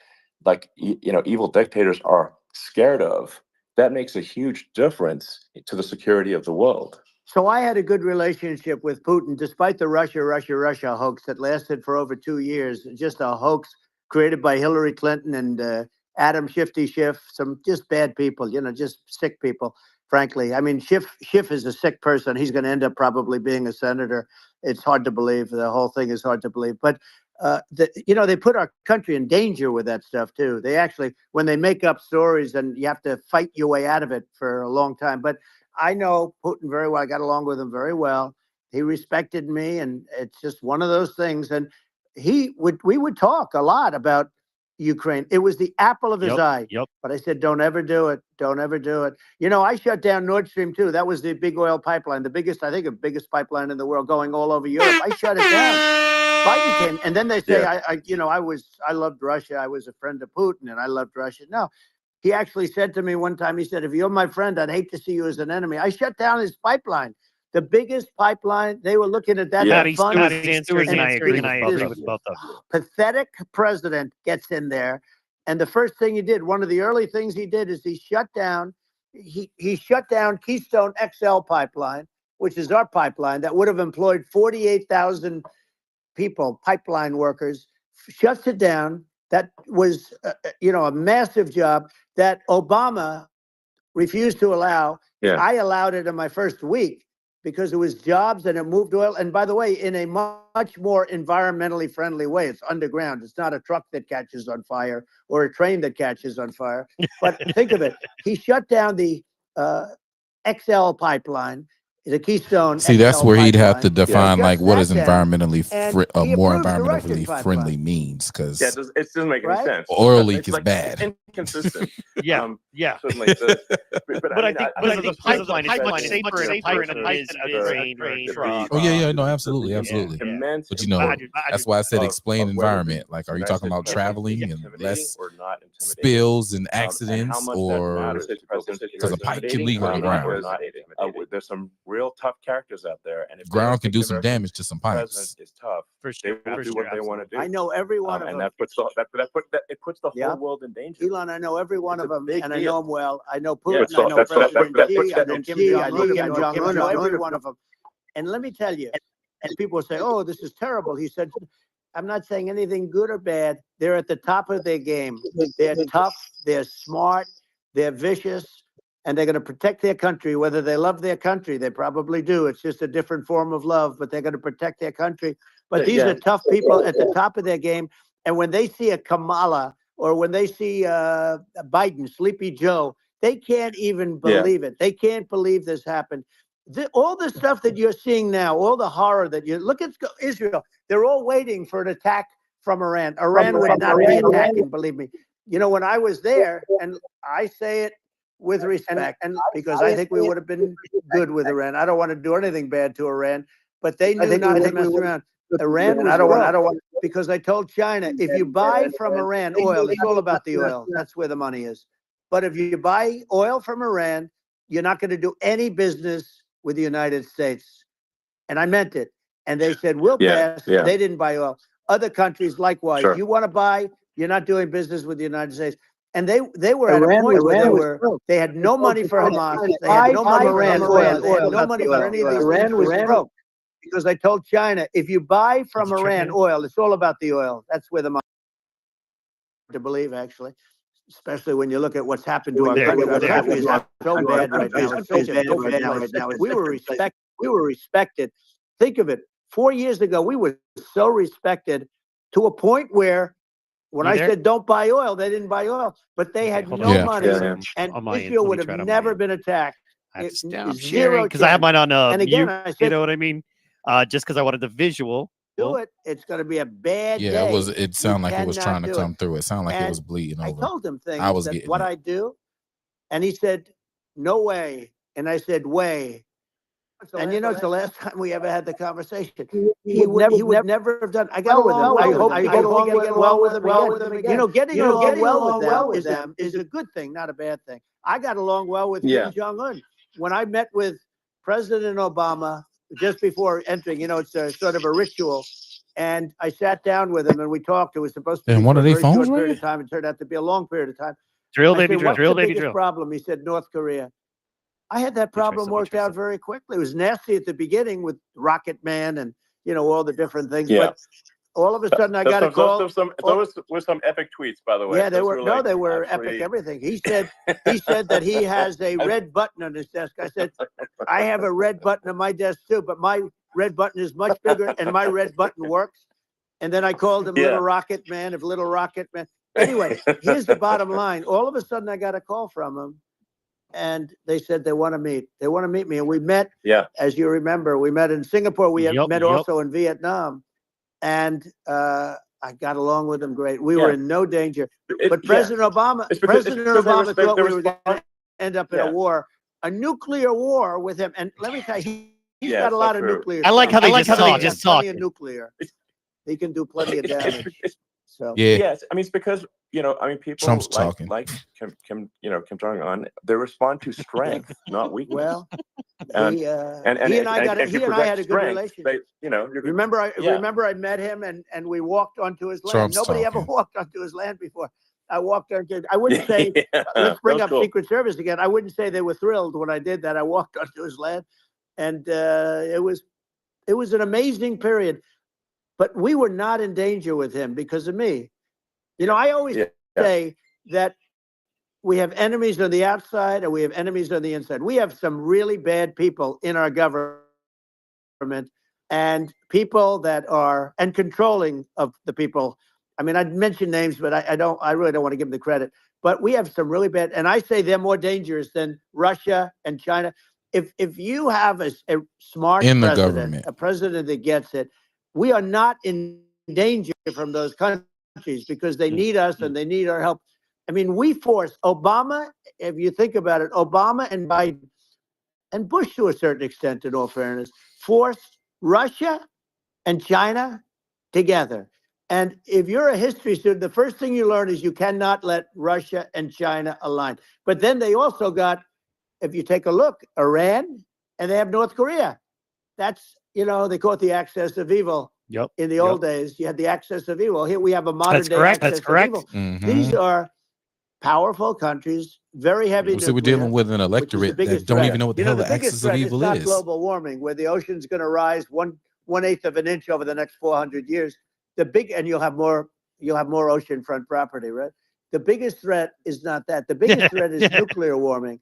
like, evil dictators are scared of, that makes a huge difference to the security of the world. So I had a good relationship with Putin, despite the Russia hoax that lasted for over 2 years. Just a hoax created by Hillary Clinton and Adam Shifty Schiff, some just bad people, just sick people, frankly. I mean, Schiff is a sick person. He's going to end up probably being a senator. It's hard to believe. The whole thing is hard to believe. But, they put our country in danger with that stuff, too. They actually, when they make up stories, and you have to fight your way out of it for a long time. But I know Putin very well. I got along with him very well. He respected me, and it's just one of those things. And we would talk a lot about Ukraine. It was the apple of his eye. But I said, don't ever do it. Don't ever do it. I shut down Nord Stream 2. That was the big oil pipeline, the biggest pipeline in the world, going all over Europe. I shut it down. Biden came, and then they say, I loved Russia. I was a friend of Putin, and I loved Russia. No. He actually said to me one time, he said, if you're my friend, I'd hate to see you as an enemy. I shut down his pipeline, the biggest pipeline. They were looking at that. Yeah, and I agree with both of you. Pathetic president gets in there. And the first thing he did, one of the early things he did, is he shut down Keystone XL pipeline, which is our pipeline that would have employed 48,000 people, pipeline workers, shuts it down. That was, a massive job that Obama refused to allow. Yeah. I allowed it in my first week because it was jobs and it moved oil. And by the way, in a much more environmentally friendly way. It's underground. It's not a truck that catches on fire or a train that catches on fire. But think of it. He shut down the XL pipeline. The Keystone. See, that's XL where he'd have pipeline. to define like what is Shut that down, environmentally and he more approves the Russian environmentally pipeline. friendly means, because Yeah, it doesn't make any Right? sense. oil It's leak is like, bad. It's inconsistent. Yeah. Certainly. But I think the pipeline is much safer in a pipeline than it is in a train or a truck. Oh yeah, no, absolutely. Immense. But that's why I said explain of whether environment. Like, are you talking about traveling and less spills and accidents, or because a pipe can leak on the ground? There's some real tough characters out there, and if Ground can do some damage to some pipes. Is tough. For They sure. will do what they want to do. I know every one of and them. that puts the Yeah. whole world in danger. Elon, I know every one It's of a them, big and I deal. know them well. I know Yeah, Putin, I know President Xi, I know Kim Xi, I know Jong-un, Kim Jong-un, I know every one of them. And let me tell you, and people say, oh, this is terrible. He said, I'm not saying anything good or bad. They're at the top of their game. They're tough, they're smart, they're vicious, and they're going to protect their country, whether they love their country. They probably do. It's just a different form of love, but they're going to protect their country. But these are tough people at the top of their game. And when they see a Kamala or when they see Biden, Sleepy Joe, they can't even believe it. They can't believe this happened. All the stuff that you're seeing now, all the horror that you look at Israel, they're all waiting for an attack from Iran. Iran would not be attacking, believe me. When I was there, and I say it with respect, and because I think we would have been good with Iran. I don't want to do anything bad to Iran, but they knew not to mess around. Iran was I don't want because I told China, if you buy from Iran oil, it's all about the oil. That's where the money is. But if you buy oil from Iran, you're not going to do any business with the United States. And I meant it. And they said, we'll pass. They didn't buy oil. Other countries, likewise. Sure. You want to buy, you're not doing business with the United States. And they were at a point where they had no money for Hamas. They had no money for Iran. They had no money for any of these things. Was broke. Because I told China, if you buy from Iran oil, it's all about the oil. That's where the money to believe, actually. Especially when you look at what's happened to our country. Our country is so bad right now. It's so bad right now. We were respected. Think of it. 4 years ago, we were so respected to a point where when I said don't buy oil, they didn't buy oil. But they had no money. And Israel would have never been attacked. I'm sharing because I have mine on and again, mute, I said, you know what I mean? Just because I wanted the visual. Do it. It's going to be a bad day. Yeah, it sounded like it was trying to come through. It sounded like it was bleeding over. I told him things I was that getting what it. I do, and he said, "No way." And I said, "Way." And it's the last time we ever had the conversation. He would never have done. I got along with him. I hope you get along with him again. Getting along well with them is a good thing, not a bad thing. I got along well with Kim Jong-un. When I met with President Obama just before entering, it's a sort of a ritual. And I sat down with him and we talked. It was supposed to And be one for of a their very phones short period ringing? of time. It turned out to be a long period of time. Drill, I baby, said, drill. what's Drill, the baby, biggest drill. problem? He said, North Korea. I had that problem worked out very quickly. It was nasty at the beginning with Rocket Man and, you know, all the different things. Yeah. But all of a sudden I got a call. Those were some epic tweets, by the way. Yeah, they Those were, like they were absolutely- epic everything. He said that he has a red button on his desk. I said, I have a red button on my desk too, but my red button is much bigger and my red button works. And then I called him Little Rocket Man of Little Rocket Man. Anyway, here's the bottom line. All of a sudden I got a call from him and they said they want to meet. They want to meet me. And we met, as you remember, we met in Singapore. We met also in Vietnam. And I got along with him great. We were in no danger. But President Obama thought we were going to end up in a war, a nuclear war with him. And let me tell you, he's got a lot of nuclear. I like how they just talk. Nuclear. He can do plenty of damage. So yes, I mean it's because people Trump's talking. like Kim Jong-un, they respond to strength, not weakness. Well, and he and I had a good relationship. Remember I met him and we walked onto his land. Trump's Nobody ever talking. walked onto his land before. I walked onto. I wouldn't say. Let's bring up Secret Service again. I wouldn't say they were thrilled when I did that. I walked onto his land, and it was an amazing period. But we were not in danger with him because of me. I always say that we have enemies on the outside and we have enemies on the inside. We have some really bad people in our government and people that are controlling of the people. I mean, I'd mention names, but I really don't want to give them the credit. But we have some really bad, and I say they're more dangerous than Russia and China. If you have a smart In the president, government. a president that gets it, we are not in danger from those countries because they need us and they need our help. I mean, we forced Obama, if you think about it, Obama and Biden and Bush to a certain extent, in all fairness, forced Russia and China together. And if you're a history student, the first thing you learn is you cannot let Russia and China align. But then they also got, if you take a look, Iran and they have North Korea. That's, they call it the axis of evil. Yep. In the old days, you had the axis of evil. Here we have a modern day correct. axis That's correct. of evil. Mhm. These are powerful countries, very heavy. So we're dealing with an electorate that don't even know what the hell the biggest axis of threat evil not is. global warming, where the ocean's going to rise 1/8 of an inch over the next 400 years. And you'll have more oceanfront property, right? The biggest threat is not that. The biggest threat is nuclear warming,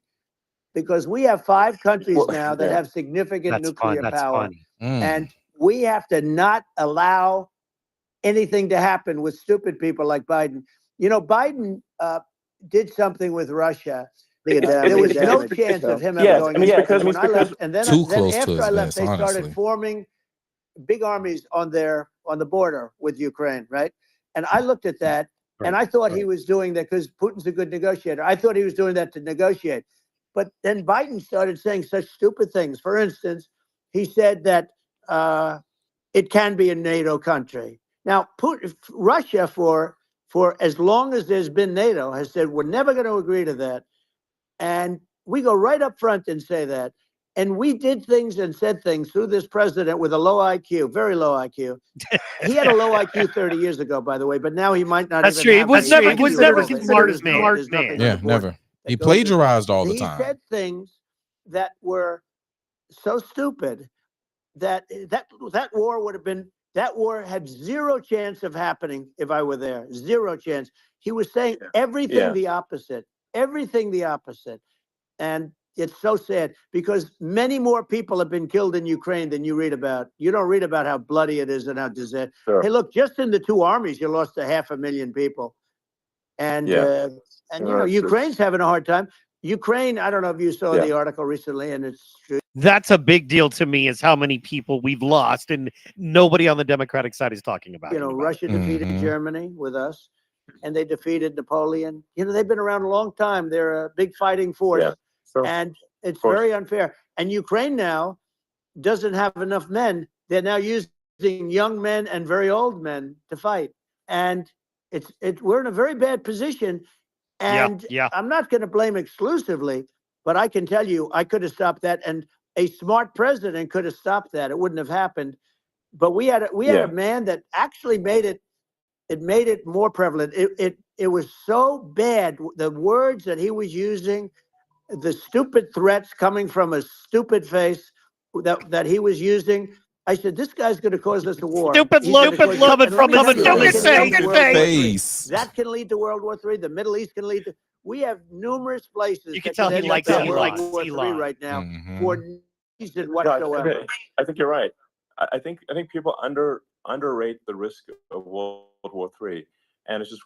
because we have 5 countries now that have significant nuclear power, and we have to not allow anything to happen with stupid people like Biden. Biden did something with Russia. There was no chance of him ever going. When I left, and then after I left, they started forming big armies on the border with Ukraine, right? And I looked at that, and I thought he was doing that because Putin's a good negotiator. I thought he was doing that to negotiate. But then Biden started saying such stupid things. For instance, he said that it can be a NATO country. Now, Russia, for as long as there's been NATO, has said we're never going to agree to that. And we go right up front and say that. And we did things and said things through this president with a low IQ, very low IQ. He had a low IQ 30 years ago, by the way, but now he might not. That's even true. He have was any never IQ. considered as man. There's nothing Yeah, on the board never. that He goes plagiarized all the He time. said things that were so stupid that war would have been. That war had zero chance of happening if I were there. Zero chance. He was saying everything the opposite. Everything the opposite. And it's so sad because many more people have been killed in Ukraine than you read about. You don't read about how bloody it is and how disaster. Sure. Hey, look, just in the 2 armies, you lost 500,000 people. And Ukraine's having a hard time. Ukraine, I don't know if you saw the article recently, and it's true. That's a big deal to me, is how many people we've lost, and nobody on the Democratic side is talking about it. Russia defeated Germany with us, and they defeated Napoleon. They've been around a long time. They're a big fighting force, and it's very unfair. And Ukraine now doesn't have enough men. They're now using young men and very old men to fight, and we're in a very bad position. And I'm not going to blame exclusively, but I can tell you I could have stopped that, and a smart president could have stopped that. It wouldn't have happened. But we had Yeah. a man that actually made it. It made it more prevalent. It was so bad. The words that he was using, the stupid threats coming from a stupid face that he was using. I said, this guy's going to cause us a war. Stupid He's look gonna cause- coming and from let me a tell you, stupid that can lead to World War III. face. That can lead to World War III. The Middle East can lead to. We have numerous places. You can that tell he end up likes in Elon. World War III Elon. right now Mhm. for no reason No, whatsoever. I think you're right. I think people underrate the risk of World War III, and it's just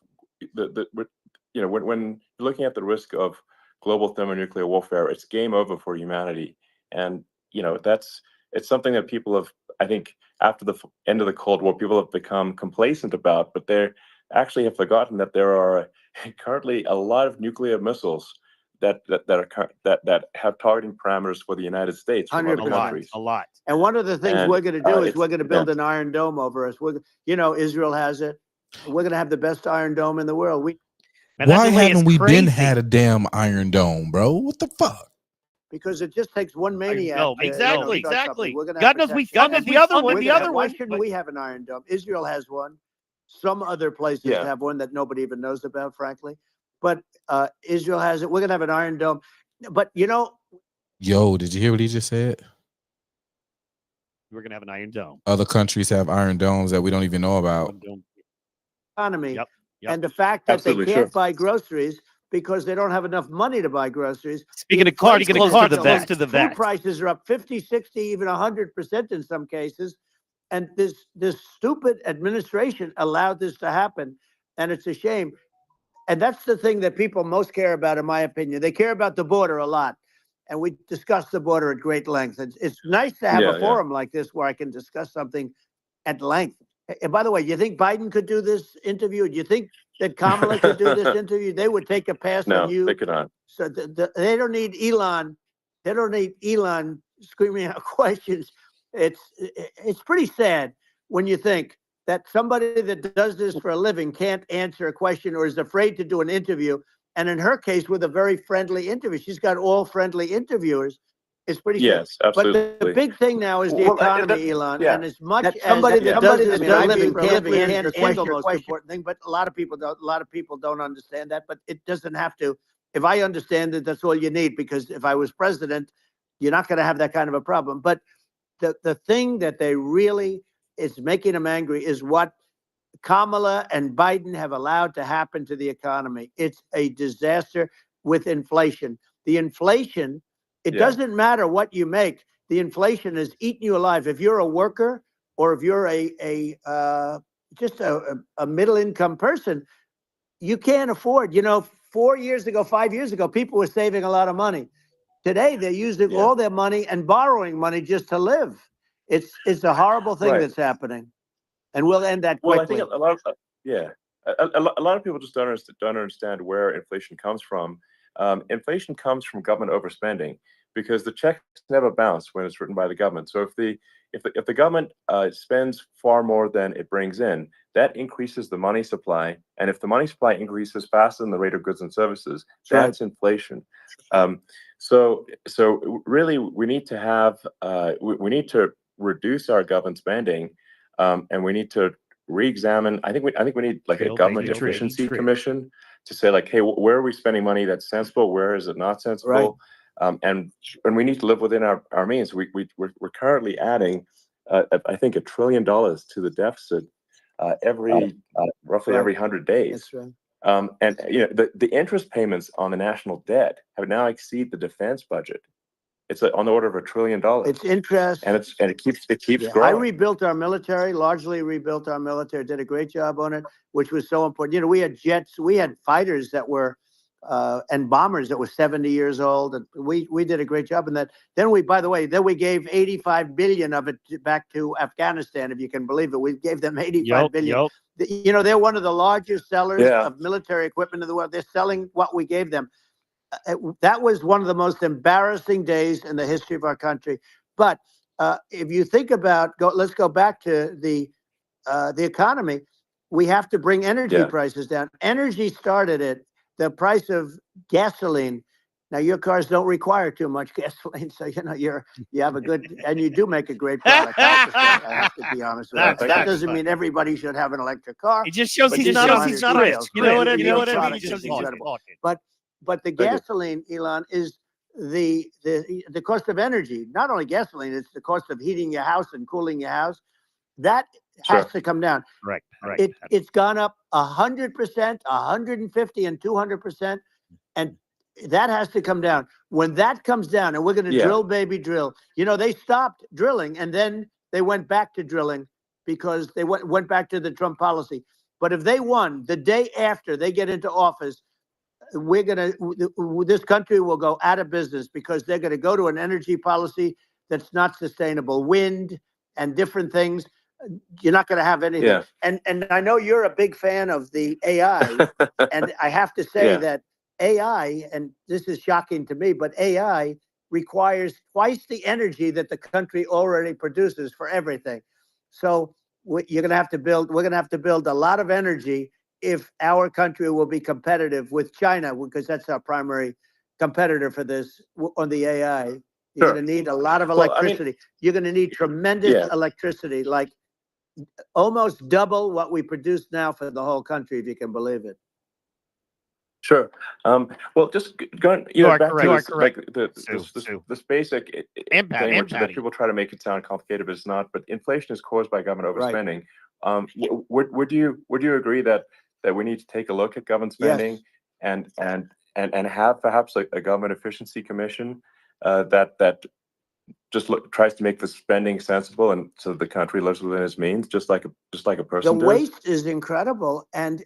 when you're looking at the risk of global thermonuclear warfare, it's game over for humanity, and it's something that people have, I think, after the end of the Cold War, people have become complacent about, but they actually have forgotten that there are currently a lot of nuclear missiles that have targeting parameters for the United States from other 100%. countries. A lot. And one of the things And, we're going to do is it's- we're going to build an Iron Dome over us. Israel has it. We're going to have the best Iron Dome in the world. Man, that Why delay is haven't we been crazy. had a damn Iron Dome, bro? What the fuck? Because it just takes one maniac. No, to, exactly, start exactly. something. We're gonna God have knows we protect- funded the other one. We're The gonna other have- Why one. shouldn't we have an Iron Dome? Israel has one. Some other places Yeah. have one that nobody even knows about, frankly. But Israel has it. We're gonna have an Iron Dome. But Yo, did you hear what he just said? We're gonna have an Iron Dome. Other countries have Iron Domes that we don't even know about. economy Yep. and the fact that Absolutely, they can't sure. buy groceries because they don't have enough money to buy groceries. Speaking of Clark, Inflation close is to the vet. Food prices are up 50, 60, even 100% in some cases. And this stupid administration allowed this to happen. And it's a shame. And that's the thing that people most care about, in my opinion. They care about the border a lot. And we discuss the border at great length. It's nice to have Yeah, a yeah. forum like this where I can discuss something at length. And by the way, do you think Biden could do this interview? Do you think that Kamala could do this interview? They would take a pass No, on you. they could not. So they don't need Elon. They don't need Elon screaming out questions. It's pretty sad when you think that somebody that does this for a living can't answer a question or is afraid to do an interview. And in her case, with a very friendly interview, she's got all friendly interviewers. It's pretty sad. Yes, absolutely. But the big thing now is the Well, economy, Elon. yeah. And as much That as somebody that does this for a living can't handle the most important thing, but a lot of people don't understand that. But it doesn't have to. If I understand it, that's all you need. Because if I was president, you're not going to have that kind of a problem. But the thing that they really is making them angry is what Kamala and Biden have allowed to happen to the economy. It's a disaster with inflation. The inflation, it Yeah. doesn't matter what you make. The inflation has eaten you alive. If you're a worker or if you're just a middle income person, you can't afford. 4 years ago, 5 years ago, people were saving a lot of money. Today, they're using all their money and borrowing money just to live. It's a horrible thing Right. that's happening. And we'll end that Well, quickly. I think a lot of a lot of people just don't understand where inflation comes from. Inflation comes from government overspending because the checks never bounce when it's written by the government. So if the government spends far more than it brings in, that increases the money supply, and if the money supply increases faster than the rate of goods and services, that's inflation. So really, we need to have we need to reduce our government spending. And we need to re-examine. I think we need like a government efficiency commission to say like, hey, where are we spending money that's sensible? Where is it not sensible? And we need to live within our means. We're currently adding, I think, $1 trillion to the deficit roughly every 100 days. That's right. And the interest payments on the national debt have now exceeded the defense budget. It's on the order of $1 trillion. It's interest. And it keeps I growing. rebuilt our military, largely rebuilt our military, did a great job on it, which was so important. We had jets, we had fighters that were, and bombers that were 70 years old. And we did a great job in that. Then we gave 85 billion of it back to Afghanistan, if you can believe it. We gave them 85 billion. They're one of the largest sellers of military equipment in the world. They're selling what we gave them. That was one of the most embarrassing days in the history of our country. But if you think about, let's go back to the economy. We have to bring energy prices down. Energy started it. The price of gasoline Now your cars don't require too much gasoline, so you have a good, and you do make a great product. I have to be honest with you. That doesn't mean everybody should have an electric car. It just shows but he's just not shows rich. real. You know what I mean? Real It product shows is he's incredible. talking. But the gasoline, Elon, is the cost of energy. Not only gasoline, it's the cost of heating your house and cooling your house. That has to come down. Right. It's gone up 100%, 150, and 200%, and that has to come down. When that comes down, and we're going to drill, baby, drill. They stopped drilling, and then they went back to drilling because they went back to the Trump policy. But if they won the day after they get into office, this country will go out of business because they're going to go to an energy policy that's not sustainable. Wind and different things. You're not going to have anything. Yeah. And I know you're a big fan of the AI, and I have to say that AI, and this is shocking to me, but AI requires twice the energy that the country already produces for everything. So you're going to have to build. We're going to have to build a lot of energy if our country will be competitive with China, because that's our primary competitor for this on the AI. You're going to need a lot of electricity. You're going to need tremendous electricity, like almost double what we produce now for the whole country, if you can believe it. Sure. Well, just going, back to this basic thing that people try to make it sound complicated, but it's not. But inflation is caused by government overspending. Would you agree that we need to take a look at government spending and have perhaps a government efficiency commission that just tries to make the spending sensible, and so the country lives within its means, just like a person. The waste is incredible, and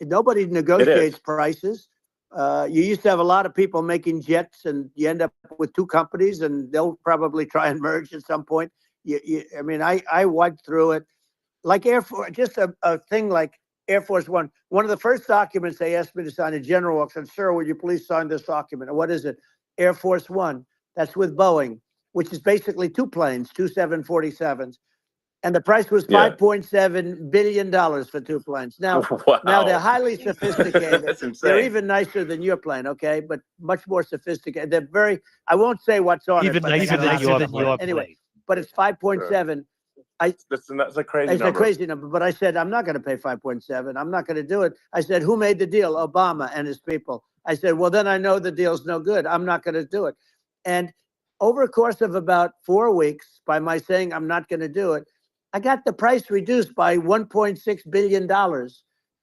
nobody negotiates prices. You used to have a lot of people making jets, and you end up with two companies, and they'll probably try and merge at some point. I went through it, like Air Force, just a thing like Air Force One. One of the first documents they asked me to sign, a general said, "Sir, would you please sign this document?" And what is it? Air Force One. That's with Boeing, which is basically two planes, two 747s. And the price was $5.7 billion for two planes. Now, now they're highly sophisticated. They're even nicer than your plane, okay? But much more sophisticated. They're very, I won't say what's on it. But nicer than your plane. Anyway, but it's 5.7. That's a crazy it's number. a crazy number. But I said, I'm not going to pay 5.7. I'm not going to do it. I said, who made the deal? Obama and his people. I said, well, then I know the deal's no good. I'm not going to do it. And over a course of about 4 weeks, by my saying I'm not going to do it, I got the price reduced by $1.6 billion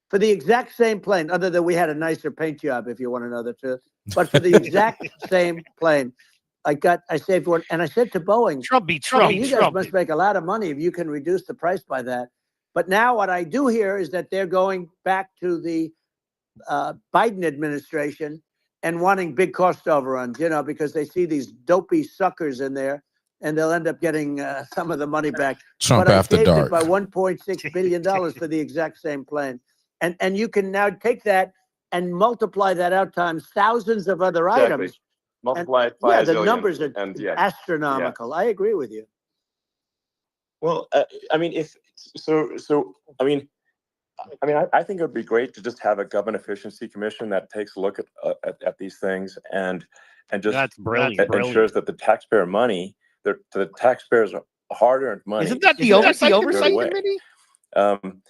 for the exact same plane, other than we had a nicer paint job, if you want to know the truth. But for the exact same plane, I saved one. And I said to Boeing, Trump, you guys must make a lot of money if you can reduce the price by that. But now what I do hear is that they're going back to the Biden administration and wanting big cost overruns, because they see these dopey suckers in there, and they'll end up getting some of the money back. Trump but after I saved dark. it by $1.6 billion for the exact same plane. And you can now take that and multiply that out times thousands of other items. Multiply it by the numbers are astronomical. I agree with you. Well, I think it would be great to just have a government efficiency commission that takes a look at these things and just that's brilliant. Ensures that the taxpayer money, the taxpayers' hard-earned money, isn't that the oversight committee? And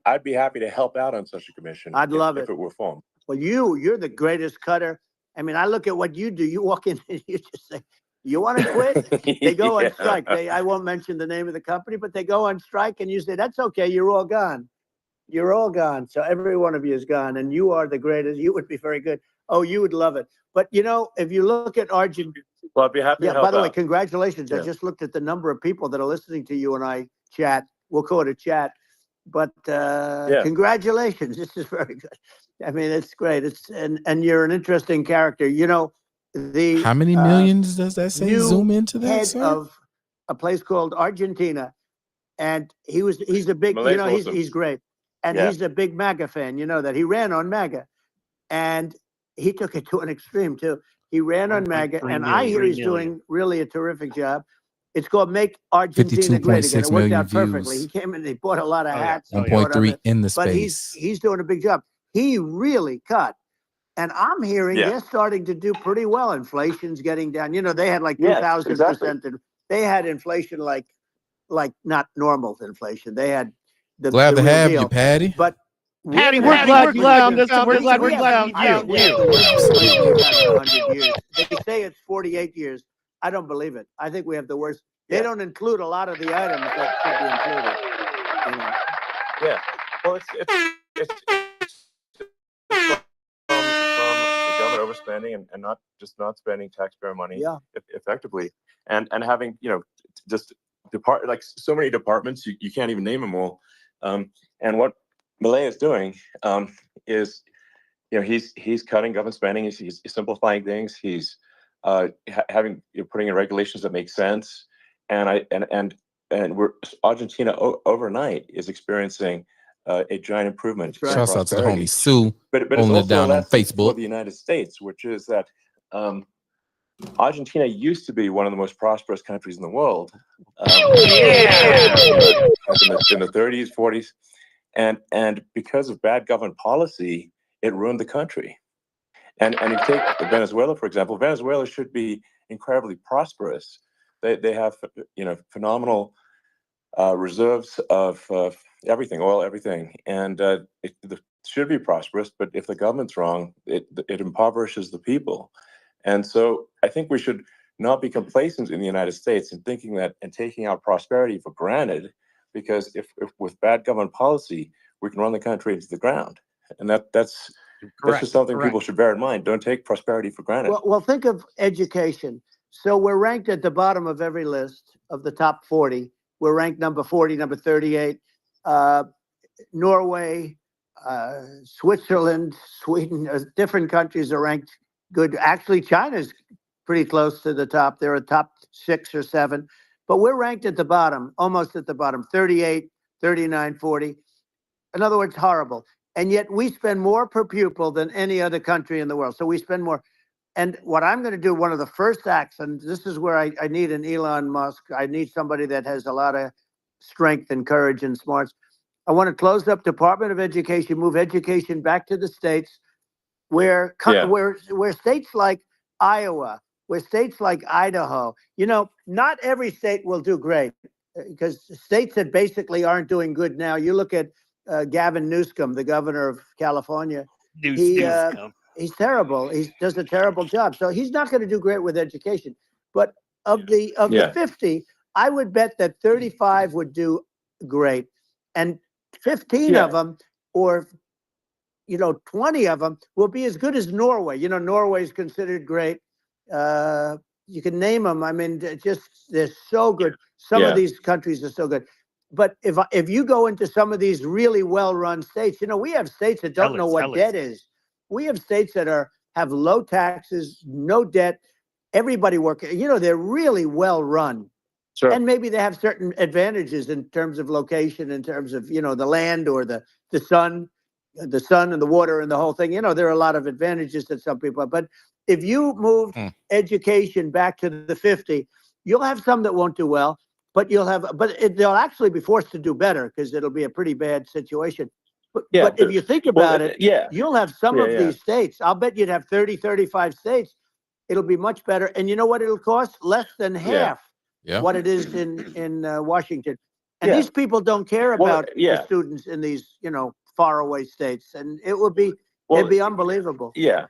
I'd be happy to help out on such a commission. I'd love it if it were formed. Well, you're the greatest cutter. I mean, I look at what you do. You walk in and you just say, "You want to quit?" They go on strike. I won't mention the name of the company, but they go on strike, and you say, "That's okay. You're all gone. You're all gone." So every one of you is gone, and you are the greatest. You would be very good. Oh, you would love it. But if you look at Argentina, well, I'd be happy to help by the way, out. congratulations. I just looked at the number of people that are listening to you and I chat. We'll call it a chat. But congratulations. This is very good. I mean, it's great. And you're an interesting character. How many millions does that say? Zoom into that, head sir? of a place called Argentina, and he's a big, he's great, and he's a big MAGA fan. That he ran on MAGA, and he took it to an extreme too. He ran on MAGA, and I hear he's doing really a terrific job. It's called Make Argentina Great Again. It worked out perfectly. Views. He came in, he bought a lot of hats. 1.3 in the space. But he's doing a big job. He really cut And I'm hearing Yeah. they're starting to do pretty well. Inflation's getting down. You know, they had like Yes, 2,000%. exactly. They had inflation like not normal inflation. They had Glad the to real have deal. you, Patty. But Patty, we're we're glad you found us, and we're glad we we have found I think we have the you. worst inflation we've had in 100 years. They say it's 48 years. I don't believe it. I think we have the worst. They Yeah. don't include a lot of the items that should be included. You know. Yeah. Well, it's from the government overspending and not spending taxpayer money Yeah. effectively, and having just like so many departments you can't even name them all. And what Milei is doing is he's cutting government spending. He's simplifying things. He's having putting in regulations that make sense. And we're Argentina overnight is experiencing a giant improvement. That's right. in Shouts out to the prosperity. homie Sue, But it's holding it also a down on lesson for Facebook. the United States, which is that Argentina used to be one of the most prosperous countries in the world. Yeah. In the 30s, 40s, and because of bad government policy, it ruined the country. And you take Venezuela, for example. Venezuela should be incredibly prosperous. They have phenomenal reserves of everything, oil, everything, and it should be prosperous. But if the government's wrong, it impoverishes the people. And so I think we should not be complacent in the United States in thinking that and taking our prosperity for granted, because if with bad government policy, we can run the country into the ground. And that's just something people should bear in mind. Don't take prosperity for granted. Well, think of education. So we're ranked at the bottom of every list of the top 40. We're ranked number 40, number 38. Norway, Switzerland, Sweden, different countries are ranked good. Actually, China's pretty close to the top. They're a top 6 or 7. But we're ranked at the bottom, almost at the bottom, 38, 39, 40. In other words, horrible. And yet we spend more per pupil than any other country in the world. So we spend more. And what I'm going to do, one of the first acts, and this is where I need an Elon Musk. I need somebody that has a lot of strength and courage and smarts. I want to close up Department of Education, move education back to the states, where states like Iowa, where states like Idaho, not every state will do great, because states that basically aren't doing good now. You look at Gavin Newsom, the governor of California. He's terrible. He does a terrible job. So he's not going to do great with education. But of the 50, I would bet that 35 would do great, and 15 of them, or 20 of them, will be as good as Norway. Norway is considered great. You can name them. I mean, they're so good. Some of these countries are so good. But if you go into some of these really well-run states, we have states that don't know what debt is. We have states that have low taxes, no debt, everybody working. They're really well-run. Sure. And maybe they have certain advantages in terms of location, in terms of, the land or the sun and the water and the whole thing. There are a lot of advantages that some people have. But if you move education back to the 50, you'll have some that won't do well, but they'll actually be forced to do better, because it'll be a pretty bad situation. But if you think about it, you'll have some of these states. I'll bet you'd have 30, 35 states. It'll be much better. And you know what it'll cost? Less than half what it is in Washington. And these people don't care about the students in these, faraway states. And it'd be unbelievable. Yeah.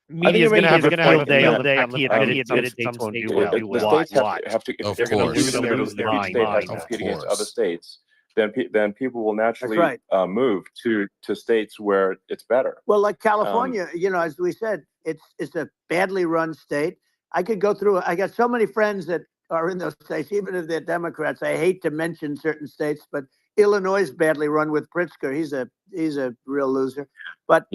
Media's going to have a field day on the fact he admitted some states won't do The well. states have to, if they're going to lose their each state has to compete against other states, then people will naturally move to states where it's better. Well, like California, as we said, it's a badly run state. I could go through. I got so many friends that are in those states, even if they're Democrats. I hate to mention certain states, but Illinois is badly run with Pritzker. He's a real loser. But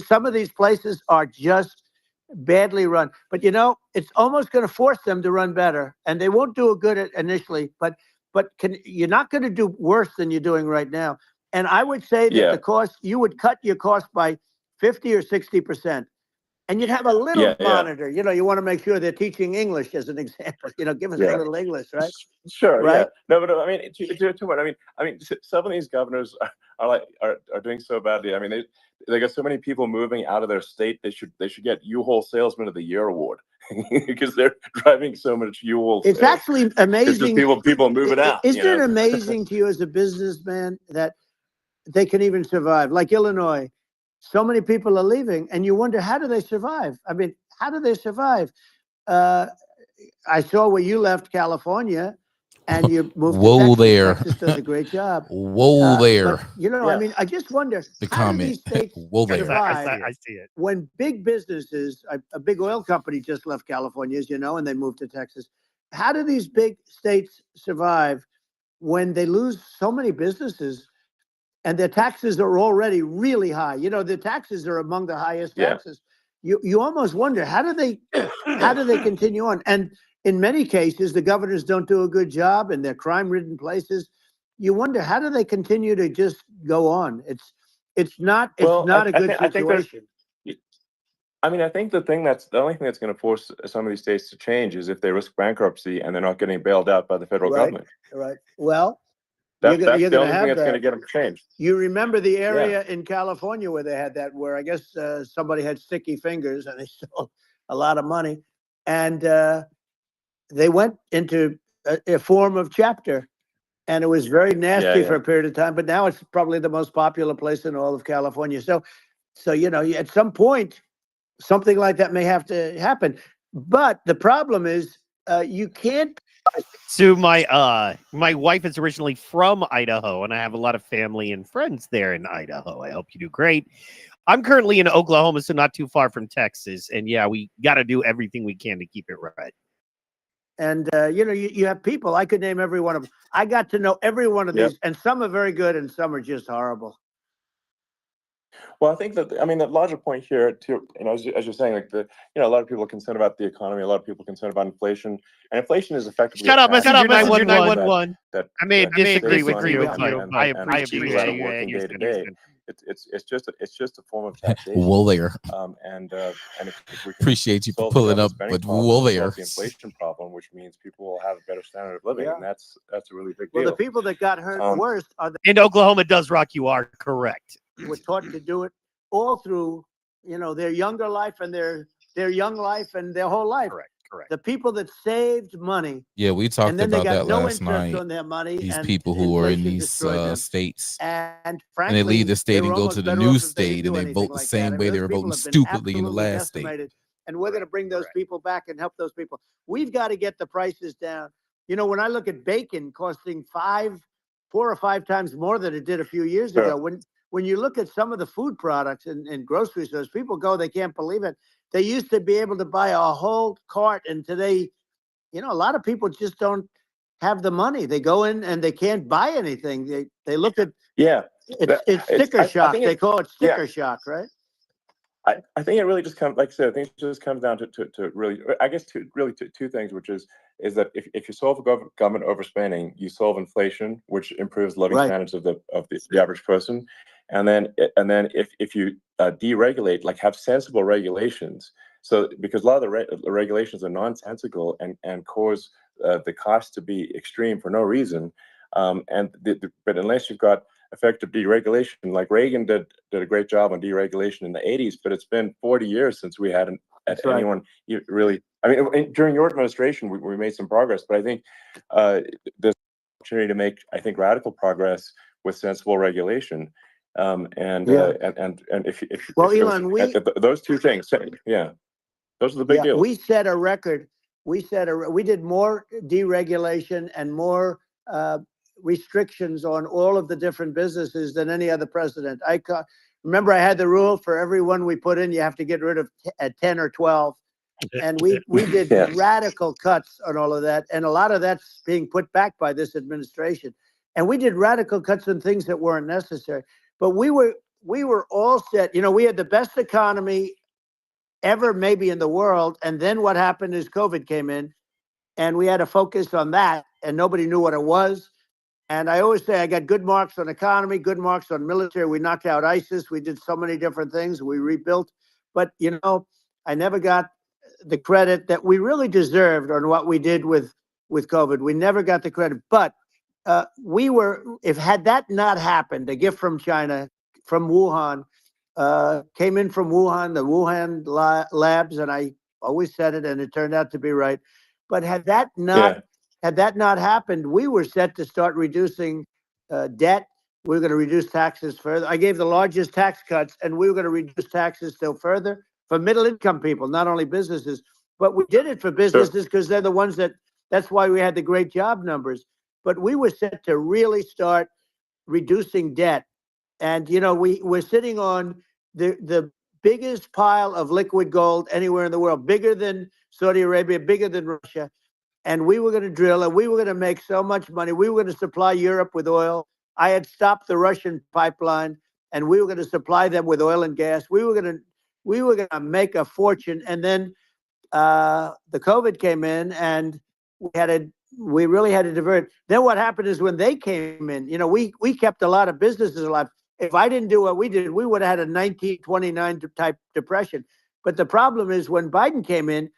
some of these places are just badly run. But it's almost going to force them to run better, and they won't do it good initially. But you're not going to do worse than you're doing right now. And I would say that the cost, you would cut your cost by 50 or 60%. And you'd have a little Yeah, yeah. monitor. You know, you want to make sure they're teaching English as an example. You know, give us Yeah. a little English, right? Sure. Right? Yeah. No, but I mean, to what I mean, some of these governors are doing so badly. I mean, they got so many people moving out of their state. They should get U-Haul Salesman of the Year award because they're driving so much U-Haul. It's actually amazing. People moving out. Isn't it amazing to you as a businessman that they can even survive? Like Illinois, so many people are leaving, and you wonder, how do they survive? I mean, how do they survive? I saw where you left California, and you moved Whoa to Texas. there. Texas does a great job. Whoa there. But, you know, I mean, I just wonder, The how do comment. these states Whoa there. survive I see it. when big businesses, a big oil company just left California, as you know, and they moved to Texas. How do these big states survive when they lose so many businesses and their taxes are already really high? You know, the taxes are among the highest taxes. You almost wonder, how do they continue on? And in many cases, the governors don't do a good job, and they're crime-ridden places. You wonder, how do they continue to just go on? It's not a good situation. I mean, I think the only thing that's going to force some of these states to change is if they risk bankruptcy and they're not getting bailed out by the federal government. Right. Well, That's you're the gonna only have thing that's that. going to get them changed. You remember the area in California where they had that, where I guess somebody had sticky fingers and they stole a lot of money, and they went into a form of chapter, and it was very nasty for a period of time. But now it's probably the most popular place in all of California. So you know, at some point, something like that may have to happen. But the problem is, you can't. So my wife is originally from Idaho, and I have a lot of family and friends there in Idaho. I hope you do great. I'm currently in Oklahoma, so not too far from Texas. And yeah, we got to do everything we can to keep it red. And you know, you have people. I could name every one of them. I got to know every one of these, and some are very good, and some are just horrible. Well, I think that, I mean, the larger point here, too, you know, as you're saying, like a lot of people are concerned about the economy, a lot of people are concerned about inflation, and inflation is effectively. Shut up, Messenger 911. I may disagree with you. I appreciate you working day to day. It's just a form of taxation. Whoa there. And if we can Appreciate you solve pulling the up, spending but problem, whoa solve there. the inflation problem, which means people will have a better standard of living, and that's a really big deal. Well, the people that got hurt worst are the. In Oklahoma does rock. You are correct. Were taught to do it all through, you know, their younger life and their young life and their whole life. Correct. The people that saved money. Yeah, we talked and then about they got that no last interest night. on their money. These and people who are in inflation these destroyed them. states, and frankly, and they leave the state they and were go almost to the better new off if they state, didn't and do they vote anything the like same that. way they Those were people voting have been stupidly in the absolutely last state. decimated, and we're going to bring those people back and help those people. We've got to get the prices down. You know, when I look at bacon costing 4 or 5 times more than it did a few years ago, when you look at some of the food products in grocery stores, people go, they can't believe it. They used to be able to buy a whole cart, and today, you know, a lot of people just don't have the money. They go in and they can't buy anything. They look at it's sticker shock. They call it sticker shock, right? I think it really just comes, like I said, I think it just comes down to really, I guess, two things, which is that if you solve government overspending, you solve inflation, which improves living standards of the average person, and then if you deregulate, like have sensible regulations, so because a lot of the regulations are nonsensical and cause the cost to be extreme for no reason, but unless you've got effective deregulation, like Reagan did a great job on deregulation in the 80s, but it's been 40 years since we had anyone really. I mean, during your administration, we made some progress, but I think there's an opportunity to make, I think, radical progress with sensible regulation. And if Elon, those two things, those are the big deals. We set a record. We did more deregulation and more restrictions on all of the different businesses than any other president. Remember, I had the rule for every one we put in, you have to get rid of 10 or 12. And we did radical cuts on all of that. And a lot of that's being put back by this administration. And we did radical cuts on things that weren't necessary. But we were all set. You know, we had the best economy ever maybe in the world. And then what happened is COVID came in, and we had to focus on that, and nobody knew what it was. And I always say I got good marks on economy, good marks on military. We knocked out ISIS. We did so many different things. We rebuilt. But, you know, I never got the credit that we really deserved on what we did with COVID. We never got the credit, but we were. If had that not happened, a gift from China, from Wuhan, came in from Wuhan, the Wuhan labs, and I always said it, and it turned out to be right. But had that not happened, we were set to start reducing debt. We were going to reduce taxes further. I gave the largest tax cuts, and we were going to reduce taxes still further for middle income people, not only businesses. But we did it for businesses because they're the ones that's why we had the great job numbers. But we were set to really start reducing debt. And, you know, we're sitting on the biggest pile of liquid gold anywhere in the world, bigger than Saudi Arabia, bigger than Russia. And we were going to drill, and we were going to make so much money. We were going to supply Europe with oil. I had stopped the Russian pipeline, and we were going to supply them with oil and gas. We were going to make a fortune. And then the COVID came in, and we really had to divert. Then what happened is when they came in, you know, we kept a lot of businesses alive. If I didn't do what we did, we would have had a 1929 type depression. But the problem is when Biden came in,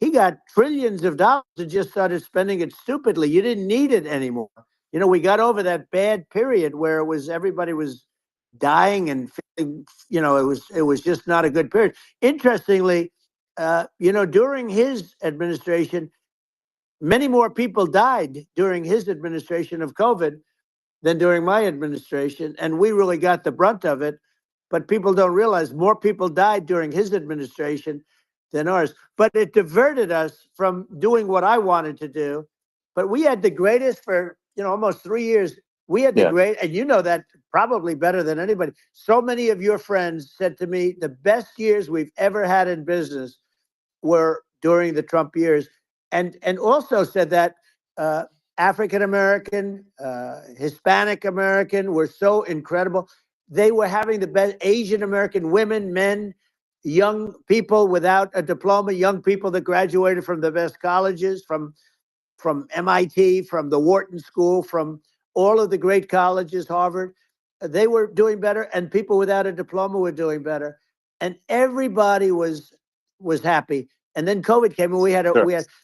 he got trillions of dollars and just started spending it stupidly. You didn't need it anymore. You know, we got over that bad period where everybody was dying and, you know, it was just not a good period. Interestingly, you know, during his administration, many more people died during his administration of COVID than during my administration. And we really got the brunt of it. But people don't realize more people died during his administration than ours. But it diverted us from doing what I wanted to do. But we had the greatest for, you know, almost 3 years. We had the great, and you know that probably better than anybody. So many of your friends said to me, the best years we've ever had in business were during the Trump years. And also said that African American, Hispanic American were so incredible. They were having the best. Asian American women, men, young people without a diploma, young people that graduated from the best colleges, from MIT, from the Wharton School, from all of the great colleges, Harvard. They were doing better, and people without a diploma were doing better, and everybody was happy. And then COVID came, and we had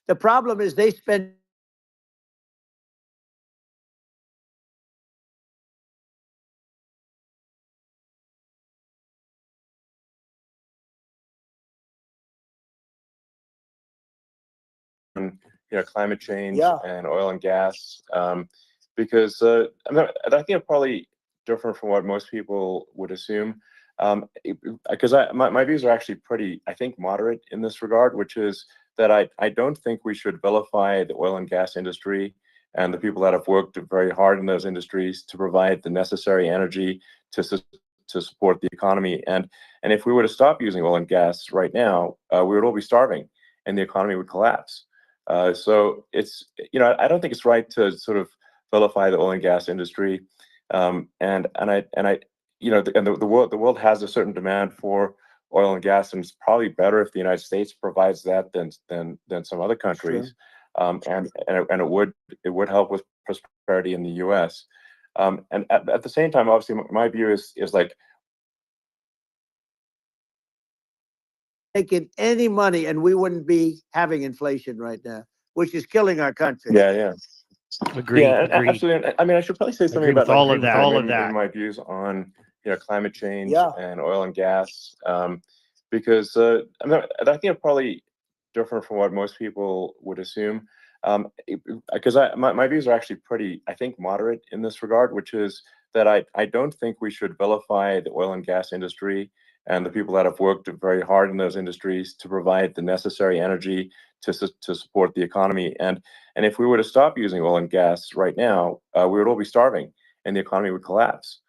the problem is they spent climate change and oil and gas, because I think it's probably different from what most people would assume. Because my views are actually pretty, I think, moderate in this regard, which is that I don't think we should vilify the oil and gas industry and the people that have worked very hard in those industries to provide the necessary energy to support the economy. And if we were to stop using oil and gas right now, we would all be starving, and the economy would collapse. So it's, you know, I don't think it's right to sort of vilify the oil and gas industry, and I you know, the world has a certain demand for oil and gas, and it's probably better if the United States provides that than some other countries. And it would help with prosperity in the U.S. And at the same time, obviously, my view is like taking any money, and we wouldn't be having inflation right now, which is killing our country. Yeah. Agreed. Yeah, absolutely. I mean, I should probably say something about all of that. my views on, you know, climate change and oil and gas, because I think it's probably different from what most people would assume, because my views are actually pretty, I think, moderate in this regard, which is that I don't think we should vilify the oil and gas industry and the people that have worked very hard in those industries to provide the necessary energy to support the economy. And if we were to stop using oil and gas right now, we would all be starving, and the economy would collapse.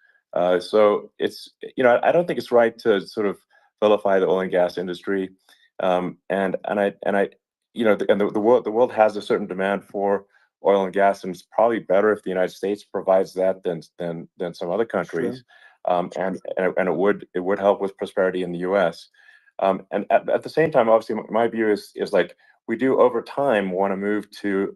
So it's, you know, I don't think it's right to sort of vilify the oil and gas industry, and I you know, the world has a certain demand for oil and gas, and it's probably better if the United States provides that than some other countries. And it would help with prosperity in the U.S. And at the same time, obviously, my view is like we do over time want to move to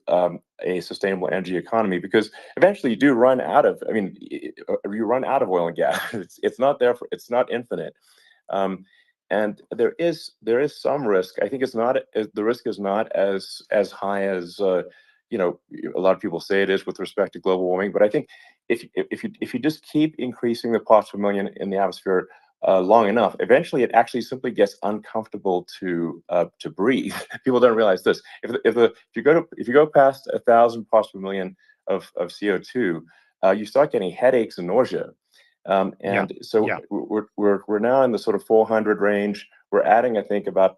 a sustainable energy economy, because eventually you do run out of. I mean, you run out of oil and gas. It's not there. It's not infinite. there is some risk. I think the risk is not as high as you know, a lot of people say it is with respect to global warming. But I think if you just keep increasing the parts per million in the atmosphere long enough, eventually it actually simply gets uncomfortable to breathe. People don't realize this. If you go past 1,000 parts per million of CO2, you start getting headaches and nausea. We're now in the sort of 400 range. We're adding, I think, about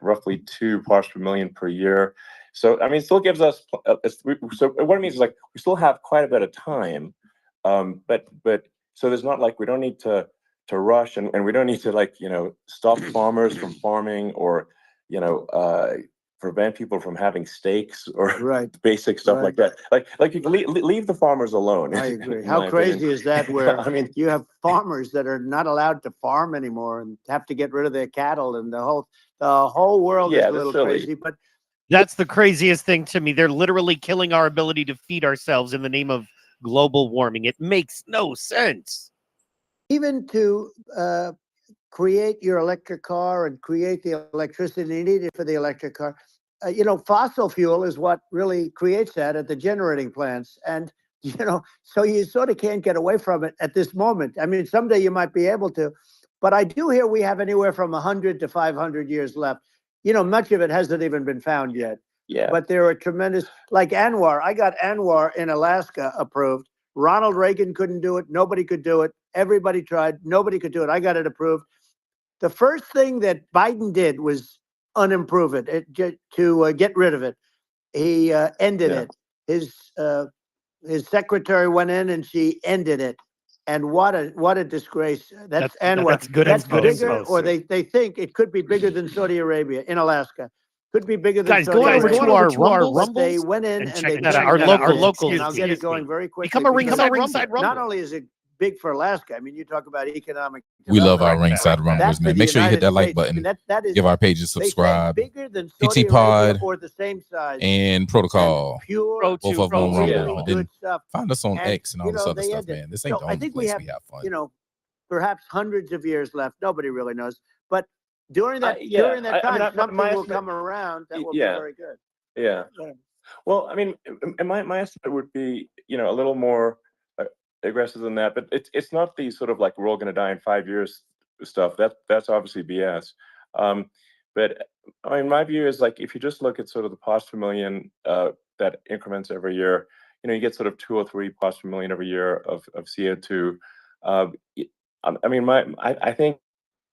roughly 2 parts per million per year. So I mean, it still gives us. So what it means is like we still have quite a bit of time, but so there's not like we don't need to rush and we don't need to, like, you know, stop farmers from farming or, you know, prevent people from having steaks or basic stuff like that. Like you can leave the farmers alone. I agree. How crazy is that? Where I mean, you have farmers that are not allowed to farm anymore and have to get rid of their cattle, and the whole world is a little crazy. But that's the craziest thing to me. They're literally killing our ability to feed ourselves in the name of global warming. It makes no sense. Even to create your electric car and create the electricity needed for the electric car, you know, fossil fuel is what really creates that at the generating plants. And, you know, so you sort of can't get away from it at this moment. I mean, someday you might be able to, but I do hear we have anywhere from 100 to 500 years left. You know, much of it hasn't even been found yet. Yeah. But there are tremendous, like ANWR. I got ANWR in Alaska approved. Ronald Reagan couldn't do it. Nobody could do it. Everybody tried. Nobody could do it. I got it approved. The first thing that Biden did was unimprove it, to get rid of it. He ended it. His secretary went in and she ended it. And what a disgrace. That's ANWR. That's good. That's good bigger, info, or sir. they think it could be bigger than Saudi Arabia in Alaska. Could be bigger than Guys, Saudi go on over Arabia. to our But Rumbles. they went in and and check they that out. checked Our it. locals. And I'll get it going very quickly. Become a because ringside rumble. not only is it big for Alaska, I mean, you talk about economic. We love our development. ringside rumblers, That's man. for Make the sure you hit that United like States. button. I mean, that is, Give our page a they say subscribe. bigger than PT Saudi Pod Arabia or the same size. and Protocol. Pure, Both of them on really Rumble. And good then stuff. find us on And, X and all you this know, other they stuff, ended. man. This ain't So the I only think we place have, we have fun. you know, perhaps hundreds of years left. Nobody really knows. But during that time, something will come around that will be very good. Yeah. Well, I mean, my estimate would be, you know, a little more aggressive than that, but it's not the sort of like we're all going to die in 5 years stuff. That's obviously BS. But I mean, my view is like if you just look at sort of the parts per million that increments every year, you know, you get sort of 2 or 3 parts per million every year of CO2. I mean, I think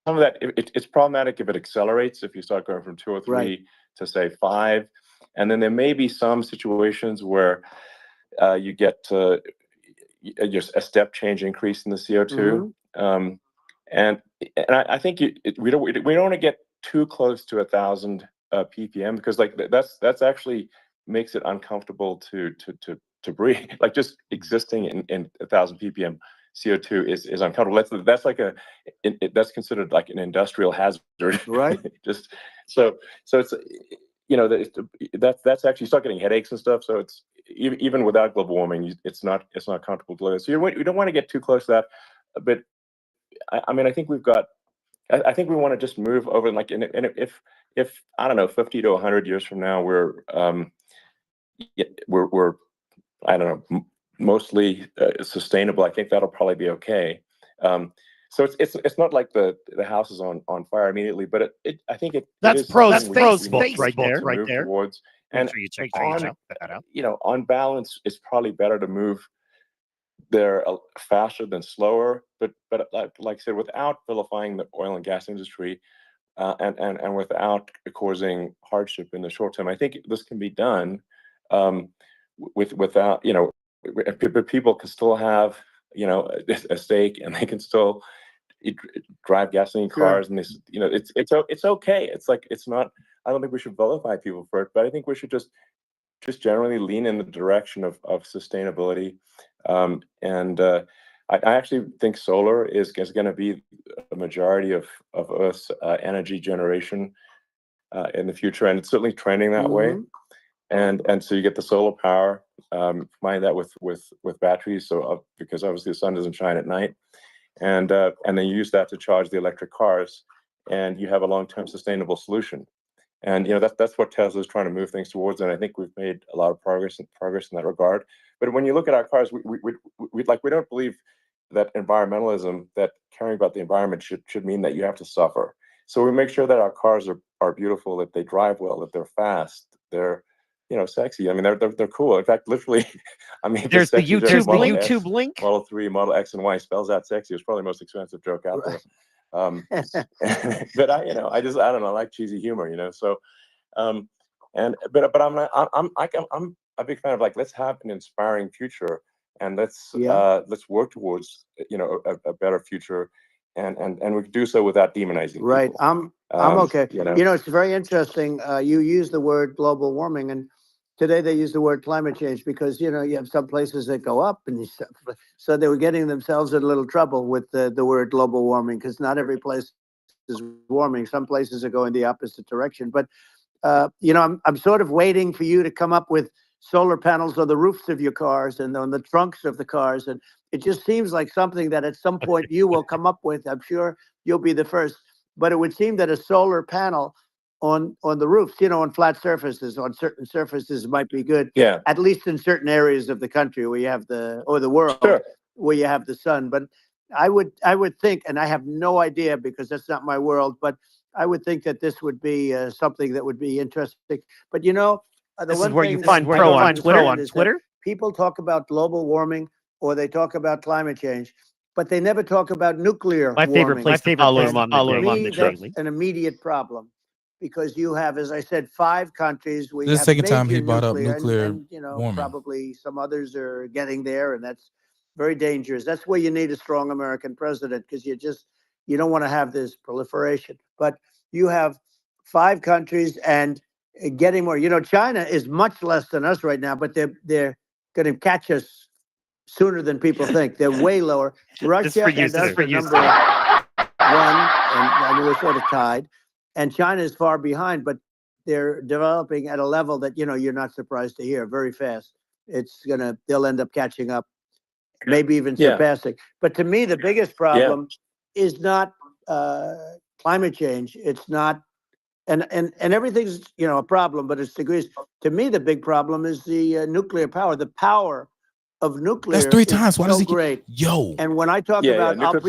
some of that it's problematic if it accelerates, if you start going from 2 or 3 to say 5, and then there may be some situations where you get just a step change increase in the CO2, and I think we don't want to get too close to 1,000 ppm because like that's actually makes it uncomfortable to breathe. Like just existing in 1,000 ppm. CO2 is uncomfortable. That's like that's considered like an industrial hazard, right? Just so it's, you know, that's actually, you start getting headaches and stuff. So it's even without global warming, it's not comfortable to live. So you don't want to get too close to that. But I mean, I think we've got. I think we want to just move over and like, and if I don't know, 50 to 100 years from now, we're I don't know, mostly sustainable. I think that'll probably be okay. So it's not like the house is on fire immediately, but I think that's pros right there. Towards, and make sure you check that out. You know, on balance, it's probably better to move there faster than slower. But like I said, without vilifying the oil and gas industry, and without causing hardship in the short term, I think this can be done. Without, you know, but people can still have, you know, a stake, and they can still drive gasoline cars, and this, you know, it's okay. It's like, it's not. I don't think we should vilify people for it, but I think we should just generally lean in the direction of sustainability. I actually think solar is going to be a majority of Earth's energy generation in the future, and it's certainly trending that way. And so you get the solar power, combine that with batteries. So because obviously the sun doesn't shine at night, and then you use that to charge the electric cars. and you have a long-term sustainable solution. And that's what Tesla is trying to move things towards, and I think we've made a lot of progress in that regard. But when you look at our cars, we don't believe that environmentalism, that caring about the environment should mean that you have to suffer. So we make sure that our cars are beautiful, that they drive well, that they're fast, they're sexy. I mean, they're cool. In fact, literally, I mean, There's the sexy just YouTube Model link. S, YouTube link. Model 3, Model X, and Y spells out sexy. It's probably the most expensive joke out there. But I don't know. I like cheesy humor, So, but I'm a big fan of let's have an inspiring future, and let's work towards a better future, and we can do so without demonizing people. Right. I'm okay. It's very interesting. You use the word global warming, and today they use the word climate change because you have some places that go up, and so they were getting themselves in a little trouble with the word global warming because not every place is warming. Some places are going the opposite direction. But I'm sort of waiting for you to come up with solar panels on the roofs of your cars and on the trunks of the cars, and it just seems like something that at some point you will come up with. I'm sure you'll be the first. But it would seem that a solar panel on the roofs, on flat surfaces, on certain surfaces might be good. Yeah. At least in certain areas of the country where you have the world, Sure. where you have the sun. But I would think, and I have no idea because that's not my world, but I would think that this would be something that would be interesting. But the This is one where thing you that find I pro don't on Twitter. understand is that people talk about global warming or they talk about climate change, but they never talk about nuclear My favorite warming. place to follow him And on to me, the that's daily. an immediate problem because you have, as I said, 5 countries. We This is have the second time major he brought up nuclear, nuclear and warming. probably some others are getting there, and that's very dangerous. That's where you need a strong American president because you don't want to have this proliferation. But you have 5 countries and getting more. China is much less than us right now, but they're going to catch us sooner than people think. They're way lower. Russia and us are number 1, and we're sort of tied. And China is far behind, but they're developing at a level that you're not surprised to hear very fast. They'll end up catching up, maybe even surpassing. But to me, the biggest problem is not climate change. It's not, and everything's a problem, but it's degrees. To me, the big problem is the nuclear power. The power of nuclear. That's 3 times. Why does he great? Yo. And when I talk about I'll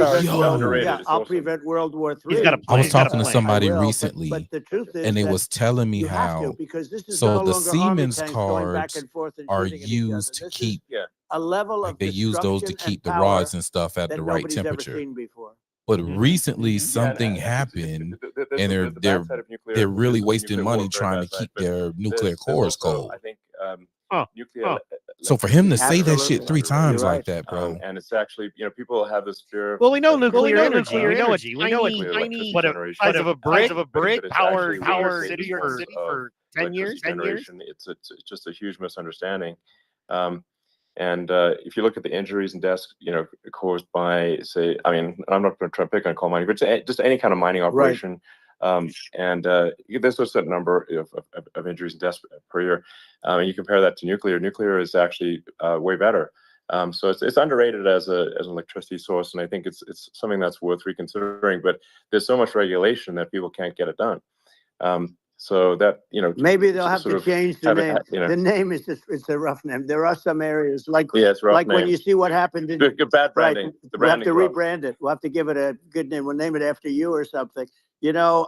prevent World War III. I was talking to somebody will, recently, but the truth is and they that was telling me you have how to, because this is so no the longer army Siemens tanks going back cards and forth and are shooting at each other. used to This is keep a level of they use those to destruction keep the and power rods and stuff at that the right nobody's ever temperature. seen before. But recently something happened, and they're really wasting money trying to keep their nuclear cores cold. I think nuclear. So for him to say that shit Absolutely. 3 times You're like right. that, bro. and it's actually we know this fear. Well, we know nuclear energy. energy. We know it's We know it's tiny, what size of a brick, power city for 10 years. It's just a huge misunderstanding. And if you look at the injuries and deaths, caused by, say, I mean, I'm not going to try to pick on coal mining, but just any kind of mining operation. And there's a certain number of injuries and deaths per year. And you compare that to nuclear. Nuclear is actually way better. So it's underrated as an electricity source, and I think it's something that's worth reconsidering. But there's so much regulation that people can't get it done. So that maybe they'll have to change the name. The name is it's a rough name. There are some areas like when you see what happened in bad branding. Right, we'll have to rebrand it. We'll have to give it a good name. We'll name it after you or something. No,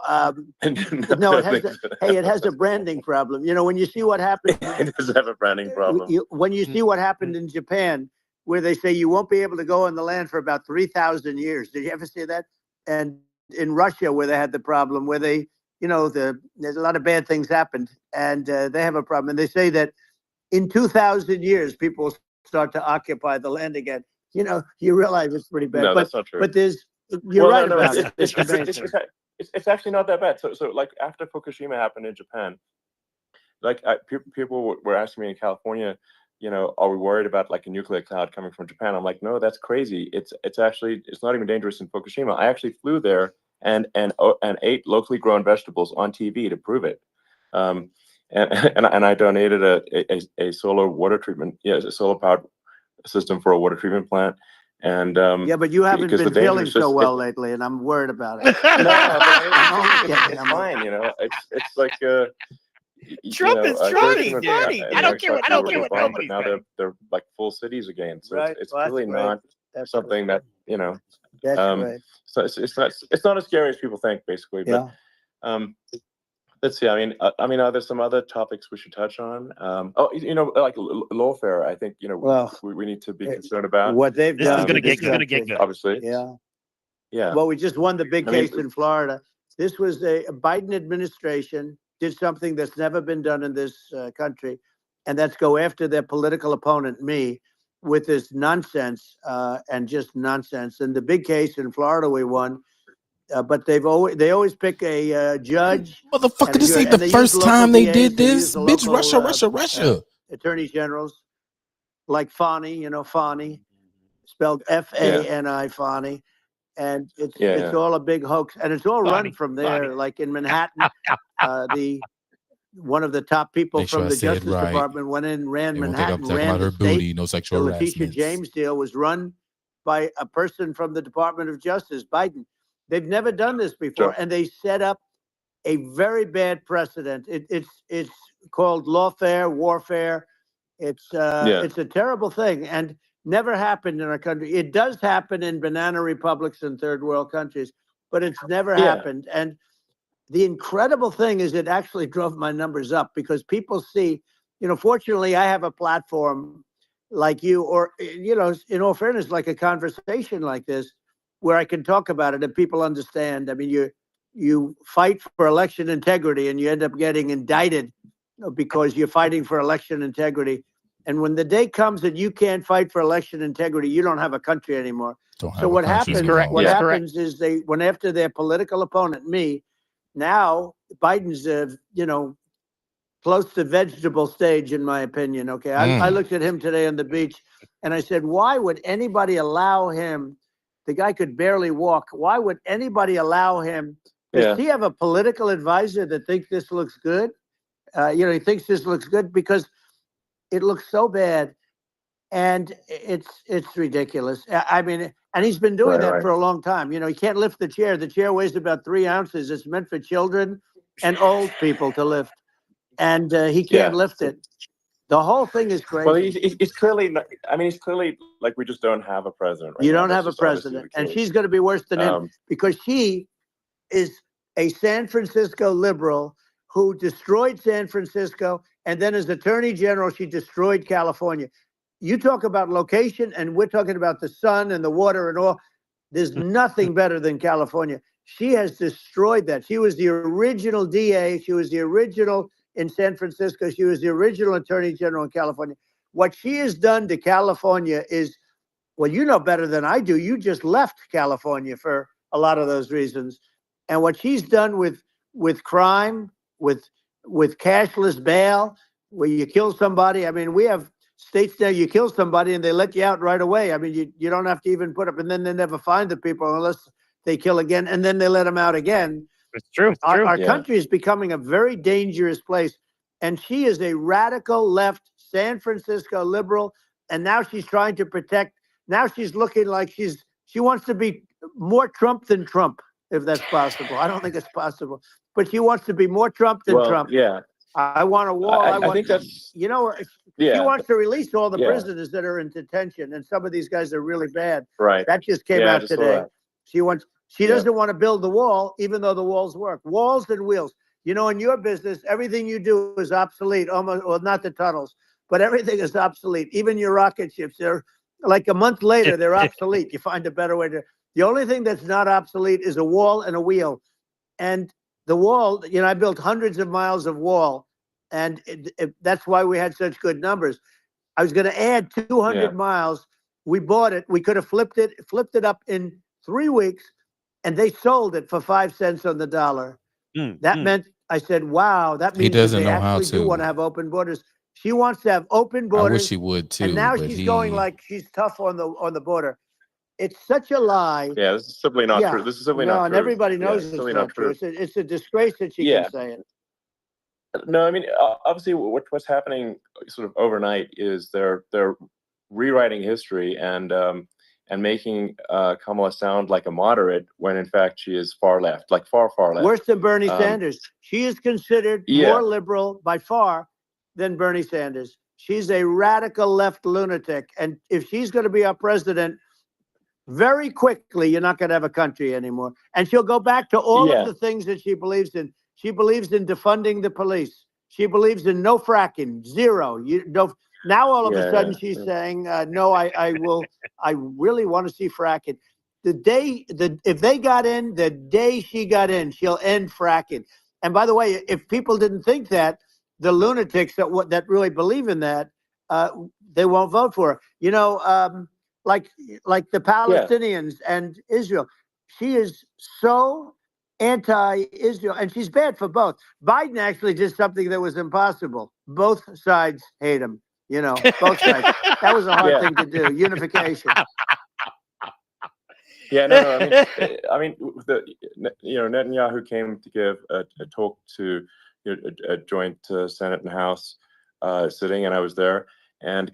it has a branding problem. When you see what happened, it does have a branding problem. When you see what happened in Japan, where they say you won't be able to go on the land for about 3,000 years. Did you ever see that? And in Russia, where they had the problem, where they there's a lot of bad things happened, and they have a problem. And they say that in 2,000 years, people will start to occupy the land again. You realize it's pretty bad. No, that's not true. But you're right about it. It's actually not that bad. So like after Fukushima happened in Japan, people were asking me in California, are we worried about like a nuclear cloud coming from Japan? I'm like, no, that's crazy. It's not even dangerous in Fukushima. I actually flew there and ate locally grown vegetables on TV to prove it. And I donated a solar water treatment, a solar powered system for a water treatment plant. And Yeah, but you haven't because the been danger feeling is so just- well lately, and I'm worried about it. No, but I'm only it's kidding. I'm fine. You know, it's like Trump is funny, dude. I don't care what But now say. they're like full cities again. So Right. it's Well, that's really great. not That's something that That's right. So it's not as scary as people think, basically. But let's see. I mean, are there some other topics we should touch on? Like lawfare. I think Well, we need to be concerned about what they've This is done. gonna to this get country. good. obviously. Yeah. Well, we just won the big I mean, case in Florida. This was a Biden administration did something that's never been done in this country, and that's go after their political opponent, me, with this nonsense and just nonsense. And the big case in Florida we won, but they always pick a judge. Motherfucker, this ain't the first time they did this. Bitch, Russia. Attorney generals like Fani, Fani, spelled Fani, Fani. And it's all a big hoax, and it's all run from there. Like in Manhattan, one of the top people from the Justice Department went in, ran Manhattan, ran the state. No sexual The Letitia James deal was run by a person from the Department of Justice, Biden. They've never done this before, and they set up a very bad precedent. It's called lawfare, warfare. It's a terrible thing, and never happened in our country. It does happen in banana republics and third world countries, but it's never happened. And the incredible thing is it actually drove my numbers up because people see, fortunately I have a platform like you, or, in all fairness, like a conversation like this where I can talk about it and people understand. I mean, you fight for election integrity and you end up getting indicted because you're fighting for election integrity. And when the day comes that you can't fight for election integrity, you don't have a country anymore. So what happens? What happens is they went after their political opponent, me. Now Biden's, close to vegetable stage, in my opinion. Okay, I looked at him today on the beach, and I said, why would anybody allow him? The guy could barely walk. Why would anybody allow him? Does he have a political advisor that thinks this looks good? He thinks this looks good because it looks so bad, and it's ridiculous. I mean, and he's been doing that for a long time. He can't lift the chair. The chair weighs about 3 ounces. It's meant for children and old people to lift, and he can't lift it. The whole thing is crazy. Well, he's clearly not, he's clearly like, we just don't have a president. Right you now. don't That's have a president, and she's going to be worse than him because she is a San Francisco liberal who destroyed San Francisco, and then as Attorney General, she destroyed California. You talk about location, and we're talking about the sun and the water and all. There's nothing better than California. She has destroyed that. She was the original DA. She was the original in San Francisco. She was the original Attorney General in California. What she has done to California is, well, you know better than I do. You just left California for a lot of those reasons. And what she's done with crime, with cashless bail, where you kill somebody. I mean, we have states there you kill somebody and they let you out right away. I mean, you don't have to even put up, and then they never find the people unless they kill again, and then they let them out again. It's true. Our country is becoming a very dangerous place, and she is a radical left San Francisco liberal, and now she's trying to protect. Now she's looking like she wants to be more Trump than Trump, if that's possible. I don't think it's possible, but she wants to be more Trump than Trump. Yeah. I want a wall. I think that's, she wants to release all the prisoners that are in detention, and some of these guys are really bad. Right. That just came out today. She doesn't want to build the wall, even though the walls work. Walls and wheels. In your business, everything you do is obsolete. Almost, well, not the tunnels, but everything is obsolete. Even your rocket ships, they're like a month later, they're obsolete. You find a better way to. The only thing that's not obsolete is a wall and a wheel. And the wall, I built hundreds of miles of wall, and that's why we had such good numbers. I was going to add 200 miles. We bought it. We could have flipped it up in 3 weeks, and they sold it for 5 cents on the dollar. That meant, I said, wow, that means that they actually do want to have open borders. She wants to have open borders. I wish she would too. And now she's going like she's tough on the border. It's such a lie. Yeah, this is simply not true. This is simply not true. And everybody knows it's not true. It's a disgrace that she can say it. No, obviously, what's happening sort of overnight is they're rewriting history, and and making Kamala sound like a moderate when in fact she is far left, like far left. Worse than Bernie Sanders. She is considered more liberal by far than Bernie Sanders. She's a radical left lunatic. And if she's going to be our president, very quickly, you're not going to have a country anymore. And she'll go back to all of the things that she believes in. She believes in defunding the police. She believes in no fracking, zero. You don't. Now all of a sudden she's saying, no, I really want to see fracking. If they got in, the day she got in, she'll end fracking. And by the way, if people didn't think that, the lunatics that really believe in that, they won't vote for her. You know, like the Palestinians and Israel. She is so anti-Israel, and she's bad for both. Biden actually did something that was impossible. Both sides hate him. You know, both sides. That was a hard thing to do. Unification. Yeah, no. I mean, Netanyahu came to give a talk to a joint Senate and House sitting, and I was there, and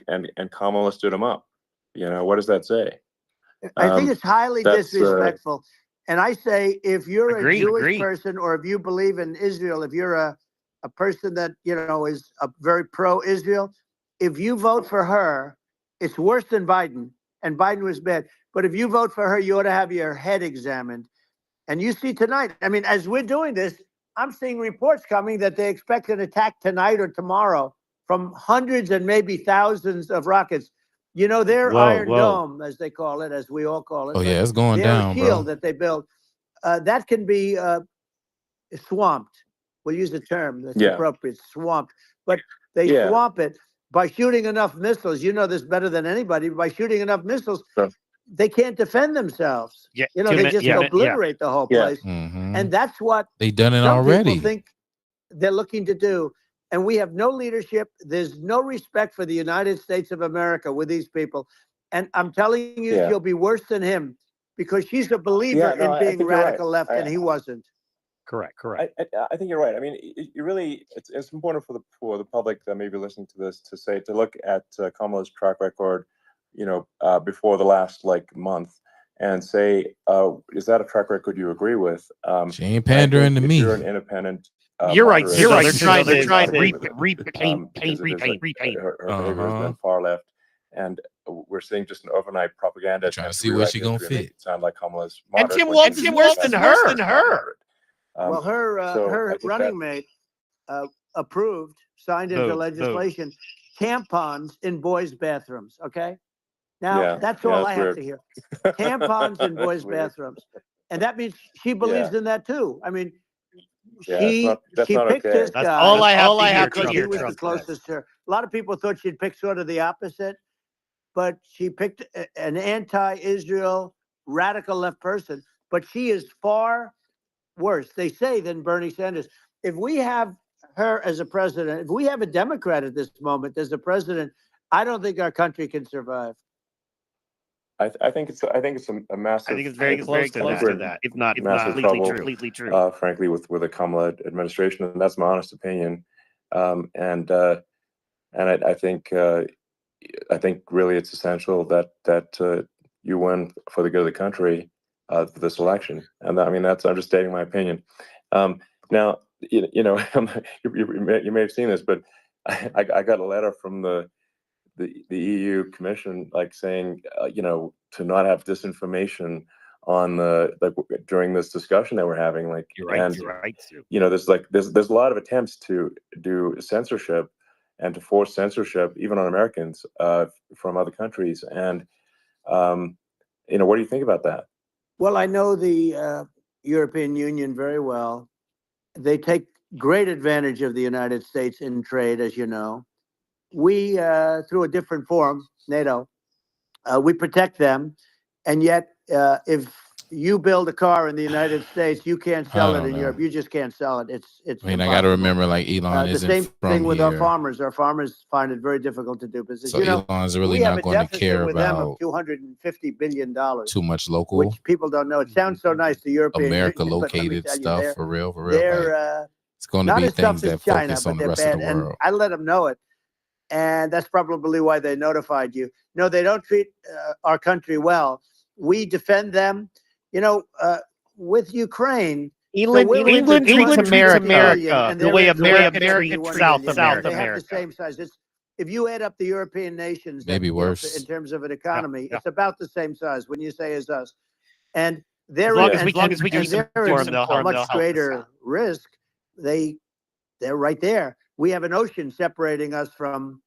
Kamala stood him up. You know, what does that say? I think it's highly disrespectful. And I say, if you're a Jewish person, or if you believe in Israel, if you're a person that, you know, is a very pro-Israel, if you vote for her, it's worse than Biden. And Biden was bad. But if you vote for her, you ought to have your head examined. And you see tonight, I mean, as we're doing this, I'm seeing reports coming that they expect an attack tonight or tomorrow from hundreds and maybe thousands of rockets. You know, their Iron Dome, as they call it, as we all call it. Oh, yeah, it's going down, their shield bro. that they build, that can be swamped. We'll use the term that's appropriate, swamped. But they swamp it by shooting enough missiles. You know this better than anybody. By shooting enough missiles, they can't defend themselves. Yeah, you know, they just obliterate the whole place. And that's what they done it some already. People think they're looking to do. And we have no leadership. There's no respect for the United States of America with these people. And I'm telling you, she'll be worse than him, because she's a believer in being radical left, and he wasn't. Correct. I think you're right. I mean, you really, it's important for the public that may be listening to this to look at Kamala's track record, you know, before the last month, and say, is that a track record you agree with? She ain't pandering to me. You're an independent. You're right. They're trying to repaint. Her behavior has been far left, and we're seeing just an overnight propaganda. Trying to see where she gonna fit. Sound like Kamala's. And Tim Walton's worse than her. Well, her running mate approved, signed into legislation, tampons in boys' bathrooms. Okay, now that's all I have to hear. Tampons in boys' bathrooms, and that means she believes in that too. I mean. She picked this guy. That's all I have to hear. He was the closest to her. A lot of people thought she'd pick sort of the opposite, but she picked an anti-Israel radical left person. But she is far worse, they say, than Bernie Sanders. If we have her as a president, if we have a Democrat at this moment as a president, I don't think our country can survive. I think it's a massive. I think it's very close to that, if not completely true. Frankly, with the Kamala administration, and that's my honest opinion. And I think really it's essential that you win for the good of the country for this election. And I mean, that's understating my opinion. Now, you know, you may have seen this, but I got a letter from the EU Commission, saying, you know, to not have disinformation on during this discussion that we're having. You're right. You know, there's a lot of attempts to do censorship and to force censorship, even on Americans from other countries. And you know, what do you think about that? Well, I know the European Union very well. They take great advantage of the United States in trade, as you know. We, through a different forum, NATO, we protect them. And yet, if you build a car in the United States, you can't sell it in Europe. You just can't sell it. It's. I mean, I got to remember, Elon isn't the same thing with here. our farmers. Our farmers find it very difficult to do business. So Elon's really not going to care about $250 billion. Too much local, which people don't know. It sounds so nice. The European America located stuff for real. It's going to be things that focus on the rest of the world. And I let them know it. And that's probably why they notified you. No, they don't treat our country well. We defend them. You know, with Ukraine, England treats America and the way America treats South They have the America. same size. If you add up the European nations, Maybe you know, worse. in terms of an economy, Yeah. it's about the same size when you say as us. And they're As long in- as we and keep them they're informed, in they'll a help us much out. greater risk. They're right there. We have an ocean separating us from,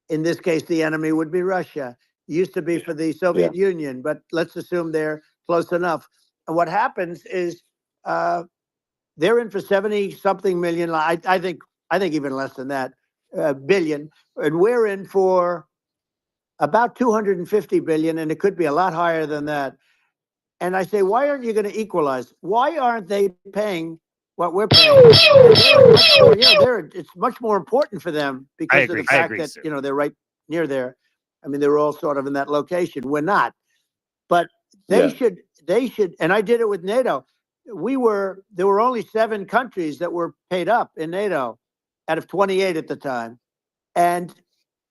in this case, the enemy would be Russia. Used to be for the Soviet Union, but let's assume they're close enough. And what happens is they're in for 70-something million. I think even less than that, billion, and we're in for about 250 billion, and it could be a lot higher than that. And I say, why aren't you going to equalize? Why aren't they paying what we're paying? And it's much more important for them because of the fact that sir. they're right near there. I mean, they're all sort of in that location. We're not, but they should. And I did it with NATO. There were only 7 countries that were paid up in NATO out of 28 at the time, and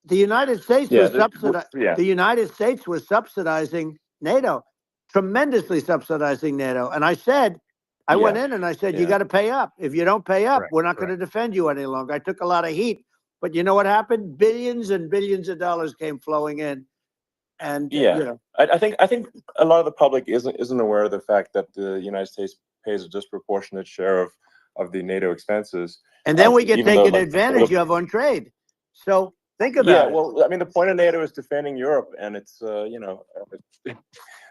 the United States was The United States was subsidizing NATO, tremendously subsidizing NATO. And I said, I went in and I said, you got to pay up. If you don't pay up, we're not going to defend you any longer. I took a lot of heat, but you know what happened? Billions and billions of dollars came flowing in. And I think a lot of the public isn't aware of the fact that the United States pays a disproportionate share of the NATO expenses, and then we get taken advantage of on trade. So think about it. Well, I mean, the point of NATO is defending Europe, and it's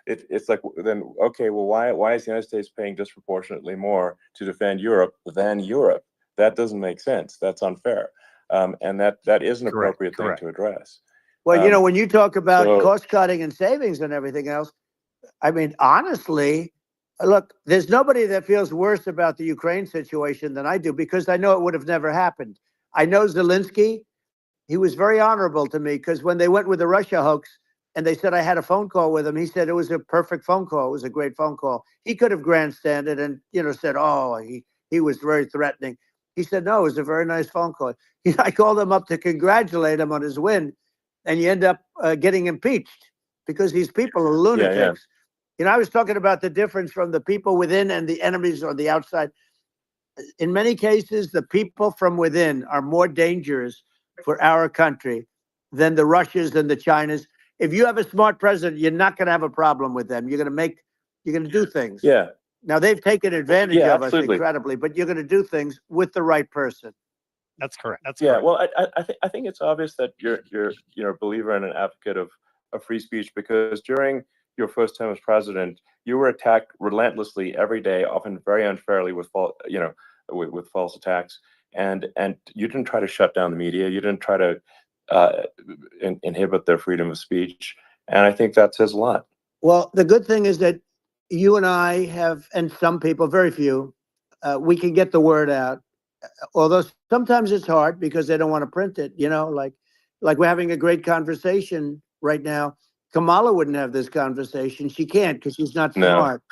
it's like, then okay, well, why is the United States paying disproportionately more to defend Europe than Europe? That doesn't make sense. That's unfair, and that is an appropriate thing to address. Well, when you talk about cost cutting and savings and everything else, I mean, honestly, look, there's nobody that feels worse about the Ukraine situation than I do, because I know it would have never happened. I know Zelensky. He was very honorable to me, because when they went with the Russia hoax and they said I had a phone call with him, he said it was a perfect phone call. It was a great phone call. He could have grandstanded and, said, oh, he was very threatening. He said, no, it was a very nice phone call. I called him up to congratulate him on his win, and you end up getting impeached because these people are lunatics. I was talking about the difference from the people within and the enemies on the outside. In many cases, the people from within are more dangerous for our country than the Russians and the Chinas. If you have a smart president, you're not going to have a problem with them. You're going to do things. Yeah. Now, they've taken advantage of us absolutely. incredibly, but you're going to do things with the right person. That's correct. Well, I think it's obvious that you're a believer and an advocate of free speech, because during your first term as president, you were attacked relentlessly every day, often very unfairly with false attacks, and you didn't try to shut down the media. You didn't try to inhibit their freedom of speech, and I think that says a lot. Well, the good thing is that you and I have, and some people, very few, we can get the word out. Although sometimes it's hard because they don't want to print it, like we're having a great conversation right now. Kamala wouldn't have this conversation. She can't, because she's not smart.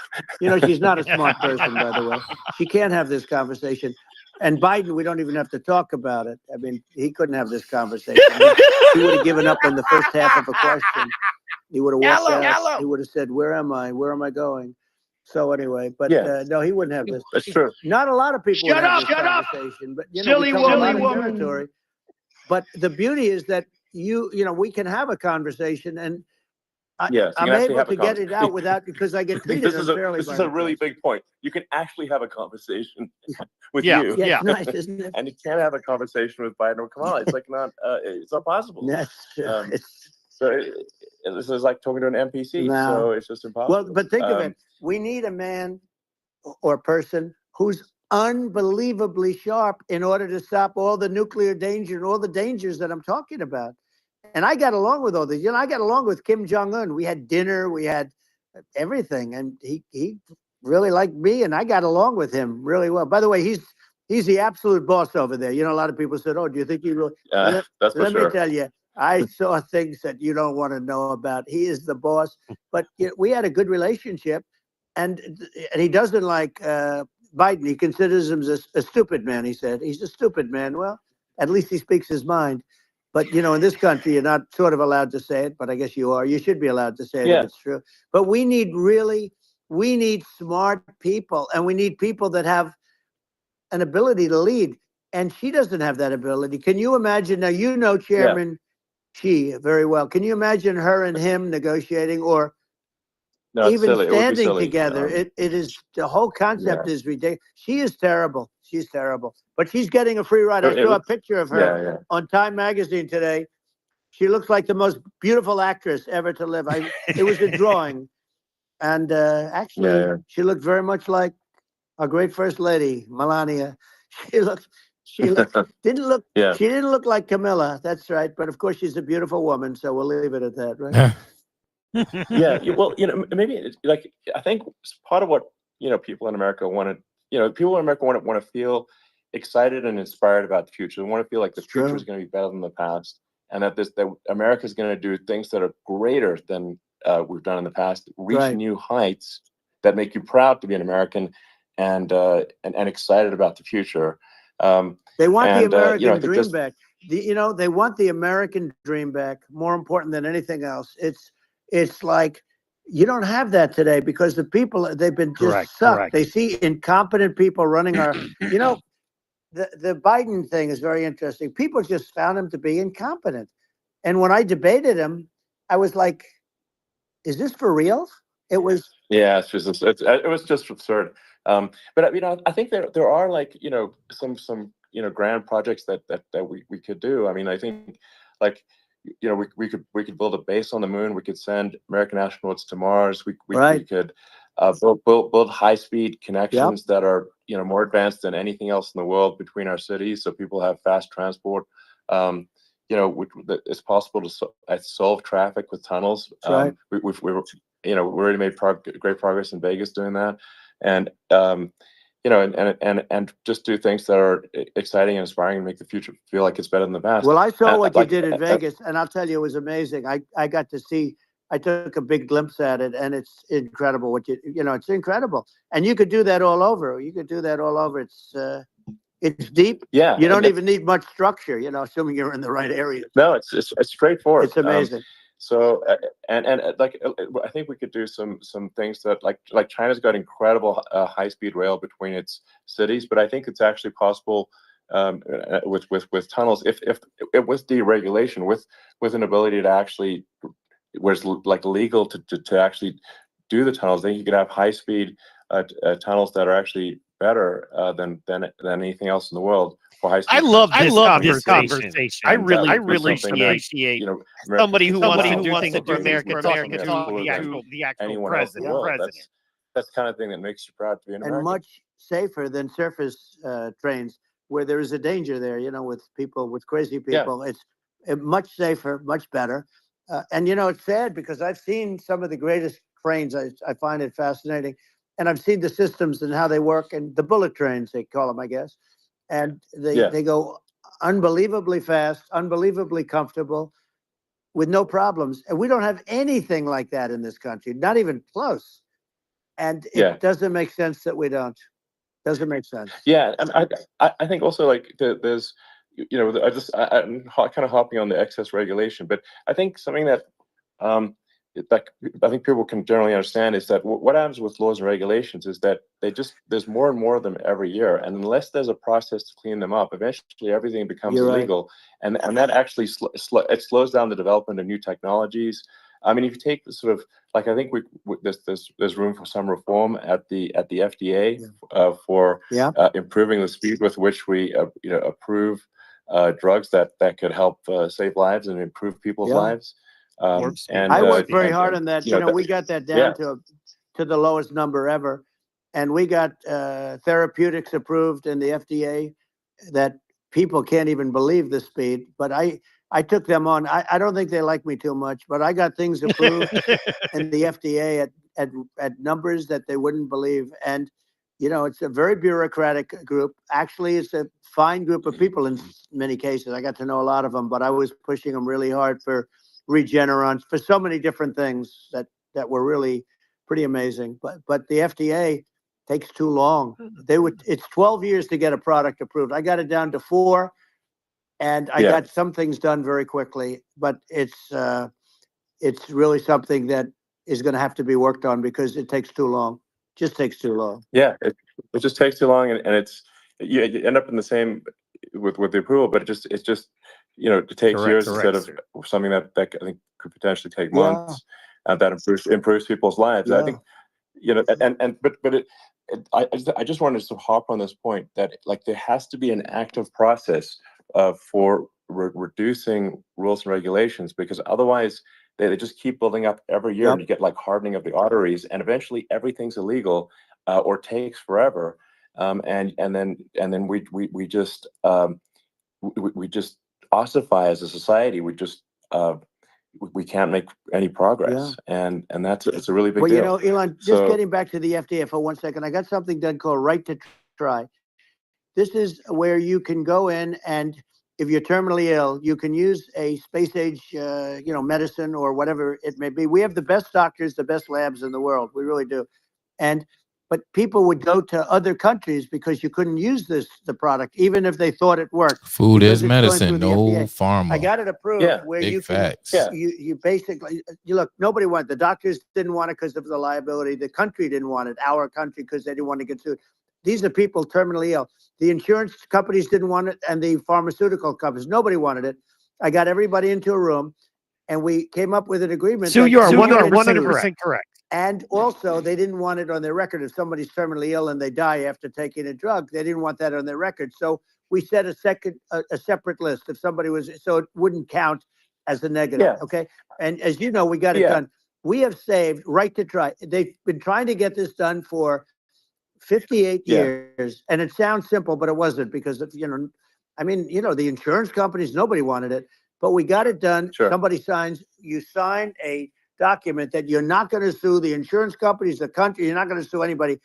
She's not a smart person, by the way. She can't have this conversation. And Biden, we don't even have to talk about it. I mean, he couldn't have this conversation. He would have given up in the first half of a question. He would have walked out. He would have said, where am I? Where am I going? So anyway, but no, he wouldn't have this. That's true. Not a lot of people would have this conversation, but Silly woman. Territory. But the beauty is that we can have a conversation, and I'm able to get it out because I get treated unfairly. This is a really big point. You can actually have a conversation with you. Yeah, it's nice, isn't it? And you can't have a conversation with Biden or Kamala. It's like it's not possible. That's true. This is like talking to an NPC. No. So it's just impossible. Well, but think of it. We need a man or person who's unbelievably sharp in order to stop all the nuclear danger and all the dangers that I'm talking about. And I got along with all these. I got along with Kim Jong-un. We had dinner. We had everything. And he really liked me, and I got along with him really well. By the way, he's the absolute boss over there. A lot of people said, oh, do you think he really... That's for sure. Let me tell you, I saw things that you don't want to know about. He is the boss. But we had a good relationship, and he doesn't like Biden. He considers him a stupid man, he said. He's a stupid man. Well, at least he speaks his mind. But in this country, you're not sort of allowed to say it, but I guess you are. You should be allowed to say it Yeah. if it's true. But we need smart people, and we need people that have an ability to lead. And she doesn't have that ability. Can you imagine? Now, Chairman Xi very well. Can you imagine her and him negotiating, or No, it's even silly. It would be standing silly. together? It is, the whole concept is ridiculous. She is terrible. She's terrible. But she's getting a free ride. I saw a picture of her on Time Magazine today. She looks like the most beautiful actress ever to live. It was a drawing. And actually, she looked very much like our great First Lady, Melania. She didn't look like Camilla. That's right. But of course, she's a beautiful woman. So we'll leave it at that, right? Well, maybe it's like, I think part of what, people in America want to feel excited and inspired about the future. They want to feel like the future is going to be better than the past, and that America is going to do things that are greater than we've done in the past, reach new heights that make you proud to be an American, and excited about the future. They want the American dream back. They want the American dream back. More important than anything else. It's like you don't have that today because the people, they've been just sucked. They see incompetent people running our. The Biden thing is very interesting. People just found him to be incompetent, and when I debated him, I was like, "Is this for real?" It was. Yeah, it was just absurd. But I think there are like some grand projects that we could do. I mean, I think like we could build a base on the moon. We could send American astronauts to Mars. We could build high-speed connections that are more advanced than anything else in the world between our cities, so people have fast transport. It's possible to solve traffic with tunnels. We've already made great progress in Vegas doing that, and and just do things that are exciting and inspiring and make the future feel like it's better than the past. Well, I saw what you did in Vegas, and I'll tell you, it was amazing. I got to see. I took a big glimpse at it, and it's incredible. It's incredible, and you could do that all over. It's deep. Yeah, you don't even need much structure. Assuming you're in the right area. No, it's straightforward. It's amazing. So like I think we could do some things that like China's got incredible high-speed rail between its cities, but I think it's actually possible with tunnels if with deregulation, with an ability to actually where it's like legal to actually do the tunnels. Then you could have high-speed tunnels that are actually better than anything else in the world. I love this conversation. I really appreciate somebody who wants to do things for America talking to the actual president. That's the kind of thing that makes you proud to be an American. And much safer than surface trains, where there is a danger there. With crazy people, it's much safer, much better. And it's sad because I've seen some of the greatest trains. I find it fascinating, and I've seen the systems and how they work, and the bullet trains they call them, I guess. And they go unbelievably fast, unbelievably comfortable, with no problems. And we don't have anything like that in this country, not even close. And it doesn't make sense that we don't. Doesn't make sense. Yeah, and I think also like there's I'm kind of hopping on the excess regulation, but I think something that I think people can generally understand is that what happens with laws and regulations is that there's more and more of them every year, and unless there's a process to clean them up, eventually everything becomes illegal, and that actually it slows down the development of new technologies. I mean, if you take the sort of like, I think there's room for some reform at the FDA for improving the speed with which we approve drugs that could help save lives and improve people's lives. And I worked very hard on that. We got that down to the lowest number ever, and we got therapeutics approved in the FDA that people can't even believe the speed. But I took them on. I don't think they like me too much, but I got things approved in the FDA at numbers that they wouldn't believe. And it's a very bureaucratic group. Actually, it's a fine group of people in many cases. I got to know a lot of them, but I was pushing them really hard for Regeneron, for so many different things that were really pretty amazing. But the FDA takes too long. It's 12 years to get a product approved. I got it down to 4. and I Yeah. got some things done very quickly, but it's really something that is going to have to be worked on because it takes too long. Just takes too long. Yeah, it just takes too long, and it's you end up in the same with the approval, but it's just it takes years instead of something that I think could potentially take months, and that improves people's lives. I think I just wanted to hop on this point that like there has to be an active process for reducing rules and regulations, because otherwise they just keep building up every year, and you get like hardening of the arteries, and eventually everything's illegal or takes forever, and then we just ossify as a society. We can't make any progress, and it's a really big deal. Well, Elon, just getting back to the FDA for 1 second, I got something done called Right to Try. This is where you can go in, and if you're terminally ill, you can use a space age, medicine or whatever it may be. We have the best doctors, the best labs in the world. We really do. But people would go to other countries because you couldn't use the product, even if they thought it worked. Food is medicine, no pharma. I got it approved where big you facts. can, you basically, look, nobody wanted, the doctors didn't want it because of the liability. The country didn't want it, our country, because they didn't want to get sued. These are people terminally ill. The insurance companies didn't want it, and the pharmaceutical companies, nobody wanted it. I got everybody into a room, and we came up with an agreement. So you are 100% correct. And also, they didn't want it on their record. If somebody's terminally ill and they die after taking a drug, they didn't want that on their record. So we set a separate list if somebody was, so it wouldn't count as a negative. Okay. And as you know, we got it done. We have saved Right to Try. They've been trying to get this done for 58 years. And it sounds simple, but it wasn't, because of, the insurance companies, nobody wanted it, but we got it done. Sure. Somebody you sign a document that you're not going to sue the insurance companies, the country, you're not going to sue anybody.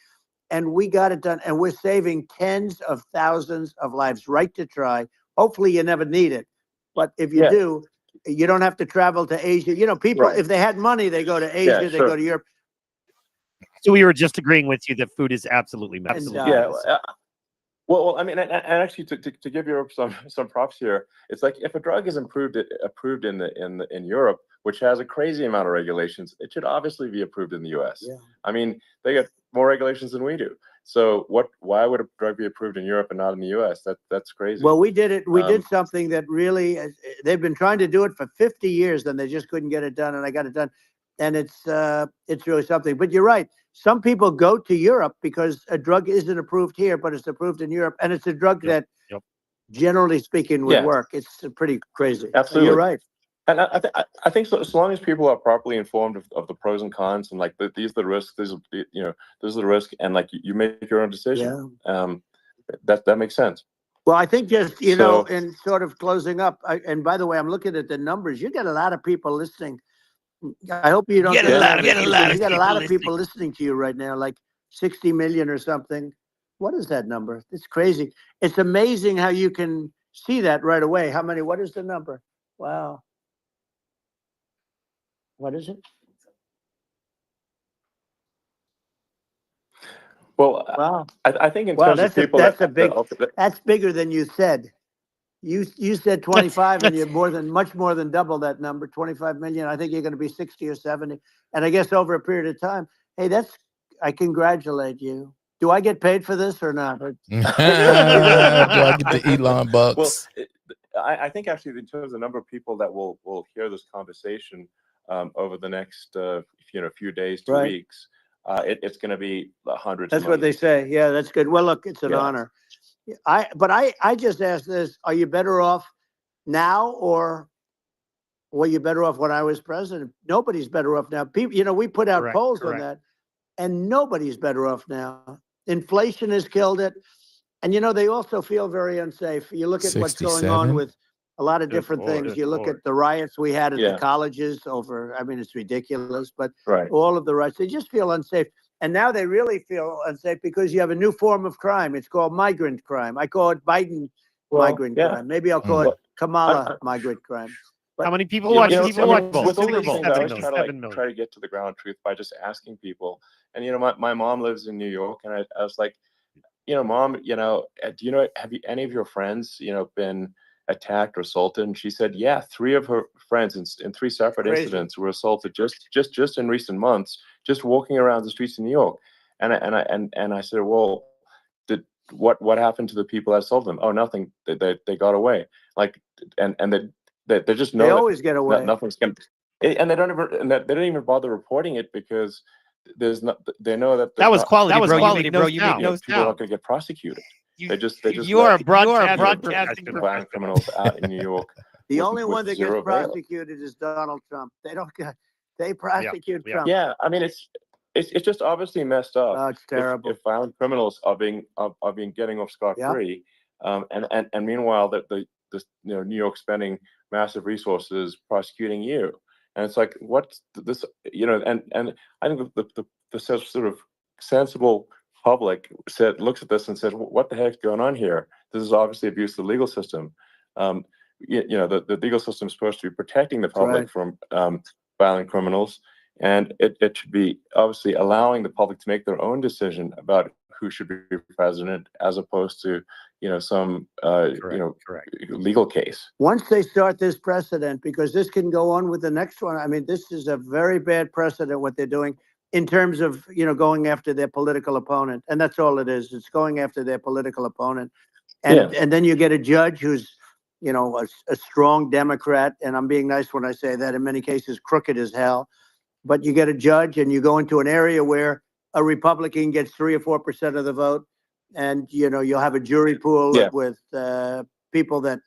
And we got it done. And we're saving tens of thousands of lives. Right to Try. Hopefully you never need it. But if you do, you don't have to travel to Asia. People, if they had money, they go to Asia, they go to Europe. So we were just agreeing with you that food is absolutely medicine. Well, I mean, and actually, to give Europe some props here, it's like if a drug is approved in Europe, which has a crazy amount of regulations, it should obviously be approved in the U.S. Yeah. I mean, they get more regulations than we do. So why would a drug be approved in Europe and not in the U.S.? That's crazy. Well, we did it. We did something that really, they've been trying to do it for 50 years, and they just couldn't get it done, and I got it done. And it's really something. But you're right. Some people go to Europe because a drug isn't approved here, but it's approved in Europe, and it's a drug that, generally speaking, would work. It's pretty crazy. Absolutely, you're right. And I think so, as long as people are properly informed of the pros and cons, and like these are the risks, this is the risk, and like you make your own decision. That makes sense. Well, I think just in sort of closing up, and by the way, I'm looking at the numbers. You got a lot of people listening. I hope you don't get a lot of people listening to you right now, like 60 million or something. What is that number? It's crazy. It's amazing how you can see that right away. How many? What is the number? Wow. What is it? Well, wow. I think in terms of people, that's bigger than you said. You said 25, and you're much more than double that number, 25 million. I think you're going to be 60 or 70. And I guess over a period of time, hey, I congratulate you. Do I get paid for this or not? Do I get the Elon bucks? Well, I think actually in terms of the number of people that will hear this conversation over the next few days to weeks, it's going to be hundreds. That's what they say. Yeah, that's good. Well, look, it's an honor. I just asked this: are you better off now, or were you better off when I was president? Nobody's better off now. People, we put out polls on that, and nobody's better off now. Inflation has killed it, and they also feel very unsafe. You look at what's going on with a lot of different things. You look at the riots we had at the colleges over. I mean, it's ridiculous, but all of the riots, they just feel unsafe. And now they really feel unsafe because you have a new form of crime. It's called migrant crime. I call it Biden migrant crime. Maybe I'll call it Kamala migrant crime. But, how many people watch Super Bowl? Try to get to the ground truth by just asking people. And my mom lives in New York, and I was like, Mom, do have any of your friends been attacked or assaulted? And she said, yeah, 3 of her friends in 3 separate Crazy. incidents were assaulted just in recent months, just walking around the streets of New York. And I said, well, what happened to the people that assaulted them? Oh, nothing. They got away. Like, and they just know They that always get away. nothing's going to, and they don't even bother reporting it because there's not. They know that That was not, quality, bro. quality, You bro. make You no make you know, sound. people are not going to get prosecuted. They just You are a let broadcasting violent criminals out in New York. The with- only with one that zero gets bail. prosecuted is Donald Trump. They prosecute Trump. Yeah, I mean it's just obviously messed up. Oh, it's terrible. If violent criminals are being getting off scot free, and meanwhile the New York spending massive resources prosecuting you, and it's like what's this and I think the sort of sensible public looks at this and says, what the heck's going on here? This is obviously abuse of the legal system. The legal system is supposed to be protecting the public from violent criminals, and it should be obviously allowing the public to make their own decision about who should be president, as opposed to some legal case. Once they start this precedent, because this can go on with the next one. I mean, this is a very bad precedent what they're doing in terms of going after their political opponent, and that's all it is. It's going after their political opponent, and then you get a judge who's a strong Democrat, and I'm being nice when I say that. In many cases, crooked as hell. But you get a judge, and you go into an area where a Republican gets 3 or 4% of the vote, and you'll have a jury pool with people that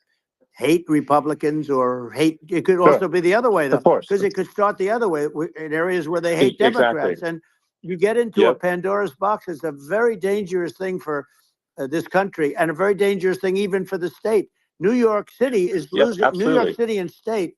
hate Republicans or hate. It could also be the other way, though, because it could start the other way in areas where they hate Democrats, and you get into a Pandora's box. It's a very dangerous thing for this country, and a very dangerous thing even for the state. New York City is losing. New York City and state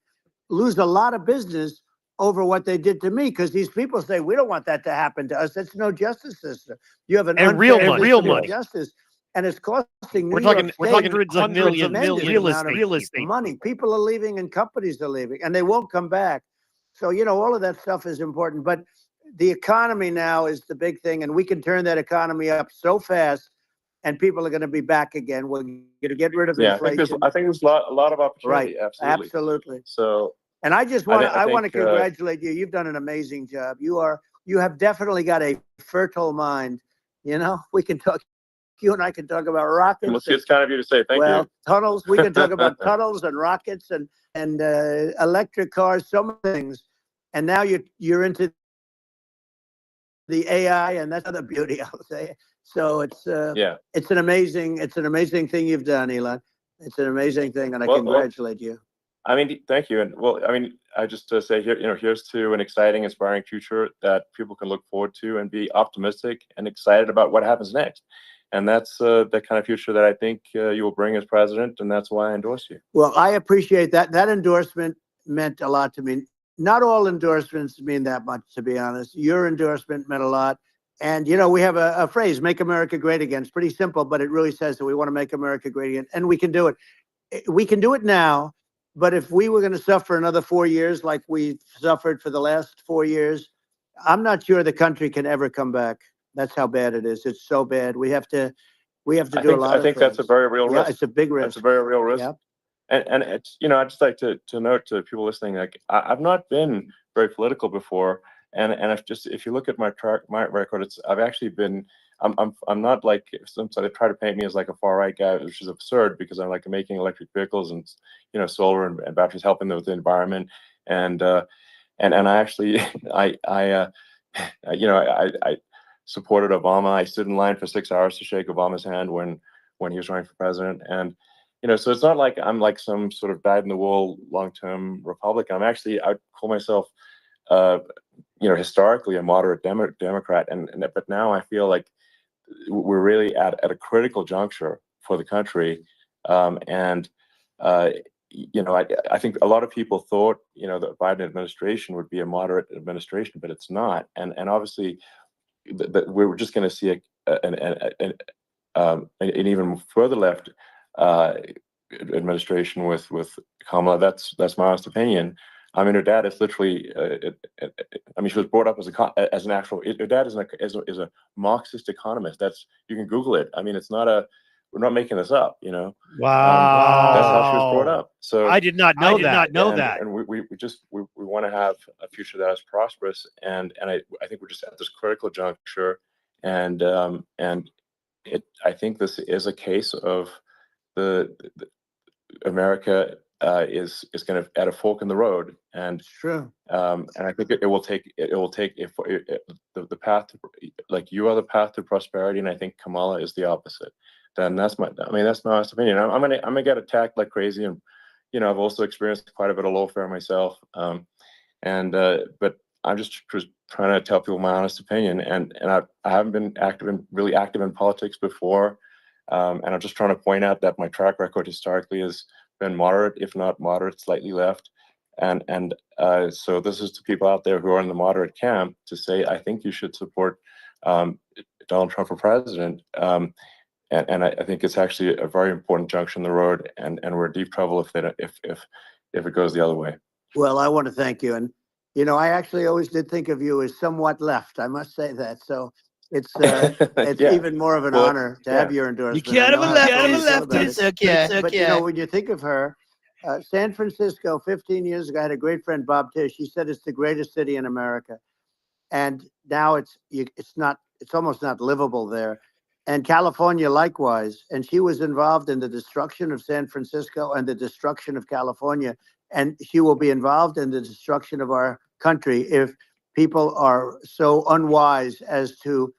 lose a lot of business over what they did to me, because these people say, we don't want that to happen to us. That's no justice system. You have an real money, justice, and it's costing. We're talking hundreds of millions real estate money. People are leaving, and companies are leaving, and they won't come back. So all of that stuff is important. But the economy now is the big thing, and we can turn that economy up so fast, and people are going to be back again. We're going to get rid of inflation. I think there's a lot of opportunity. Right. Absolutely. So. And I just want I want to congratulate you. You've done an amazing job. You have definitely got a fertile mind. We can talk. You and I can talk about rockets. It's kind of you to say thank you. Tunnels. We can talk about tunnels and rockets and electric cars. So many things. And now you're into the AI, and that's another beauty, I'll say. So it's an amazing thing you've done, Elon. It's an amazing thing, and I congratulate you. I mean, thank you. And I just say here, here's to an exciting, inspiring future that people can look forward to and be optimistic and excited about what happens next. And that's the kind of future that I think you will bring as president. And that's why I endorse you. Well, I appreciate that. That endorsement meant a lot to me. Not all endorsements mean that much, to be honest. Your endorsement meant a lot. And, we have a phrase, make America great again. It's pretty simple, but it really says that we want to make America great again. And we can do it. We can do it now. But if we were going to suffer another 4 years like we suffered for the last 4 years, I'm not sure the country can ever come back. That's how bad it is. It's so bad. We have to do a lot of things. I think that's a very real risk. It's a big risk. It's a very real risk. Yep. And it's, I'd just like to note to people listening, like I've not been very political before. And if you look at my record, I've actually been, I'm not like, some they try to paint me as like a far right guy, which is absurd, because I'm like making electric vehicles and solar and batteries, helping with the environment, and I actually I supported Obama. I stood in line for 6 hours to shake Obama's hand when he was running for president, and so it's not like I'm like some sort of dyed in the wool long-term Republican. I call myself historically a moderate Democrat, but now I feel like we're really at a critical juncture for the country, and I think a lot of people thought the Biden administration would be a moderate administration, but it's not, and obviously we're just going to see an even further left administration with Kamala. That's my honest opinion. I mean, her dad is literally. She was brought up as an actual. Her dad is a Marxist economist. You can Google it. I mean, it's not we're not making this up, you know. Wow. That's how she was brought up. So I did not know that. and we want to have a future that is prosperous, and I think we're just at this critical juncture, and I think this is a case of the America is going to at a fork in the road, and True. and I think it will take the path to, like, you are the path to prosperity, and I think Kamala is the opposite. Then that's my honest opinion. I'm gonna get attacked like crazy, and you know, I've also experienced quite a bit of lawfare myself, but I'm just trying to tell people my honest opinion, and I haven't been really active in politics before, and I'm just trying to point out that my track record historically has been moderate, if not moderate, slightly left, and so this is to people out there who are in the moderate camp to say, I think you should support Donald Trump for president. And I think it's actually a very important junction in the road, and we're in deep trouble if it goes the other way. Well, I want to thank you. And, you know, I actually always did think of you as somewhat left. I must say that. So it's Yeah. even more of an honor to have your endorsement. You can't I know have a how strong you feel left. about It's it. okay. But, you know, when you think of her, San Francisco, 15 years ago, I had a great friend, Bob Tish. He said it's the greatest city in America. And now it's almost not livable there. And California likewise. And she was involved in the destruction of San Francisco and the destruction of California. And she will be involved in the destruction of our country if people are so unwise as to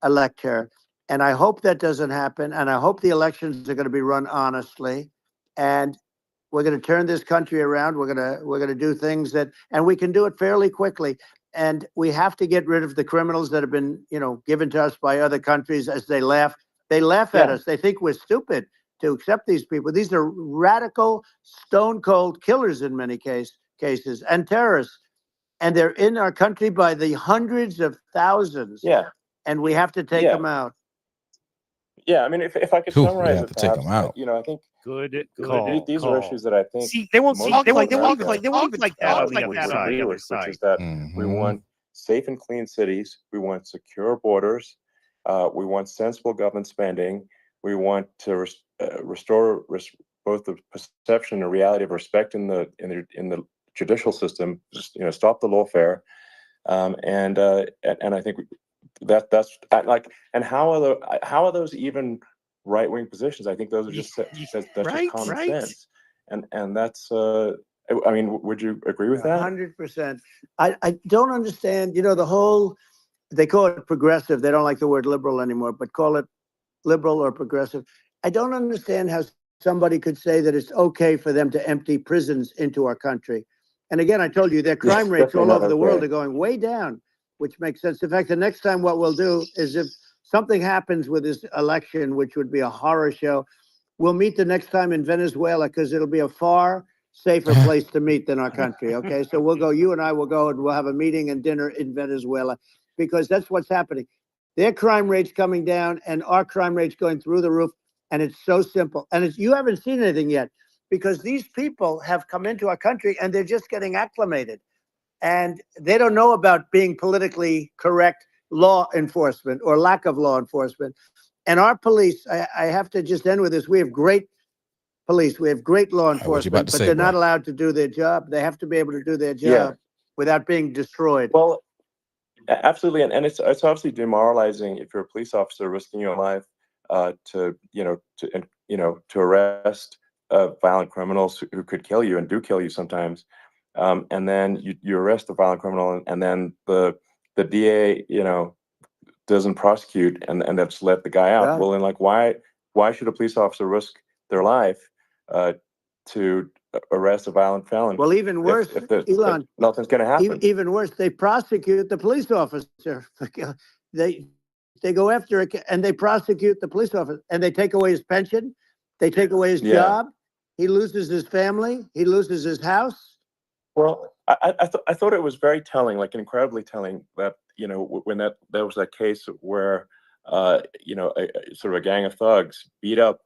elect her. And I hope that doesn't happen. And I hope the elections are going to be run honestly. And we're going to turn this country around. We're going to do things and we can do it fairly quickly. And we have to get rid of the criminals that have been, you know, given to us by other countries as they laugh. They laugh at us. They think we're stupid to accept these people. These are radical, stone cold killers in many cases and terrorists. And they're in our country by the hundreds of thousands. Yeah. And we have to take them out. Yeah. I mean, if I could Whew, summarize we have it, to take perhaps, them out. you know, I think Good these are issues that I think See, they won't most talk like people in America they won't even like that on the would other side. agree with, which is that we want safe and clean cities. We want secure borders. We want sensible government spending. We want to restore both the perception and reality of respect in the judicial system. Just, you know, stop the lawfare, and I think that's like. And how are those even right-wing positions? I think those are just just common sense, and that's. I mean, would you agree with that? 100%. I don't understand, you know, the whole, they call it progressive. They don't like the word liberal anymore, but call it liberal or progressive. I don't understand how somebody could say that it's okay for them to empty prisons into our country. And again, I told you their crime rates all over the world are going way down, which makes sense. In fact, the next time what we'll do is, if something happens with this election, which would be a horror show, we'll meet the next time in Venezuela, because it'll be a far safer place to meet than our country. Okay, so we'll go, you and I will go, and we'll have a meeting and dinner in Venezuela, because that's what's happening. Their crime rates coming down and our crime rates going through the roof. And it's so simple. And you haven't seen anything yet, because these people have come into our country and they're just getting acclimated. And they don't know about being politically correct law enforcement or lack of law enforcement. And our police, I have to just end with this. We have great police. We have great law enforcement, but they're not allowed to do their job. They have to be able to do their job without being destroyed. Well, absolutely. And it's obviously demoralizing if you're a police officer risking your life to arrest violent criminals who could kill you and do kill you sometimes. And then you arrest the violent criminal, and then the DA, you know, doesn't prosecute and that's let the guy out. Yeah. Well, then, like, why should a police officer risk their life to arrest a violent felon? Well, even worse, Elon, if nothing's going to happen. Even worse, they prosecute the police officer. They go after it and they prosecute the police officer, and they take away his pension. They take away his job. He loses his family. He loses his house. Well, I thought it was very telling, like incredibly telling, that, you know, when there was that case where, you know, sort of a gang of thugs beat up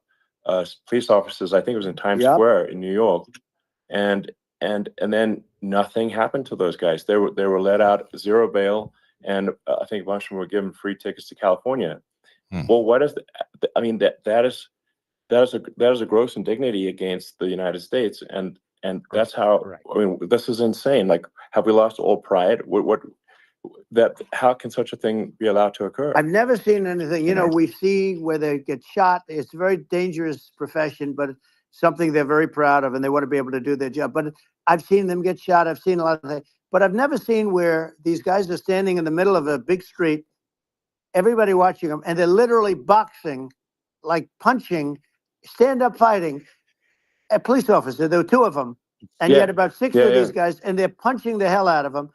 police officers. I think it was in Times Square in New York, and then nothing happened to those guys. They were let out, zero bail, and I think a bunch of them were given free tickets to California. Well, what is I mean, that is that is a gross indignity against the United States, and that's how. Right. I mean, this is insane. Like, have we lost all pride? What that? How can such a thing be allowed to occur? I've never seen anything. You know, we see where they get shot. It's a very dangerous profession, but something they're very proud of, and they want to be able to do their job. But I've seen them get shot. I've seen a lot of things, but I've never seen where these guys are standing in the middle of a big street, everybody watching them, and they're literally boxing, like punching, stand-up fighting a police officer. There were two of them, and you had about six of these guys, and they're punching the hell out of them.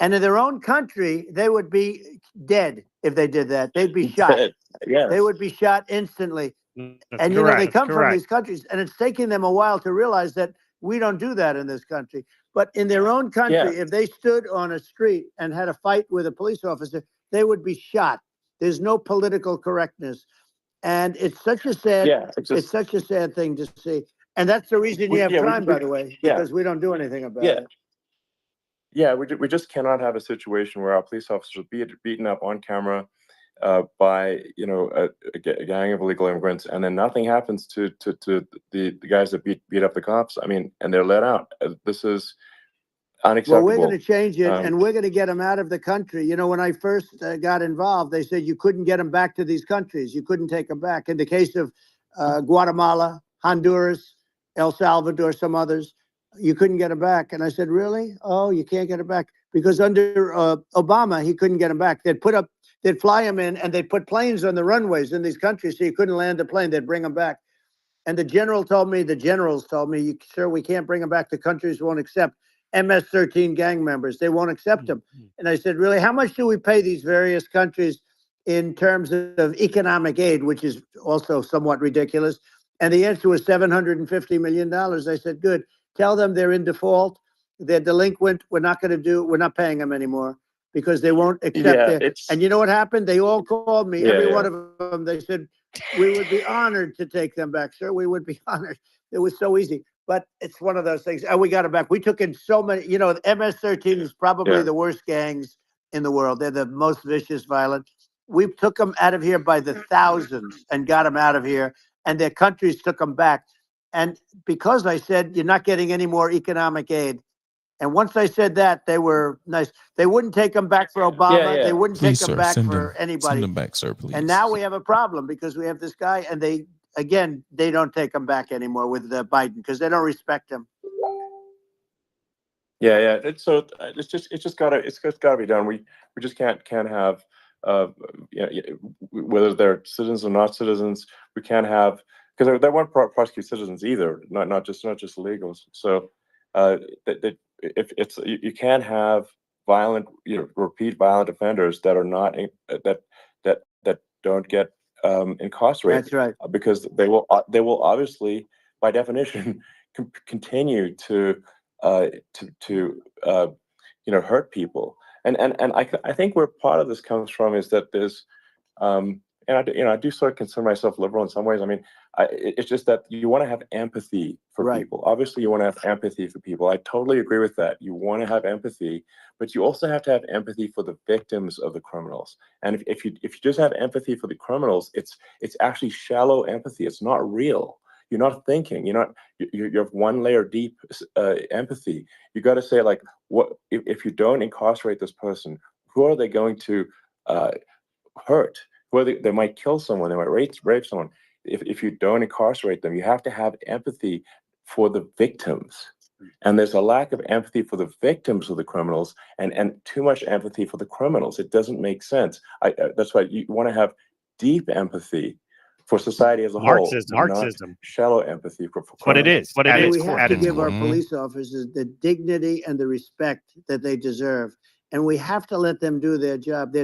And in their own country, they would be dead if they did that. They'd be shot. Yes. They would be shot instantly. And you know, they come from these countries, and it's taking them a while to realize that we don't do that in this country. But in their own country, if they stood on a street and had a fight with a police officer, they would be shot. There's no political correctness, and it's such a sad. It's such a sad thing to see. And that's the reason you have crime, by the way, because we don't do anything about it. Yeah, we just cannot have a situation where our police officers are beaten up on camera by a gang of illegal immigrants, and then nothing happens to the guys that beat up the cops. I mean, and they're let out. This is unacceptable. Well, we're going to change it, and we're going to get them out of the country. You know, when I first got involved, they said you couldn't get them back to these countries. You couldn't take them back. In the case of Guatemala, Honduras, El Salvador, some others, you couldn't get them back. And I said, really? Oh, you can't get them back? Because under Obama, he couldn't get them back. They'd fly them in, and they'd put planes on the runways in these countries so you couldn't land a plane. They'd bring them back. And the generals told me, sir, we can't bring them back. The countries won't accept MS-13 gang members. They won't accept them. And I said, really, how much do we pay these various countries in terms of economic aid, which is also somewhat ridiculous? And the answer was $750 million. I said, good. Tell them they're in default. They're delinquent. We're not paying them anymore because they won't accept it. And you know what happened? They all called me, every one of them. They said, we would be honored to take them back, sir. We would be honored. It was so easy. But it's one of those things. And we got them back. We took in so many, the MS-13 is probably the worst gangs in the world. They're the most vicious, violent. We took them out of here by the thousands and got them out of here. And their countries took them back. And because I said, you're not getting any more economic aid. And once I said that, they were nice. They wouldn't take them back for Obama. They wouldn't take them back for anybody. Send them back, sir, please. And now we have a problem because we have this guy, and they don't take them back anymore with Biden because they don't respect him. It's just gotta be done. We just can't have whether they're citizens or not citizens. We can't have, because they won't prosecute citizens either, not just illegals. So if it's you can't have violent, repeat violent offenders that are not that don't get incarcerated. That's right. Because they will obviously, by definition, continue to hurt people. And I think where part of this comes from is that there's and I do sort of consider myself liberal in some ways. I mean, it's just that you want to have empathy for people. Obviously, you want to have empathy for people. I totally agree with that. You want to have empathy, but you also have to have empathy for the victims of the criminals. And if you just have empathy for the criminals, it's actually shallow empathy. It's not real. You're not thinking. You have one layer deep empathy. You got to say, like, what if you don't incarcerate this person? Who are they going to hurt? Whether they might kill someone, they might rape someone. If you don't incarcerate them, you have to have empathy for the victims. And there's a lack of empathy for the victims of the criminals, and too much empathy for the criminals. It doesn't make sense. That's why you want to have deep empathy for society as a whole. Marxism. Shallow empathy for what it is. What it is. We have to give our police officers the dignity and the respect that they deserve, and we have to let them do their job.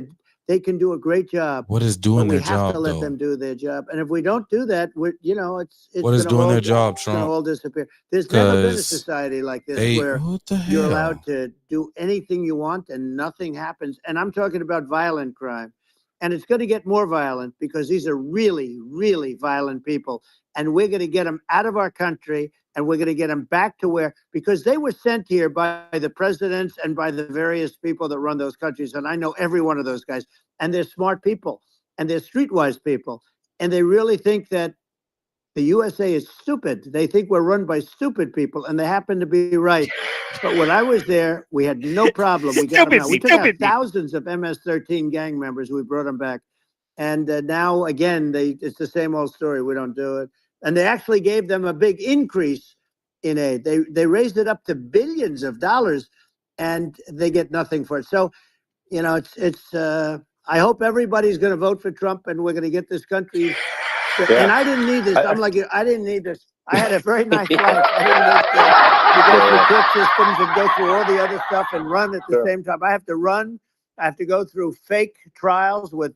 They can do a great job. What is doing their job, We have to let them do their job. And if we don't do that, it's what is doing their job, Trump? It's going to all disappear. There's never been a society like this where you're allowed to do anything you want and nothing happens. And I'm talking about violent crime. And it's going to get more violent because these are really, really violent people. And we're going to get them out of our country, and we're going to get them back to because they were sent here by the presidents and by the various people that run those countries. And I know every one of those guys, and they're smart people, and they're streetwise people. And they really think that The USA is stupid. They think we're run by stupid people, and they happen to be right. But when I was there, we had no problem. We got them out. We took out thousands of MS-13 gang members. We brought them back. And now, again, it's the same old story. We don't do it. And they actually gave them a big increase in aid. They raised it up to billions of dollars, and they get nothing for it. So, you know, I hope everybody's going to vote for Trump, and we're going to get this country. Yeah. And I didn't need this. I'm like, I didn't need this. I had a very nice life. I didn't need to go through court systems and go through all the other stuff and run at the same time. I have to run. I have to go through fake trials with,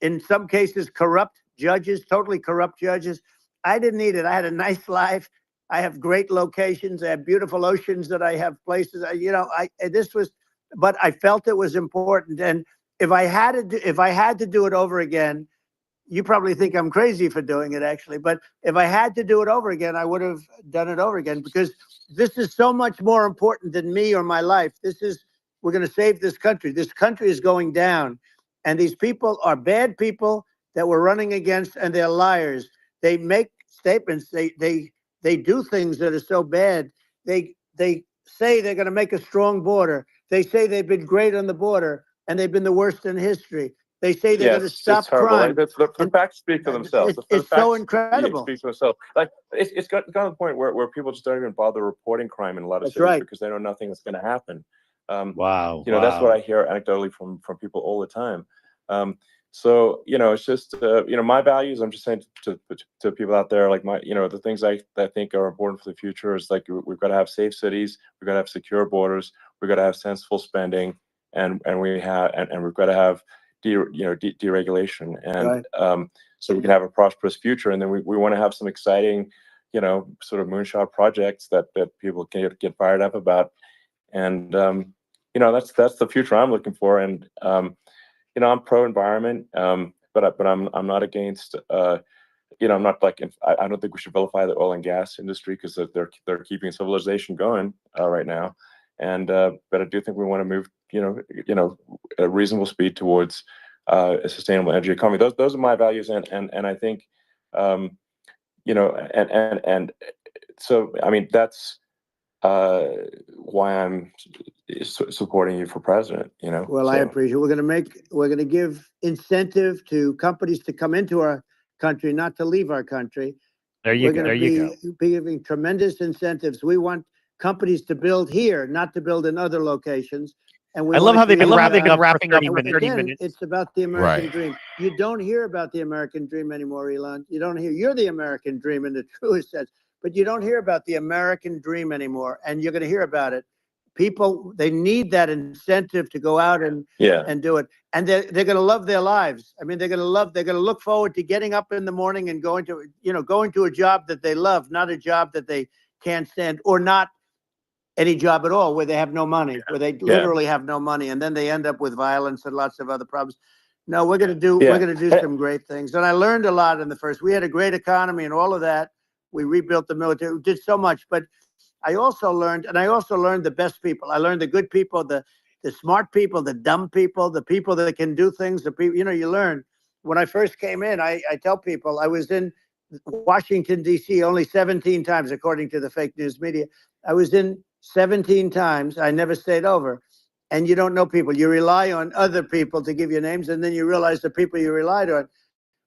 in some cases, corrupt judges, totally corrupt judges. I didn't need it. I had a nice life. I have great locations. I have beautiful oceans that I have places. You know, but I felt it was important. And if I had to do it over again, you probably think I'm crazy for doing it, actually. But if I had to do it over again, I would have done it over again, because this is so much more important than me or my life. We're going to save this country. This country is going down. And these people are bad people that we're running against, and they're liars. They make statements. They do things that are so bad. They say they're going to make a strong border. They say they've been great on the border, and they've been the worst in history. They say they're going to stop crime. Like, the facts speak for themselves. It's so incredible. Speak for themselves. Like it's got to the point where people just don't even bother reporting crime in a lot of cities, right, because they know nothing is going to happen. Wow. You know, that's what I hear anecdotally from people all the time. So, you know, it's just, you know, my values, I'm just saying to people out there, like the things I think are important for the future is, like, we've got to have safe cities, we've got to have secure borders, we've got to have sensible spending, and we've got to have deregulation, and right, so we can have a prosperous future. And then we want to have some exciting, you know, sort of moonshot projects that people can get fired up about. And, you know, that's the future I'm looking for. And, you know, I'm pro environment, but I'm not against, you know, I'm not like, I don't think we should vilify the oil and gas industry, because they're keeping civilization going right now. And but I do think we want to move, you know, at a reasonable speed towards a sustainable energy economy. Those are my values, and I think, you know, and so, I mean, that's why I'm supporting you for president. You know. Well, so. I appreciate it. We're going to give incentive to companies to come into our country, not to leave our country. There you go. We're going to be giving tremendous incentives. We want companies to build here, not to build in other locations. And I love how they've been wrapping up for 30 minutes. It's about the American dream. You don't hear about the American dream anymore, Elon. You don't hear. You're the American dream in the truest sense, but you don't hear about the American dream anymore, and you're going to hear about it. People, they need that incentive to go out and do it, and they're going to love their lives. I mean, they're going to look forward to getting up in the morning and going to a job that they love, not a job that they can't stand, or not any job at all where they have no money, where they literally have no money, and then they end up with violence and lots of other problems. No, we're going to do some great things. And I learned a lot in the first. We had a great economy and all of that. We rebuilt the military. We did so much, but I also learned the best people. I learned the good people, the smart people, the dumb people, the people that can do things. The people, you learn. When I first came in, I tell people I was in Washington, D.C. only 17 times, according to the fake news media. I was in 17 times. I never stayed over. And you don't know people. You rely on other people to give you names, and then you realize the people you relied on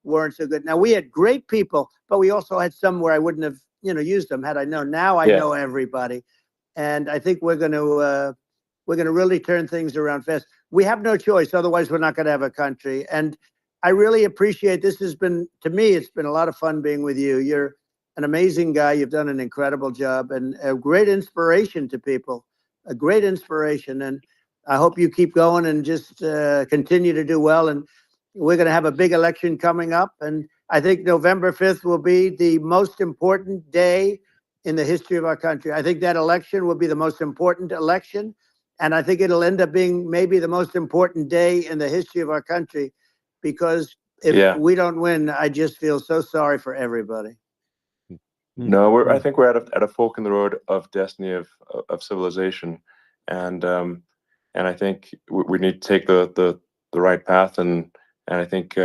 weren't so good. Now, we had great people, but we also had some where I wouldn't have, used them had I known. Now I know everybody. And I think we're going to really turn things around fast. We have no choice. Otherwise, we're not going to have a country. And I really appreciate this. To me, it's been a lot of fun being with you. You're an amazing guy. You've done an incredible job and a great inspiration to people, a great inspiration. And I hope you keep going and just continue to do well. And we're going to have a big election coming up. And I think November 5th will be the most important day in the history of our country. I think that election will be the most important election. And I think it'll end up being maybe the most important day in the history of our country, because if we don't win, I just feel so sorry for everybody. No, I think we're at a fork in the road of destiny of civilization, and I think we need to take the right path, and I think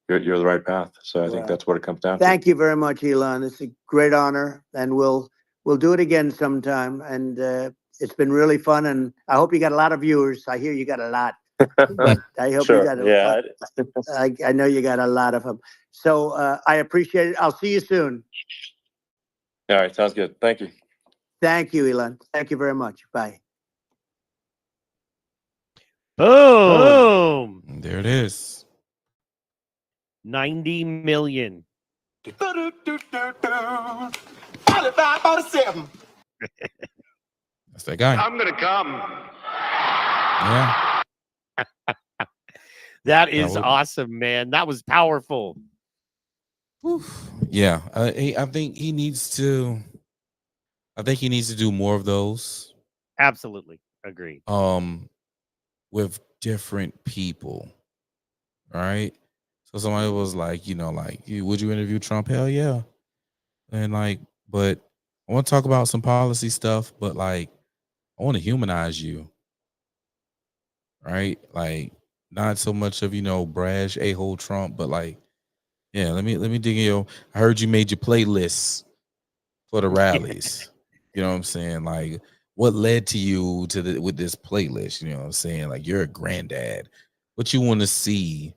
you're the right path. So I think Well, that's what it comes down to. Thank you very much, Elon. It's a great honor, and we'll do it again sometime. And it's been really fun, and I hope you got a lot of viewers. I hear you got a lot, but I hope you got a lot. I know you got a lot of them. So I appreciate it. I'll see you soon. All right, sounds good. Thank you. Thank you, Elon. Thank you very much. Bye. Boom. There it is. 90 million. 45, 47. That's that guy. I'm gonna come. Yeah. That is would- awesome, man. That was powerful. Yeah. I think he needs to. I think he needs to do more of those. Absolutely. Agreed. With different people. All right. So somebody was like, you know, like, would you interview Trump? Hell yeah. And like, but I want to talk about some policy stuff, but like, I want to humanize you. Right? Like, not so much of, you know, brash a-hole Trump, but like, yeah, let me dig in your. I heard you made your playlists for the rallies. You know what I'm saying? Like, what led to you to with this playlist? You know what I'm saying? Like, you're a granddad. What you want to see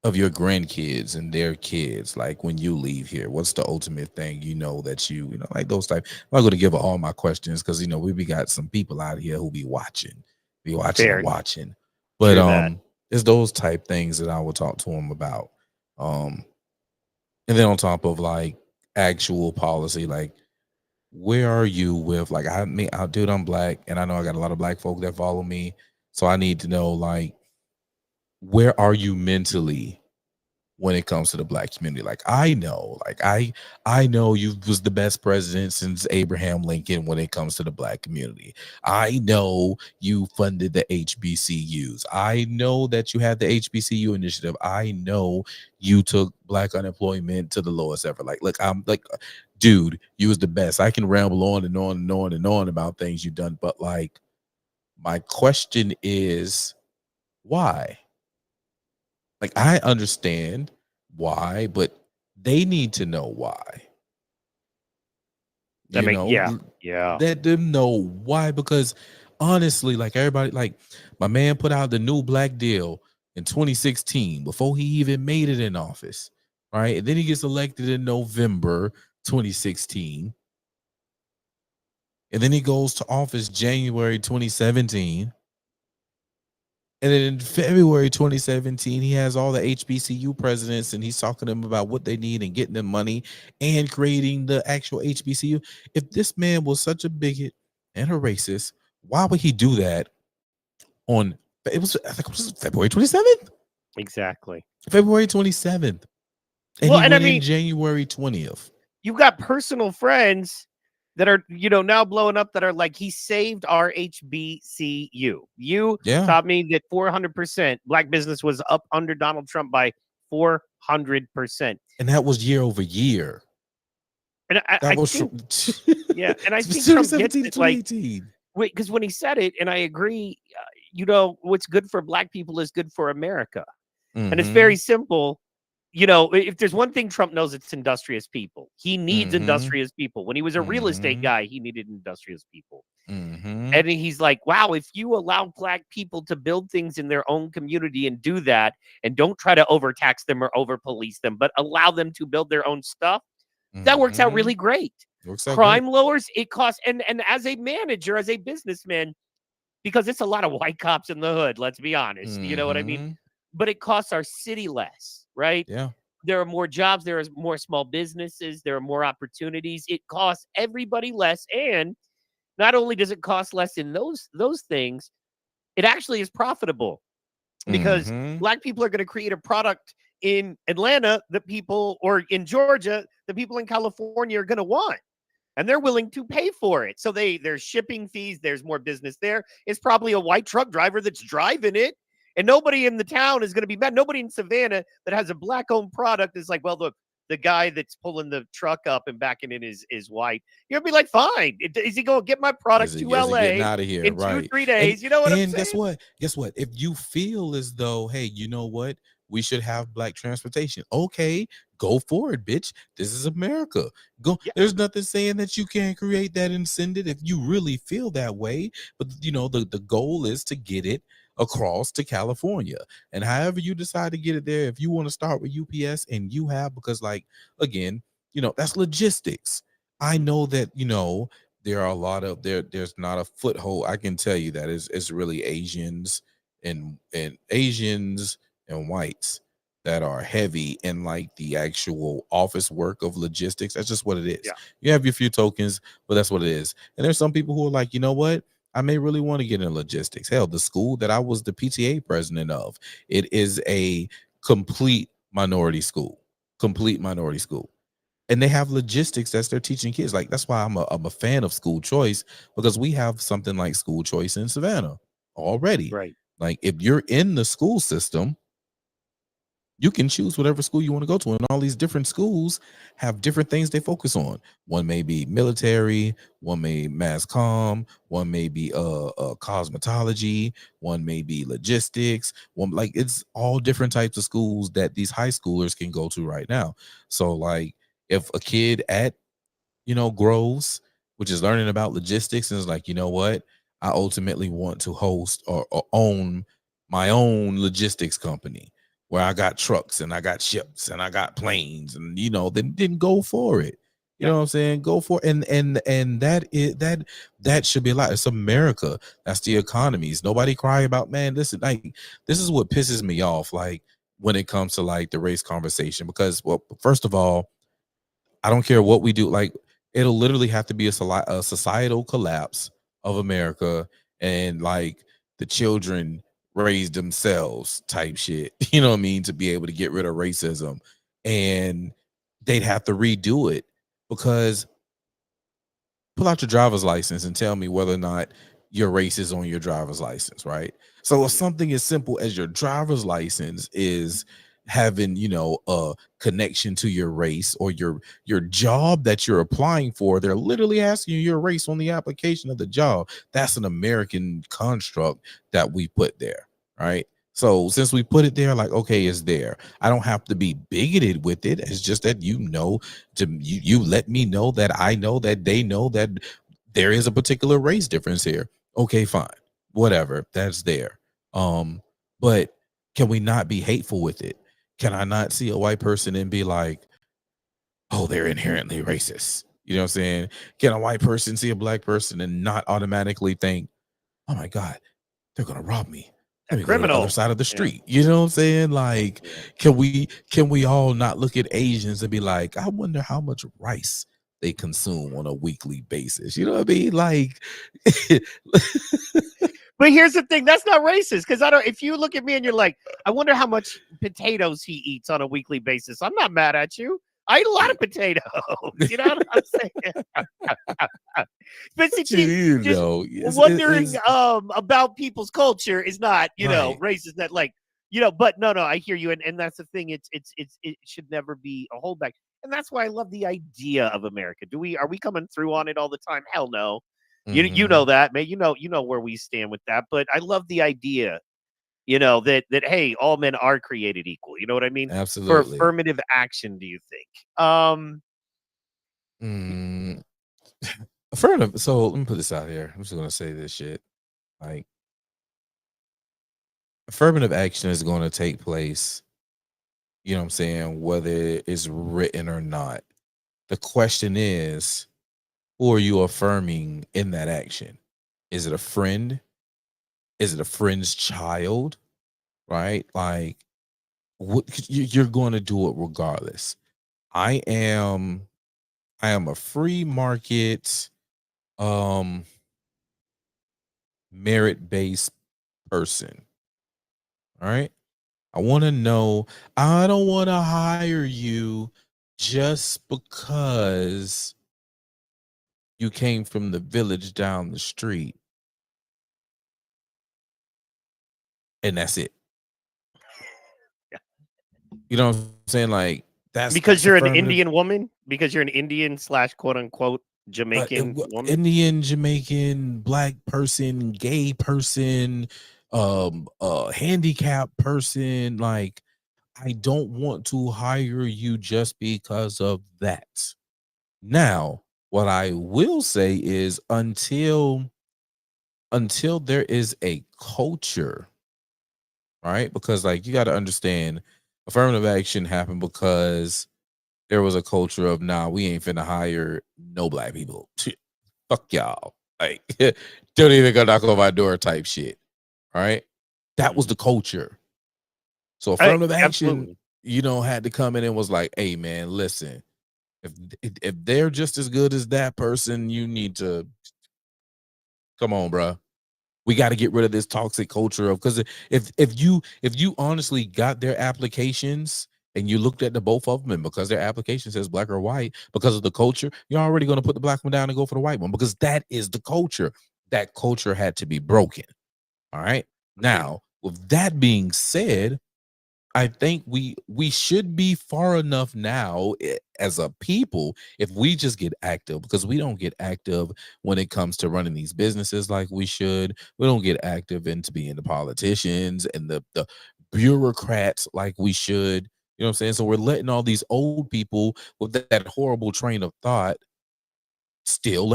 of your grandkids and their kids, like when you leave here? What's the ultimate thing you know that you know, like those type? I'm not going to give all my questions because, you know, we got some people out here who be watching. Fair. And watching. But True that. it's those type things that I would talk to him about. And then on top of like actual policy, like where are you with like dude, I'm black and I know I got a lot of black folk that follow me. So I need to know like where are you mentally when it comes to the black community? Like I know you was the best president since Abraham Lincoln when it comes to the black community. I know you funded the HBCUs. I know that you had the HBCU initiative. I know you took black unemployment to the lowest ever. Like, look, I'm like, dude, you was the best. I can ramble on and on and on and on about things you've done, but like, my question is, why? Like, I understand why, but they need to know why. Yeah. Let them know why, because honestly, like everybody, like my man put out the new black deal in 2016 before he even made it in office, right? And then he gets elected in November 2016. And then he goes to office January 2017. And then in February 2017, he has all the HBCU presidents and he's talking to them about what they need and getting them money and creating the actual HBCU. If this man was such a bigot and a racist, why would he do that I think it was February 27th? Exactly. February 27th. And Well, he and went I mean, in January 20th. You've got personal friends that are, you know, now blowing up that are like, he saved our HBCU. You taught me that 400% black business was up under Donald Trump by 400%. And that was year over year. And I think Trump gets it, like, because when he said it, and I agree, you know, what's good for black people is good for America. And it's very simple. You know, if there's one thing Trump knows, it's industrious people. He needs industrious people. When he was a real estate guy, he needed industrious people. And he's like, wow, if you allow black people to build things in their own community and do that, and don't try to overtax them or over police them, but allow them to build their own stuff, that works out really great. Crime lowers, it costs, and as a manager, as a businessman, because it's a lot of white cops in the hood, let's be honest, you know what I mean? But it costs our city less, right? Yeah. There are more jobs, there are more small businesses, there are more opportunities. It costs everybody less, and not only does it cost less in those things, it actually is profitable because black people are going to create a product in Atlanta that people, or in Georgia, the people in California are going to want. And they're willing to pay for it. So there's shipping fees. There's more business there. It's probably a white truck driver that's driving it. And nobody in the town is going to be mad. Nobody in Savannah that has a black-owned product is like, well, the guy that's pulling the truck up and backing in is white. You're going to be like, fine. Is he going to get my product to LA out of here, in right. 2-3 days? You know what I'm saying? And guess what? If you feel as though, hey, you know what? we should have black transportation. Okay, go for it, bitch. This is America. Go. Yeah. There's nothing saying that you can't create that and send it if you really feel that way. But the goal is to get it across to California. And however you decide to get it there, if you want to start with UPS and you have, because like again, that's logistics. I know that there are a lot of there's not a foothold. I can tell you that it's really Asians and Asians and whites that are heavy in like the actual office work of logistics. That's just what it is. Yeah. You have your few tokens, but that's what it is. And there's some people who are like, you know what? I may really want to get in logistics. Hell, the school that I was the PTA president of, it is a complete minority school. And they have logistics that they're teaching kids. Like that's why I'm a fan of school choice, because we have something like school choice in Savannah already. Right. Like if you're in the school system, you can choose whatever school you want to go to, and all these different schools have different things they focus on. One may be military, one may mass comm, one may be cosmetology, one may be logistics. One, like, it's all different types of schools that these high schoolers can go to right now. So like if a kid at Groves, which is learning about logistics, and is like, you know what, I ultimately want to host or own my own logistics company where I got trucks and I got ships and I got planes, and then go for it. You know what I'm saying? Go for it. And that should be a lot. It's America. That's the economies. Nobody cry about, man, listen, like this is what pisses me off, like when it comes to like the race conversation, because, well, first of all, I don't care what we do. Like, it'll literally have to be a societal collapse of America, and like the children raise themselves type shit. You know what I mean? To be able to get rid of racism, and they'd have to redo it, because pull out your driver's license and tell me whether or not your race is on your driver's license, right? So if something as simple as your driver's license is having a connection to your race, or your job that you're applying for, they're literally asking you your race on the application of the job. That's an American construct that we put there, right? So since we put it there, like, okay, it's there. I don't have to be bigoted with it. It's just that you let me know that I know that they know that there is a particular race difference here. Okay, fine, whatever, that's there. But can we not be hateful with it? Can I not see a white person and be like, oh, they're inherently racist? You know what I'm saying? Can a white person see a black person and not automatically think, oh my God, they're gonna rob me? Let me go to the other side of the street. You know what I'm saying? Like, can we all not look at Asians and be like, I wonder how much rice they consume on a weekly basis? You know what I mean? Like, but here's the thing, that's not racist, because if you look at me and you're like, I wonder how much potatoes he eats on a weekly basis, I'm not mad at you. I eat a lot of potatoes. You know what I'm saying? But see, wondering about people's culture is not, racist. That like, but no, I hear you, and that's the thing. It should never be a holdback, and that's why I love the idea of America. Are we coming through on it all the time? Hell no. You know that, man. You know where we stand with that. But I love the idea, that hey, all men are created equal. You know what I mean? Absolutely. For affirmative action, do you think? Affirmative. So let me put this out here. I'm just gonna say this shit. Like, affirmative action is going to take place. You know what I'm saying? Whether it's written or not. The question is, who are you affirming in that action? Is it a friend? Is it a friend's child? Right? Like, you're going to do it regardless. I am a free market, merit-based person. All right? I want to know, I don't want to hire you just because you came from the village down the street, and that's it. You know what I'm saying? Like, because you're an Indian woman, because you're an Indian / quote unquote Jamaican woman, Indian, Jamaican, black person, gay person, handicapped person. Like, I don't want to hire you just because of that. Now, what I will say is until there is a culture, right? Because like you got to understand, affirmative action happened because there was a culture of we ain't finna hire no black people. Fuck y'all. Like don't even go knock on my door type shit. All right. That was the culture. So affirmative action, Absolutely. had to come in and was like, hey man, listen, if they're just as good as that person, you need to come on, bro. We got to get rid of this toxic culture of, because if you honestly got their applications and you looked at the both of them, and because their application says black or white, because of the culture, you're already going to put the black one down and go for the white one, because that is the culture. That culture had to be broken. All right. Now, with that being said, I think we should be far enough now as a people if we just get active, because we don't get active when it comes to running these businesses like we should. We don't get active into being the politicians and the bureaucrats like we should. You know what I'm saying? So we're letting all these old people with that horrible train of thought still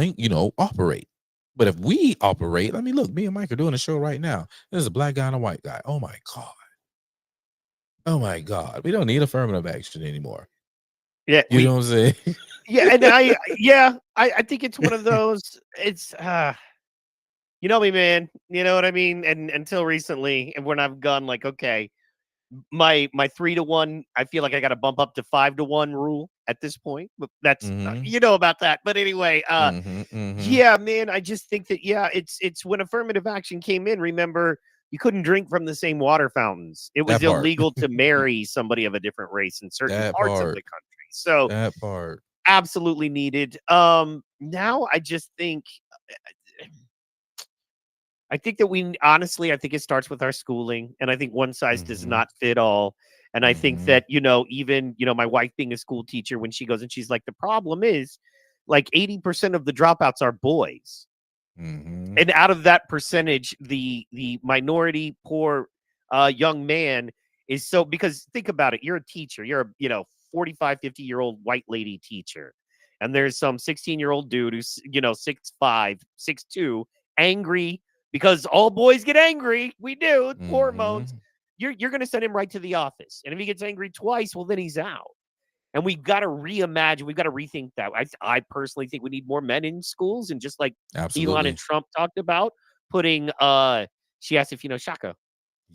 operate. But if we operate, I mean, look, me and Mike are doing a show right now. There's a black guy and a white guy. Oh my God. Oh my God, we don't need affirmative action anymore. Yeah, You know what I'm saying? yeah, and I think it's one of those. It's you know me, man. You know what I mean. And until recently, and when I've gone like, okay, my 3-to-1, I feel like I got to bump up to 5-to-1 rule at this point. But that's you know about that. But anyway, yeah, man, I just think that it's when affirmative action came in. Remember, you couldn't drink from the same water fountains. It was illegal to marry somebody of a different race in certain parts of the country. So that part absolutely needed. Now I just think that we honestly, I think it starts with our schooling, and I think one size does not fit all. And I think that, even, my wife being a school teacher, when she goes and she's like, the problem is like 80% of the dropouts are boys. And out of that percentage, the minority poor young man is because think about it, you're a teacher, you're a 45, 50-year-old white lady teacher. And there's some 16-year-old dude who's, 6'5", 6'2", angry, because all boys get angry. We do. It's hormones. You're going to send him right to the office. And if he gets angry twice, well, then he's out. And we've got to reimagine. We've got to rethink that. I personally think we need more men in schools. And just like Elon and Trump talked about, putting, she asked if you know Shaka.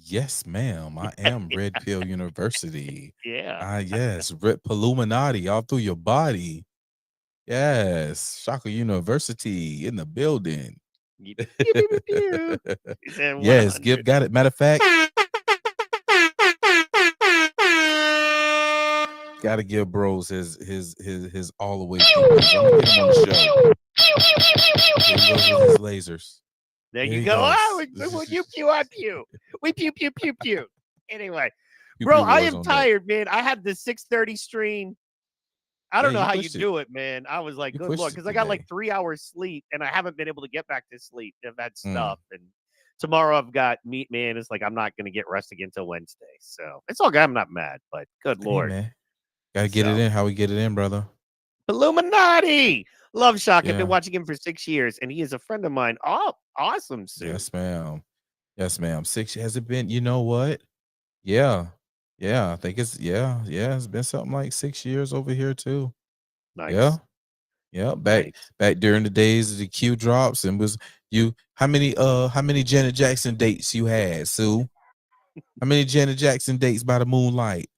Yes, ma'am. I am Red Pill University. Yeah. Yes. Red Illuminati all through your body. Yes. Shaka University in the building. Yes, got it. Matter of fact, gotta give bros his all the way. I'm gonna get him on the show. Here he goes with his lasers. There you go. Oh, you pew, I pew. We pew, pew, pew, pew. Anyway, bro, I am tired, man. I had the 6:30 stream. I don't know how you do it, man. I was like, good Lord, because I got like 3 hours sleep, and I haven't been able to get back to sleep. I've had stuff, and tomorrow I've got meet, man. It's like I'm not going to get rest again until Wednesday. So it's all good. I'm not mad, but good Lord. Man. Gotta get it in. How we get it in, brother? Illuminati. Love Shock. I've been watching him for 6 years, and he is a friend of mine. Oh, awesome, Sue. Yes, ma'am. Yes, ma'am. 6 years. Has it been? You know what? Yeah. I think it's it's been something like 6 years over here too. Nice. Yeah. Back during the days of the Q drops, and was you how many Janet Jackson dates you had, Sue? How many Janet Jackson dates by the moonlight?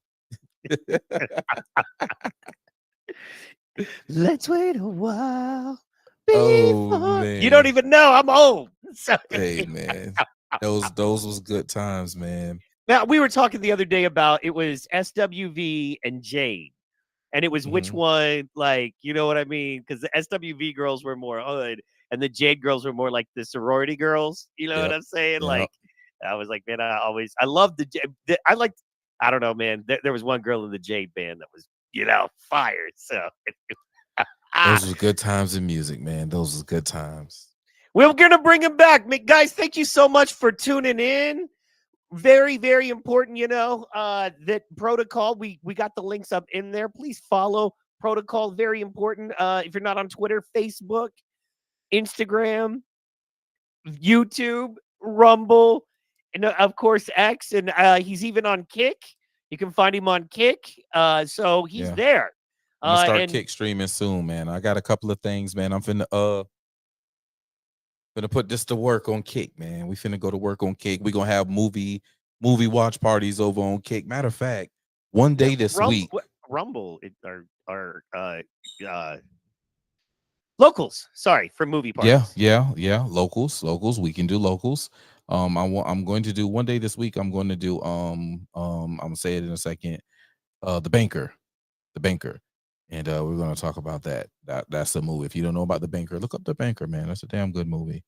Let's wait a while. Man. You don't even know. I'm old. So. Hey man, those was good times, man. Now, we were talking the other day about, it was SWV and Jade, and it was which one, like, you know what I mean? Because the SWV girls were more hood, and the Jade girls were more like the sorority girls. You know what I'm saying? Yep. Like, I was like, man, I love I don't know, man. There was one girl in the Jade band that was, fired. So those were good times in music, man. Those were good times. We're gonna bring him back, guys. Thank you so much for tuning in. very, very important, that protocol. We got the links up in there. Please follow protocol. Very important. If you're not on Twitter, Facebook, Instagram, YouTube, Rumble, and of course X, and he's even on Kick. You can find him on Kick. So he's there. I'm gonna start Kick streaming soon, man. I got a couple of things, man. I'm finna put this to work on Kick, man. We finna go to work on Kick. We gonna have movie watch parties over on Kick. Matter of fact, one day this week, Rumble are locals. Sorry, for movie parties. Yeah. Locals. We can do locals. I'm going to do one day this week. I'm going to do I'm gonna say it in a second. The Banker. And we're gonna talk about that. That's a movie. If you don't know about The Banker, look up The Banker, man. That's a damn good movie.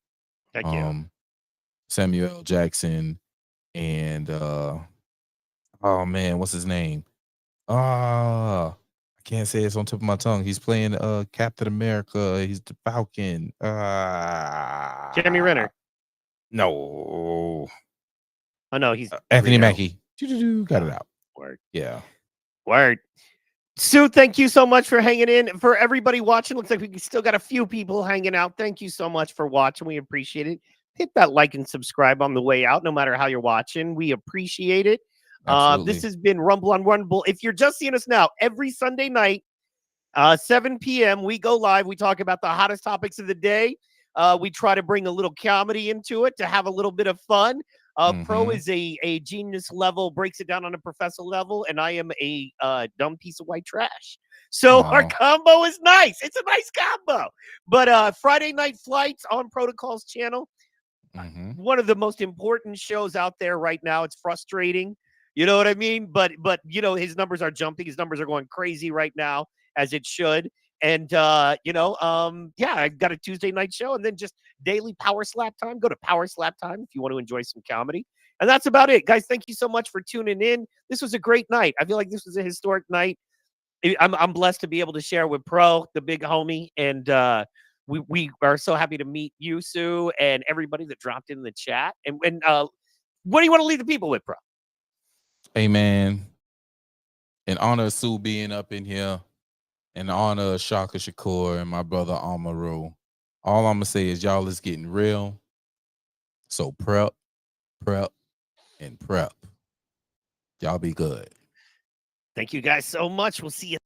Thank you. Samuel L. Jackson and oh man, what's his name? I can't say it's on top of my tongue. He's playing Captain America. He's the Falcon. Jeremy Renner. No. Oh no, he's Anthony Mackie. Got it out. Word. Yeah. Word. Sue, thank you so much for hanging in. For everybody watching, looks like we still got a few people hanging out. Thank you so much for watching. We appreciate it. Hit that like and subscribe on the way out, no matter how you're watching. We appreciate it. This has been Rumble on Rumble. If you're just seeing us now, every Sunday night, 7 p.m., we go live. We talk about the hottest topics of the day. We try to bring a little comedy into it to have a little bit of fun. Pro is a genius level, breaks it down on a professor level, and I am a dumb piece of white trash. So our combo is nice. It's a nice combo. But Friday Night Flights on Protocol's channel, one of the most important shows out there right now. It's frustrating. You know what I mean? But his numbers are jumping. His numbers are going crazy right now, as it should. And, I got a Tuesday night show and then just daily Power Slap Time. Go to Power Slap Time if you want to enjoy some comedy. And that's about it. Guys, thank you so much for tuning in. This was a great night. I feel like this was a historic night. I'm blessed to be able to share with Pro, the big homie. And we are so happy to meet you, Sue, and everybody that dropped in the chat. And what do you want to leave the people with, Pro? Hey, man. In honor of Sue being up in here, in honor of Shaka Shakur and my brother Amaru, all I'm going to say is y'all is getting real. So prep, and prep. Y'all be good. Thank you guys so much. We'll see you.